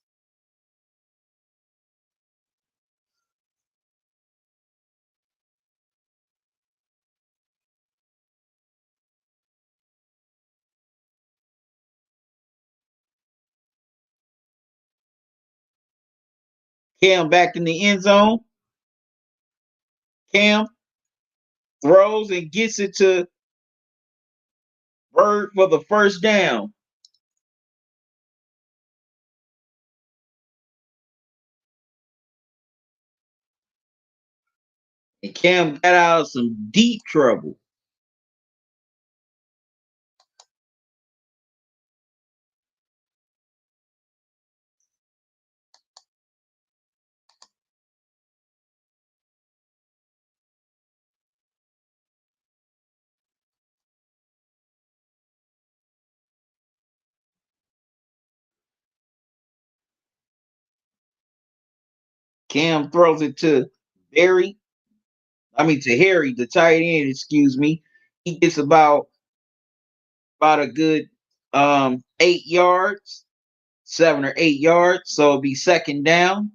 Cam back in the end zone. Cam throws and gets it to Bird for the 1st down. And Cam got out of some deep trouble. Cam throws it to Barry. To Harry, the tight end, excuse me. He gets about a good 8 yards, 7 or 8 yards. So it'll be 2nd down.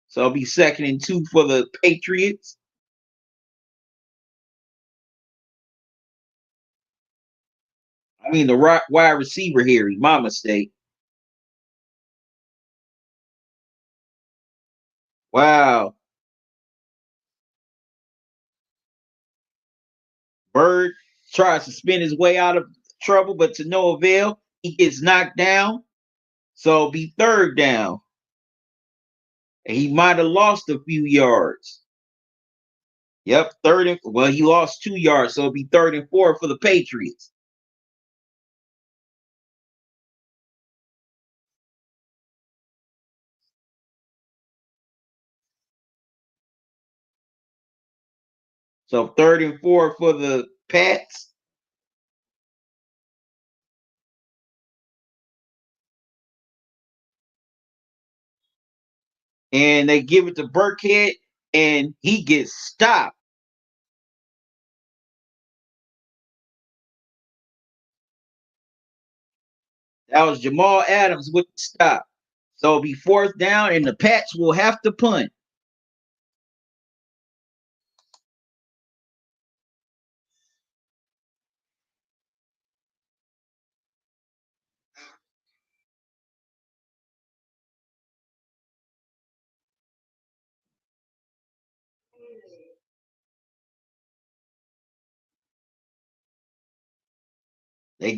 So it'll be 2nd and 2 for the Patriots. The wide receiver Harry. My mistake. Wow. Bird tries to spin his way out of trouble, but to no avail. He gets knocked down. So it'll be 3rd down. And he might have lost a few yards. Yep, he lost 2 yards, so it'll be 3rd and 4 for the Patriots. So 3rd and 4 for the Pats. And they give it to Burkhead, and he gets stopped. That was Jamal Adams with the stop. So it'll be 4th down, and the Pats will have to punt. They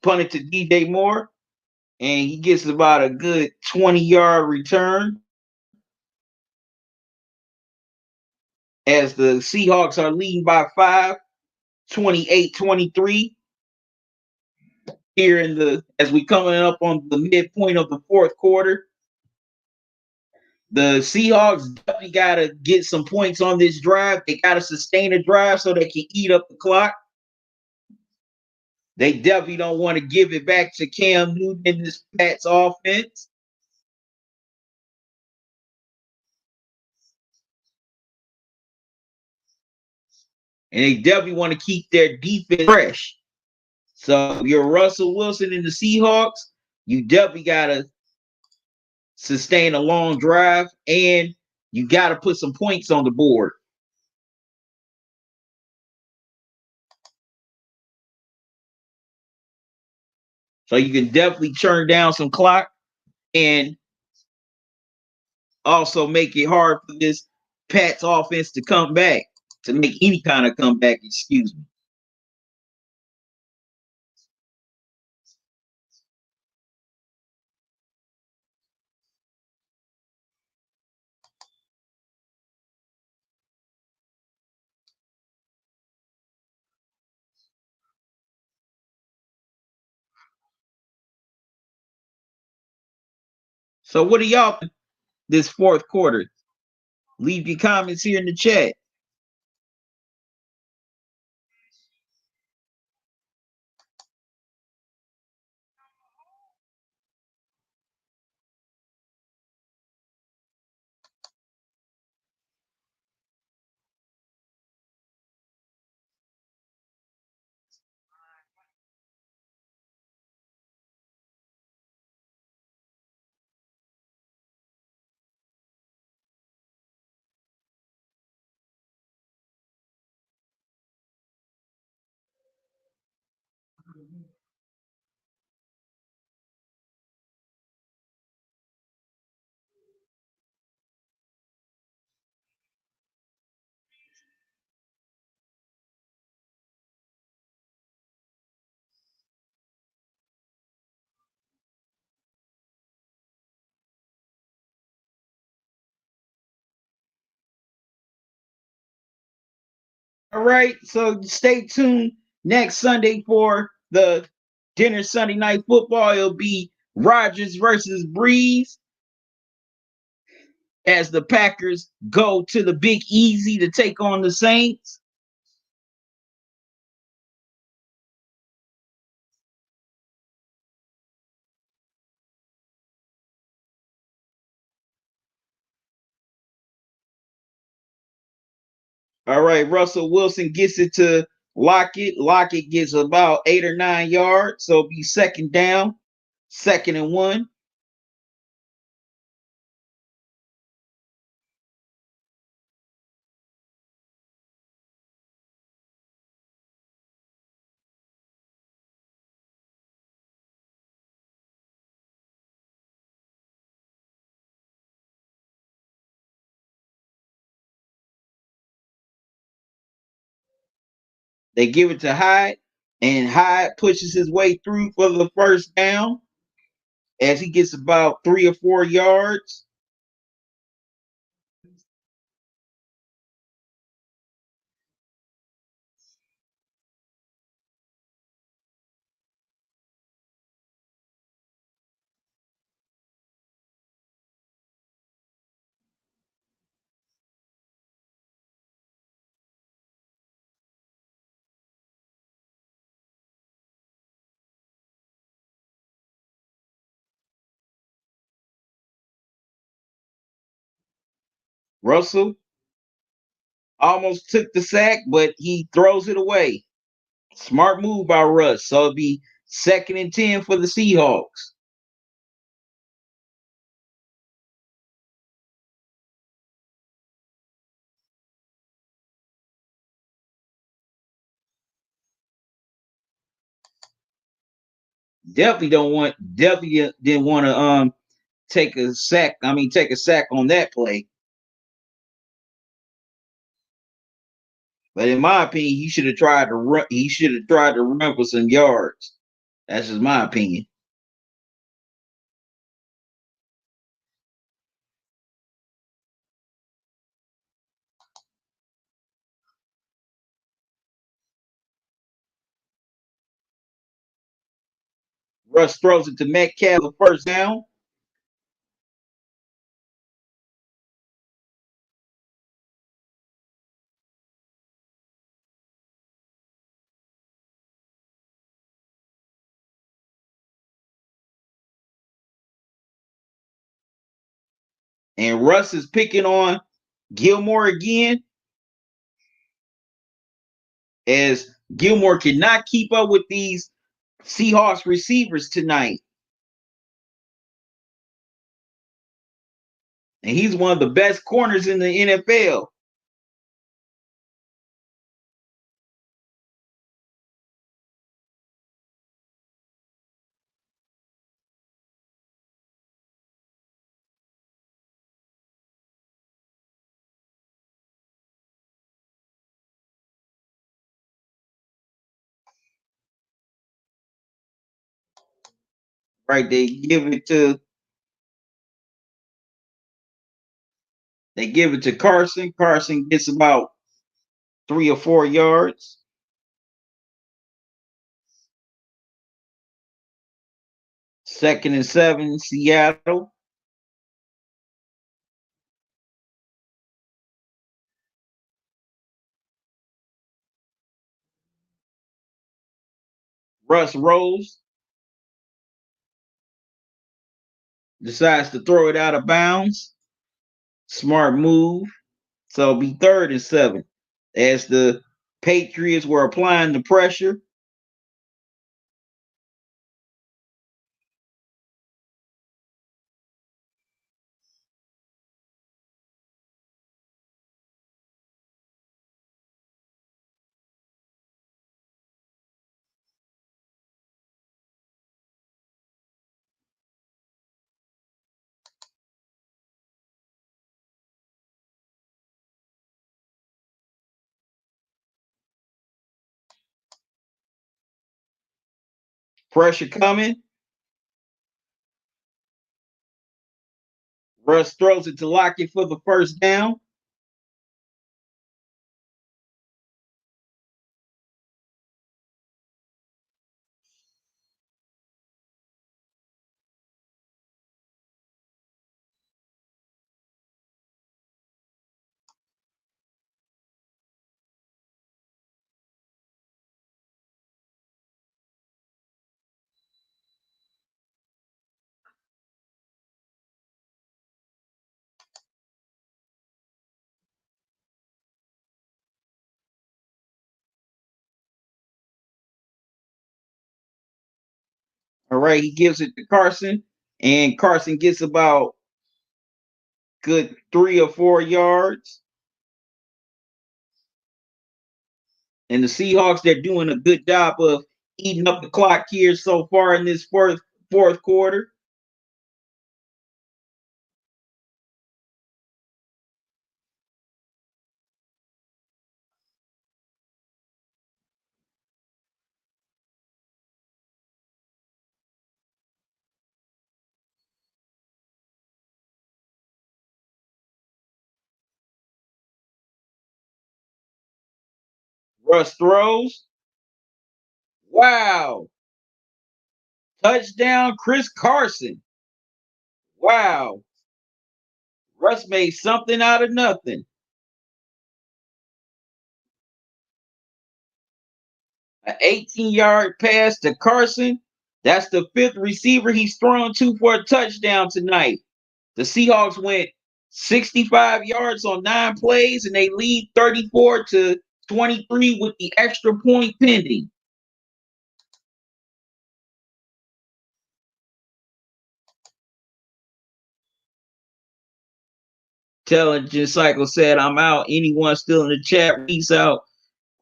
punt it to DJ Moore, and he gets about a good 20-yard return as the Seahawks are leading by 5, 28-23 here as we coming up on the midpoint of the 4th quarter. The Seahawks definitely got to get some points on this drive. They got to sustain a drive so they can eat up the clock. They definitely don't want to give it back to Cam Newton in this Pats offense. And they definitely want to keep their defense fresh. So you're Russell Wilson in the Seahawks. You definitely gotta sustain a long drive, and you gotta put some points on the board. So you can definitely churn down some clock and also make it hard for this Pats offense to come back, to make any kind of comeback, excuse me. So what do y'all think this fourth quarter? Leave your comments here in the chat. All right, so stay tuned next Sunday for the dinner Sunday night football. It'll be Rodgers versus Breeze as the Packers go to the Big Easy to take on the Saints. All right, Russell Wilson gets it to Lockett. Lockett gets about 8 or 9 yards, so it'll be second down, 2nd and 1. They give it to Hyde, and Hyde pushes his way through for the first down as he gets about 3 or 4 yards. Russell almost took the sack, but he throws it away. Smart move by Russ. So it'll be 2nd and 10 for the Seahawks. Definitely didn't want to take a sack. I mean, take a sack on that play. But in my opinion, he should have tried to run. He should have tried to run for some yards. That's just my opinion. Russ throws it to Metcalf the first down. And Russ is picking on Gilmore again, as Gilmore cannot keep up with these Seahawks receivers tonight. And he's one of the best corners in the NFL. Right, they give it to Carson. Carson gets about 3 or 4 yards. Second and 7, Seattle. Russ rolls, decides to throw it out of bounds. Smart move. So it'll be 3rd and 7 as the Patriots were applying the pressure. Pressure coming. Russ throws it to Lockett for the first down. All right, he gives it to Carson, and Carson gets about good 3 or 4 yards. And the Seahawks, they're doing a good job of eating up the clock here so far in this fourth quarter. Russ throws. Wow. Touchdown, Chris Carson. Wow. Russ made something out of nothing. An 18-yard pass to Carson. That's the 5th receiver he's thrown to for a touchdown tonight. The Seahawks went 65 yards on 9 plays, and they lead 34-23 with the extra point pending. Intelligence Cycle said, I'm out. Anyone still in the chat, peace out.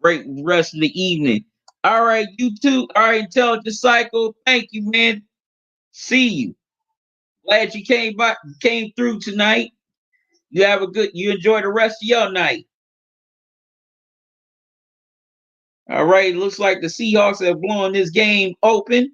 Great rest of the evening. All right, you too. All right, Intelligence Cycle. Thank you, man. See you. Glad you came through tonight. You enjoy the rest of your night. All right, looks like the Seahawks have blown this game open.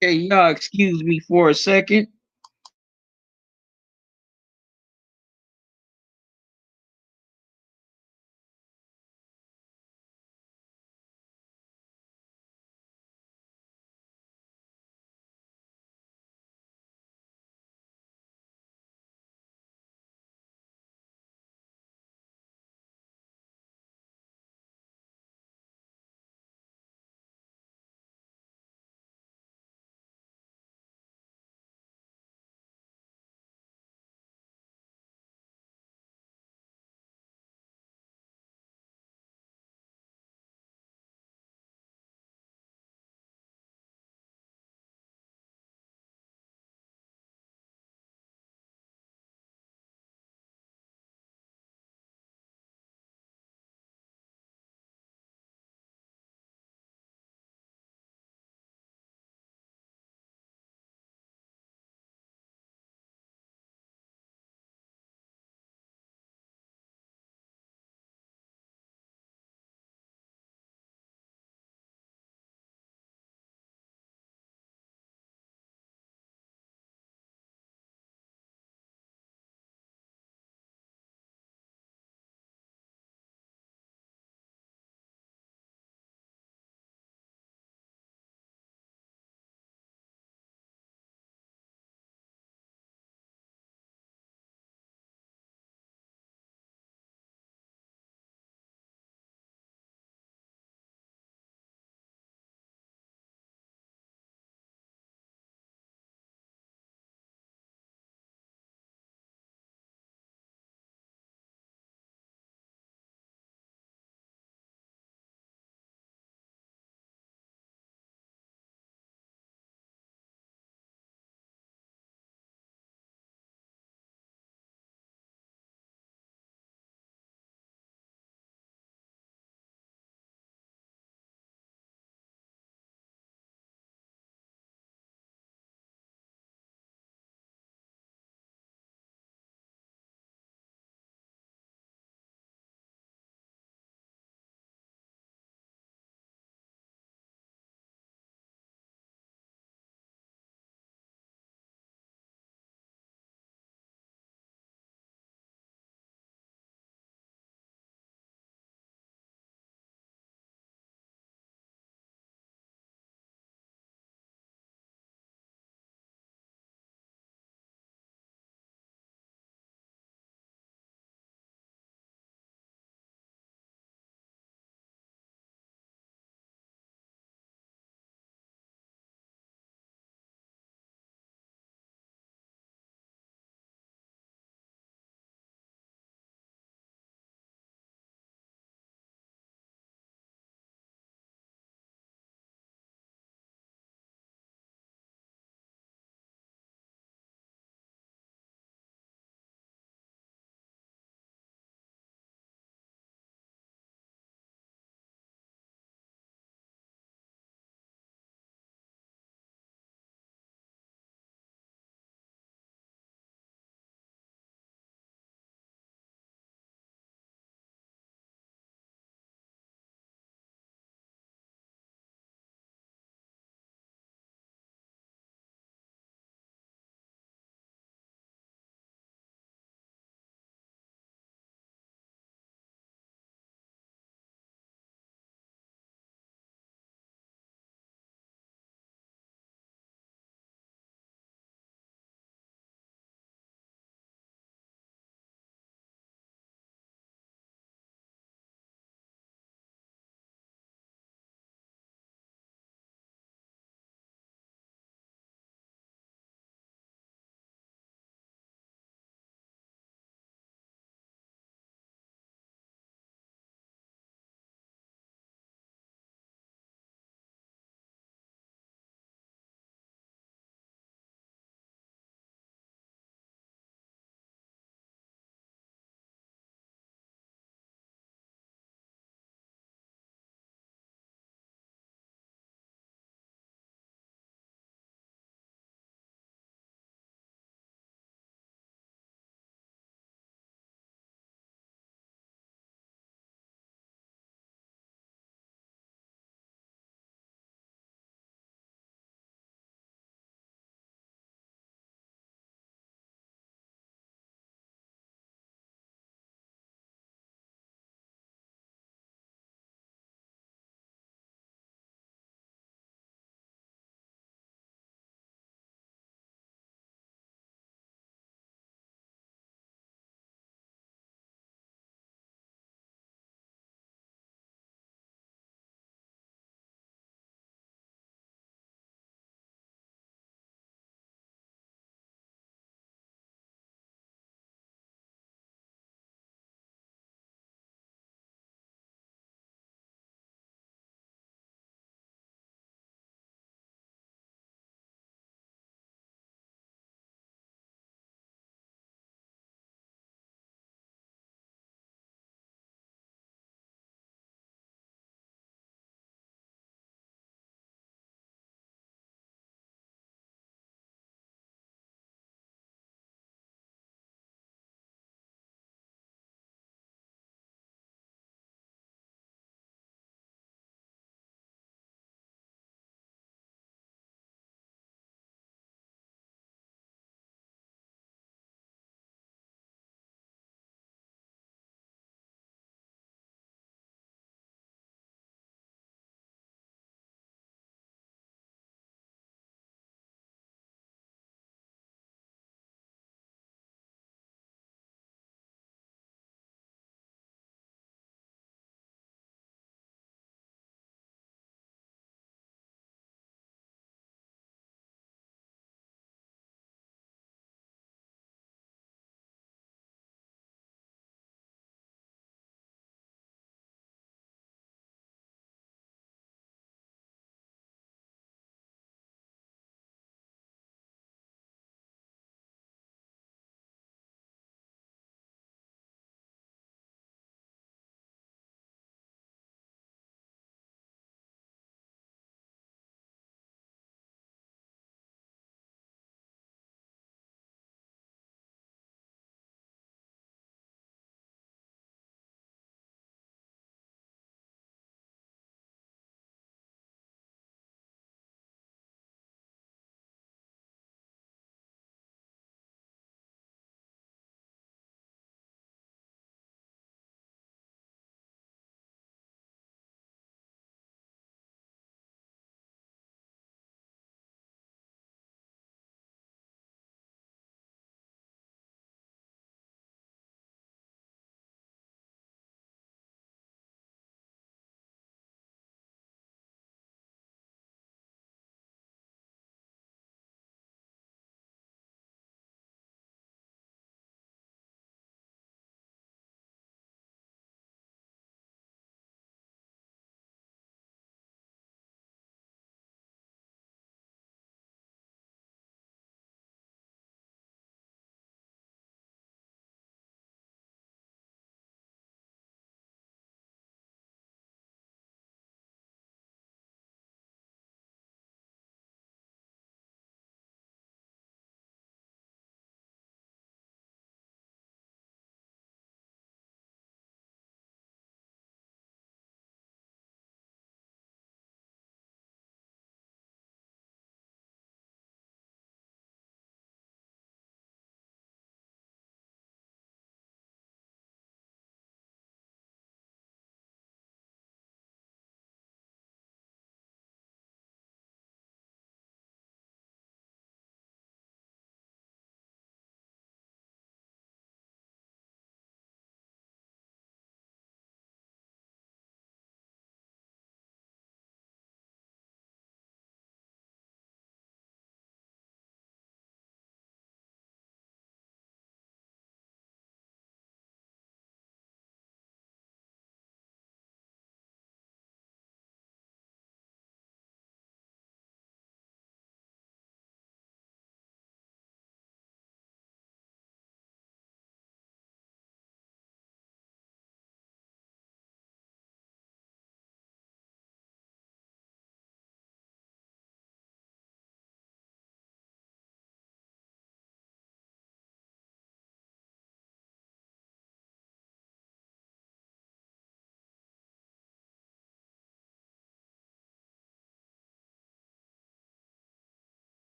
Hey, y'all, excuse me for a second.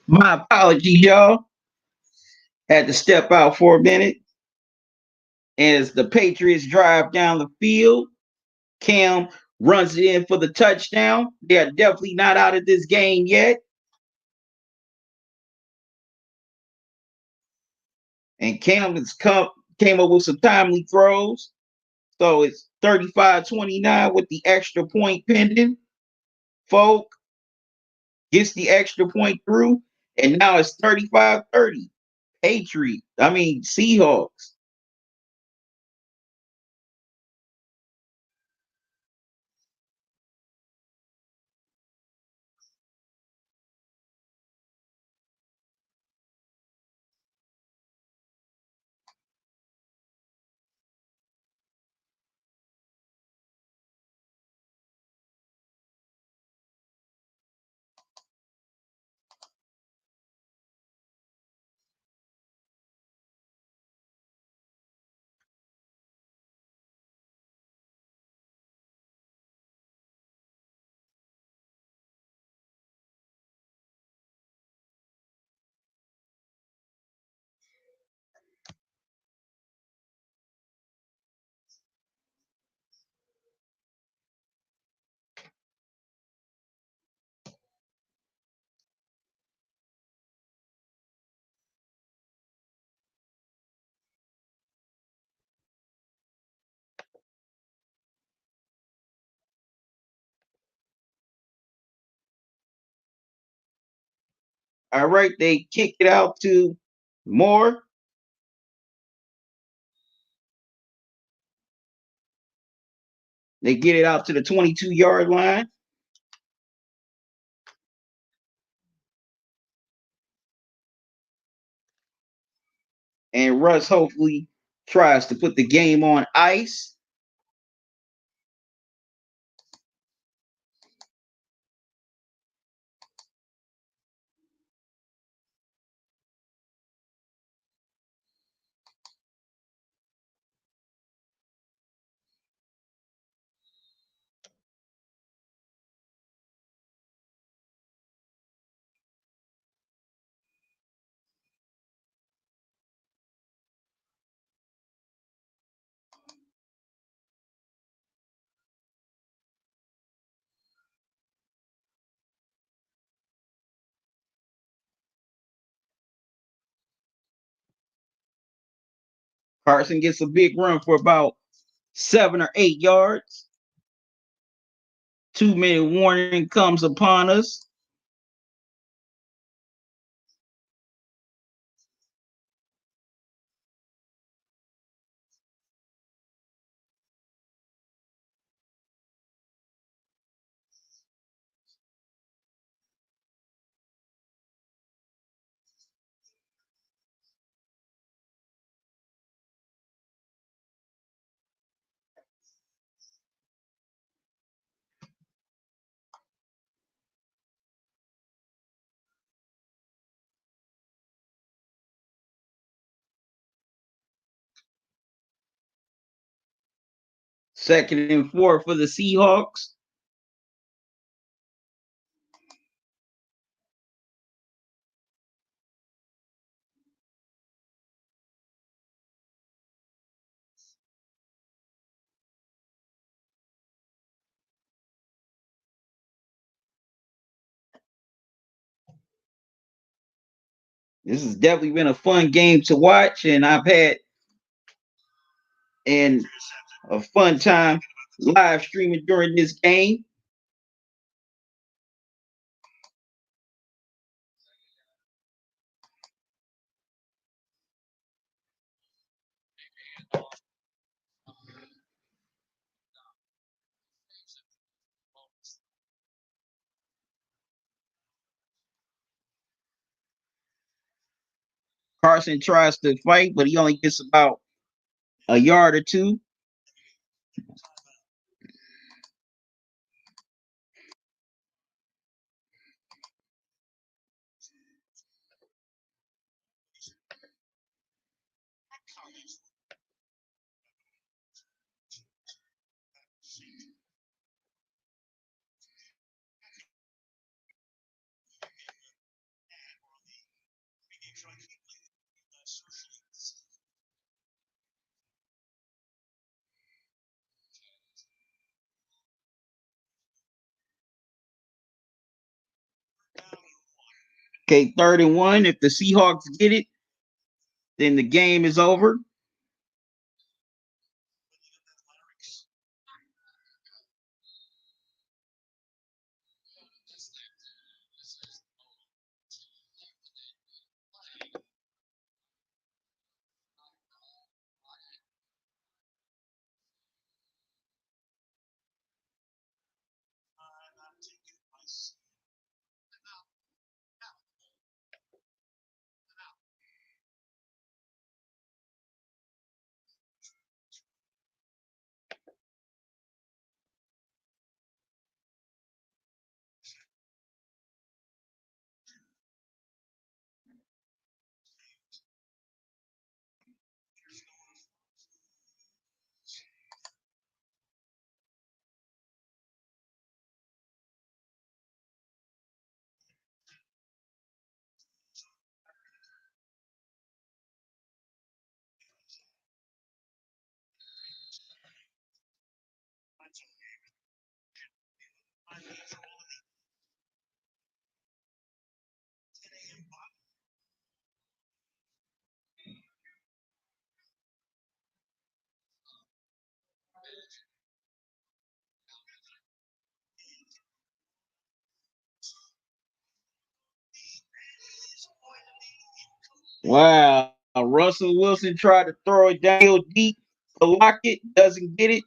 My apologies, y'all. Had to step out for a minute as the Patriots drive down the field. Cam runs it in for the touchdown. They're definitely not out of this game yet. And Cam came up with some timely throws. So it's 35-29 with the extra point pending. Folk gets the extra point through, and now it's 35-30. Seahawks. All right, they kick it out to Moore. They get it out to the 22-yard line. And Russ hopefully tries to put the game on ice. Carson gets a big run for about 7 or 8 yards. 2-minute warning comes upon us. Second and 4 for the Seahawks. This has definitely been a fun game to watch, and I've had a fun time live streaming during this game. Carson tries to fight, but he only gets about a yard or two. Okay, 3rd and 1. If the Seahawks get it, then the game is over. Wow. Russell Wilson tried to throw it down deep to lock it, doesn't get it.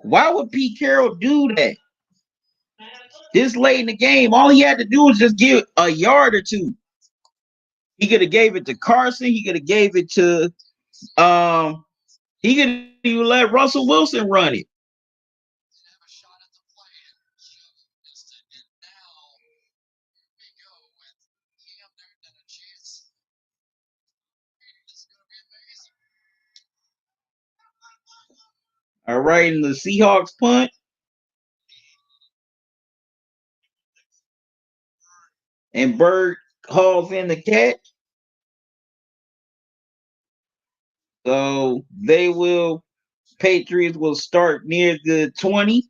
Why would Pete Carroll do that? This late in the game, all he had to do was just give a yard or two. He could have gave it to Carson. He could have gave it to he could even let Russell Wilson run it. All right, and the Seahawks punt. And Bird hauls in the catch. So Patriots will start near the 20.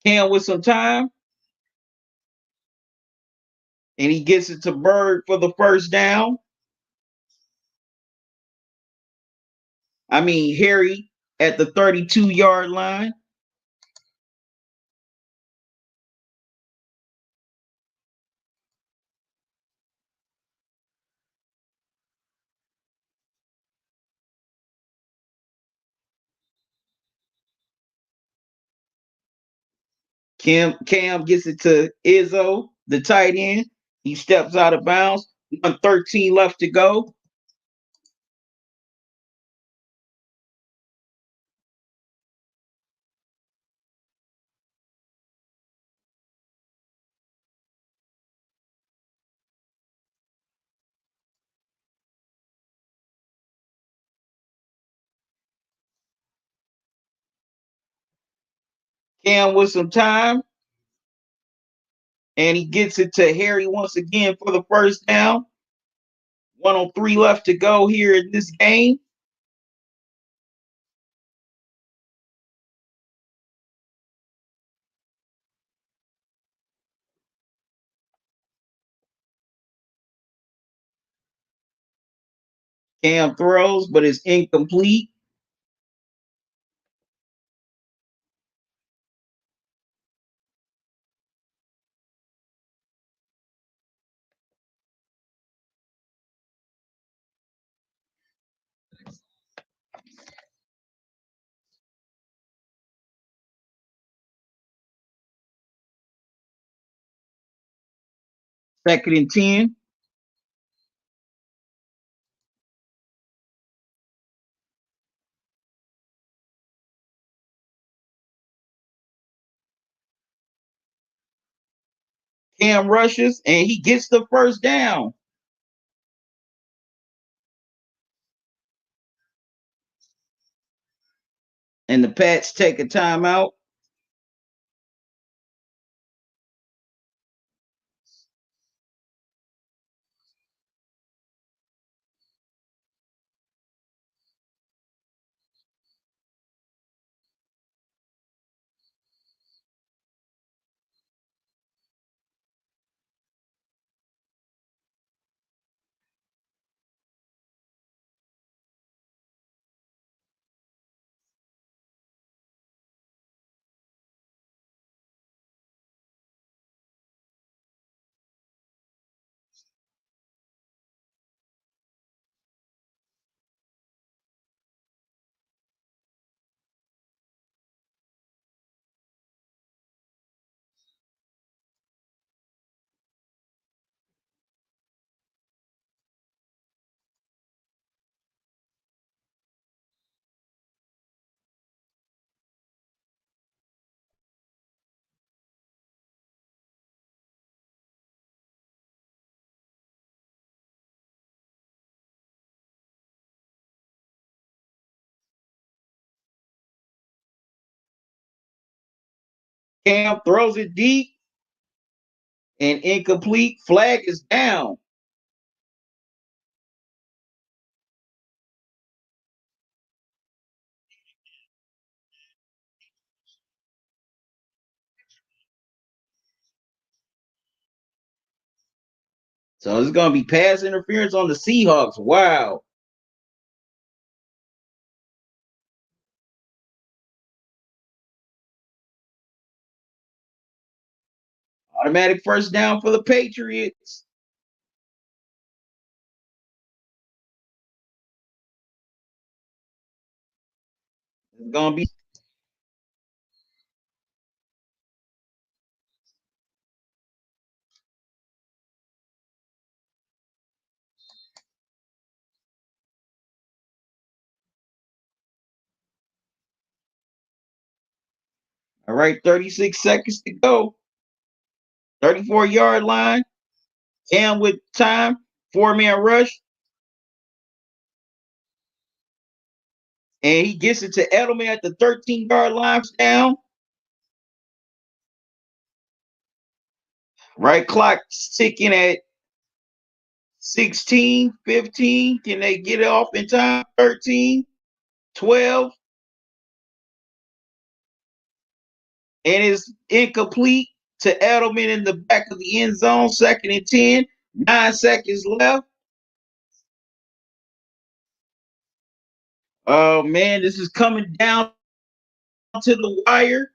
Cam with some time. And he gets it to Bird for the first down. I mean, Harry at the 32-yard line. Cam gets it to Izzo, the tight end. He steps out of bounds. 1:13 left to go. Cam with some time. And he gets it to Harry once again for the first down. 1:03 left to go here in this game. Cam throws, but it's incomplete. Second and 10. Cam rushes, and he gets the first down. And the Pats take a timeout. Cam throws it deep and incomplete. Flag is down. So it's going to be pass interference on the Seahawks. Wow. Automatic first down for the Patriots. It's going to be all right. 36 seconds to go. 34-yard line. Cam with time. 4-man rush. And he gets it to Edelman at the 13-yard line down. Right clock ticking at 16, 15. Can they get it off in time? 13, 12. And it's incomplete to Edelman in the back of the end zone. 2nd and 10. 9 seconds left. Oh, man, this is coming down to the wire.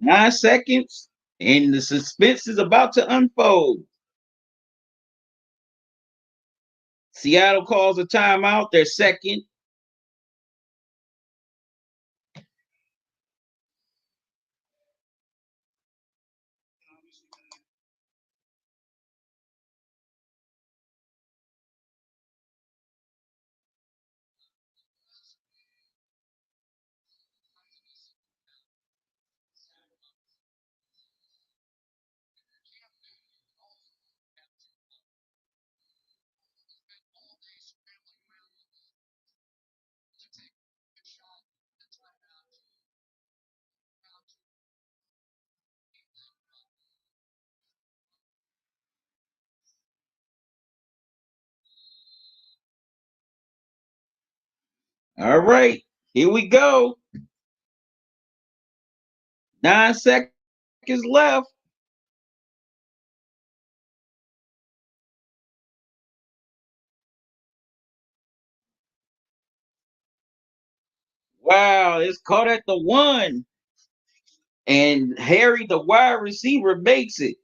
Nine seconds, and the suspense is about to unfold. Seattle calls a timeout. Their second. All right, here we go. 9 seconds left. Wow, it's caught at the 1. And Harry, the wide receiver, makes it.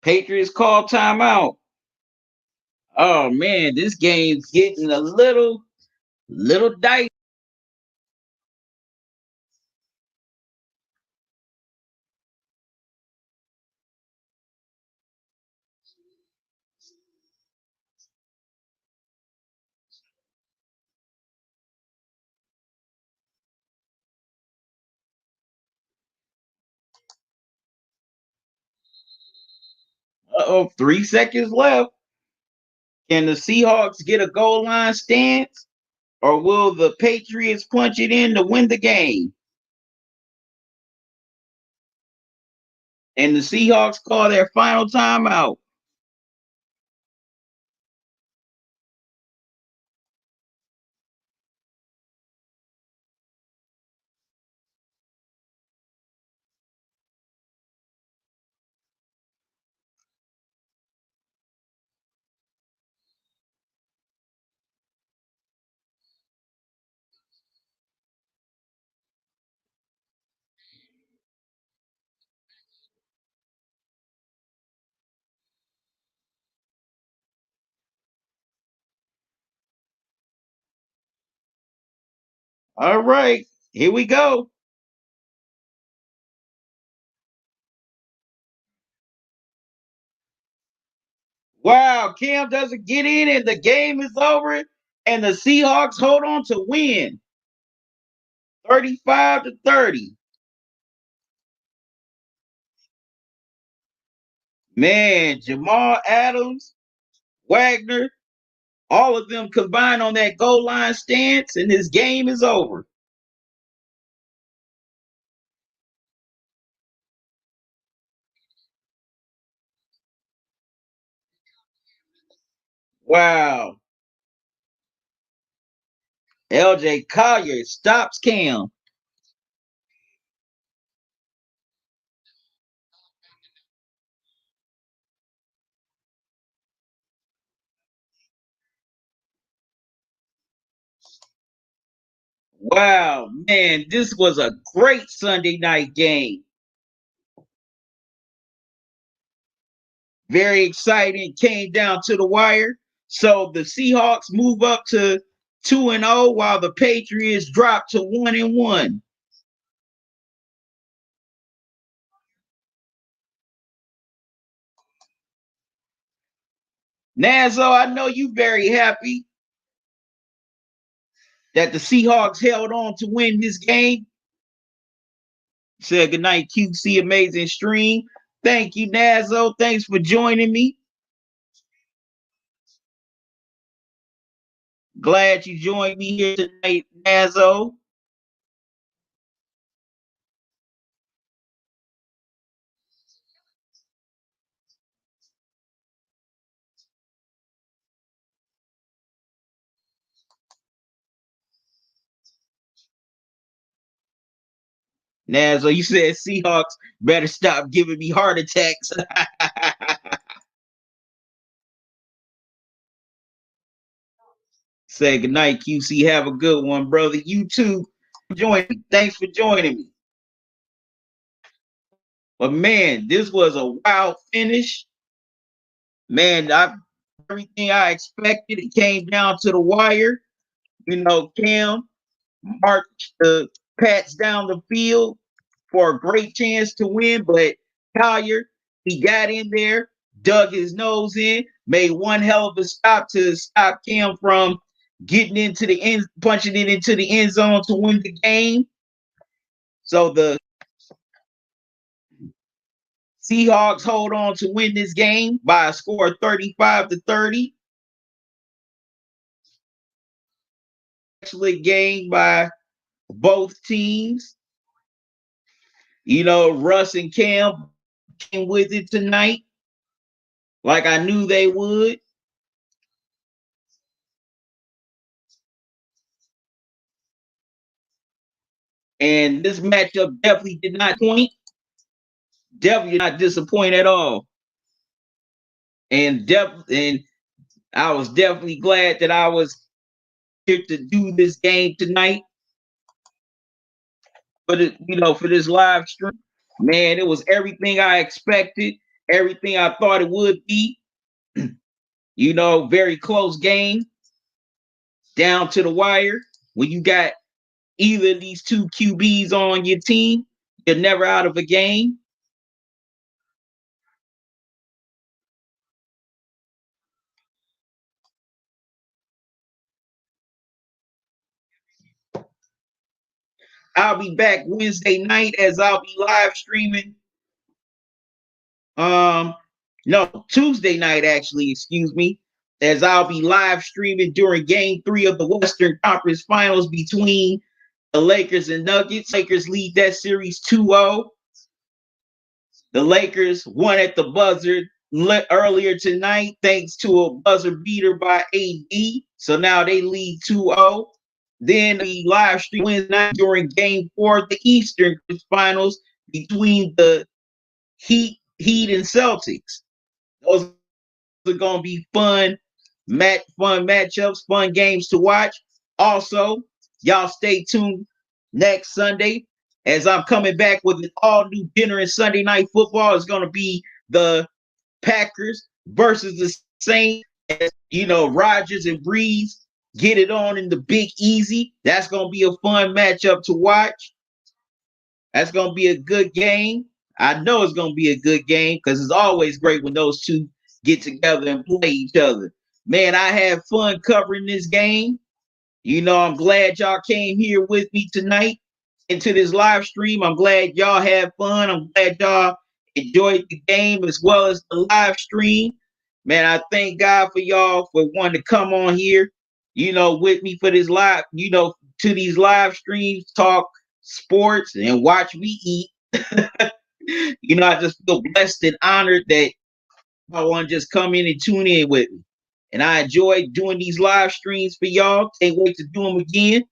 Patriots call timeout. Oh man, this game's getting a little dicey. Uh-oh, 3 seconds left. Can the Seahawks get a goal line stance, or will the Patriots punch it in to win the game? And the Seahawks call their final timeout. All right, here we go. Wow, Cam doesn't get in and the game is over, and the Seahawks hold on to win 35-30. Man, Jamal Adams, Wagner, all of them combined on that goal line stance, and this game is over. Wow. LJ Collier stops Cam. Wow, man, this was a great Sunday night game. Very exciting. Came down to the wire. So the Seahawks move up to 2-0, while the Patriots drop to 1-1. Nazo, I know you very happy that the Seahawks held on to win this game. Said goodnight, QC Amazing Stream. Thank you, Nazo. Thanks for joining me. Glad you joined me here tonight, Nazo. Nazo, you said Seahawks better stop giving me heart attacks. Say goodnight, QC. Have a good one, brother. You too. Join me. Thanks for joining me. But man, this was a wild finish. Man, everything I expected. It came down to the wire. Cam marched the Pats down the field for a great chance to win, but Collier, he got in there, dug his nose in, made one hell of a stop to stop Cam from getting into the end, punching it into the end zone to win the game. So the Seahawks hold on to win this game by a score of 35-30. Excellent game by both teams. Russ and Cam came with it tonight, like I knew they would. And this matchup definitely did not point. Definitely not disappoint at all. And I was definitely glad that I was here to do this game tonight. For this live stream. Man, it was everything I expected, everything I thought it would be. Very close game, down to the wire. When you got either of these two QBs on your team, you're never out of a game. I'll be back Wednesday night as I'll be live streaming No, Tuesday night, actually, excuse me, as I'll be live streaming during game 3 of the Western Conference Finals between the Lakers and Nuggets. Lakers lead that series 2-0. The Lakers won at the buzzer earlier tonight thanks to a buzzer beater by AD. So now they lead 2-0. Then the live stream Wednesday night during game 4 of the Eastern Finals between the Heat and Celtics. Those are going to be fun matchups, fun games to watch. Also, y'all stay tuned next Sunday as I'm coming back with an all-new dinner and Sunday night football. It's going to be the Packers versus the Saints. Rodgers and Breeze get it on in the Big Easy. That's going to be a fun matchup to watch. That's going to be a good game. I know it's going to be a good game because it's always great when those two get together and play each other. Man, I had fun covering this game. I'm glad y'all came here with me tonight into this live stream. I'm glad y'all had fun. I'm glad y'all enjoyed the game as well as the live stream. Man, I thank God for y'all for wanting to come on here, with me for this live, to these live streams, talk sports and watch me eat. I just feel blessed and honored that I want to just come in and tune in with me. And I enjoy doing these live streams for y'all. Can't wait to do them again.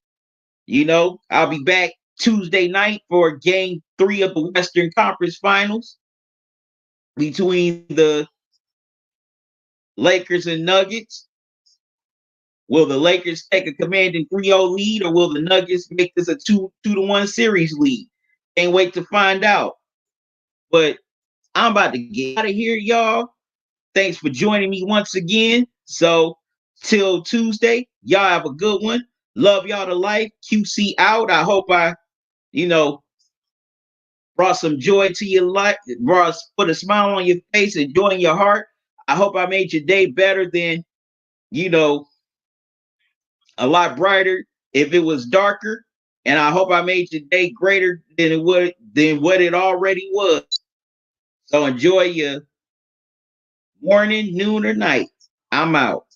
I'll be back Tuesday night for game 3 of the Western Conference Finals between the Lakers and Nuggets. Will the Lakers take a commanding 3-0 lead, or will the Nuggets make this a 2-1 series lead? Can't wait to find out. But I'm about to get out of here, y'all. Thanks for joining me once again. So, till Tuesday, y'all have a good one. Love y'all to life. QC out. I hope I, brought some joy to your life, put a smile on your face and joy in your heart. I hope I made your day better than, a lot brighter if it was darker. And I hope I made your day greater than what it already was. So enjoy your morning, noon, or night. I'm out.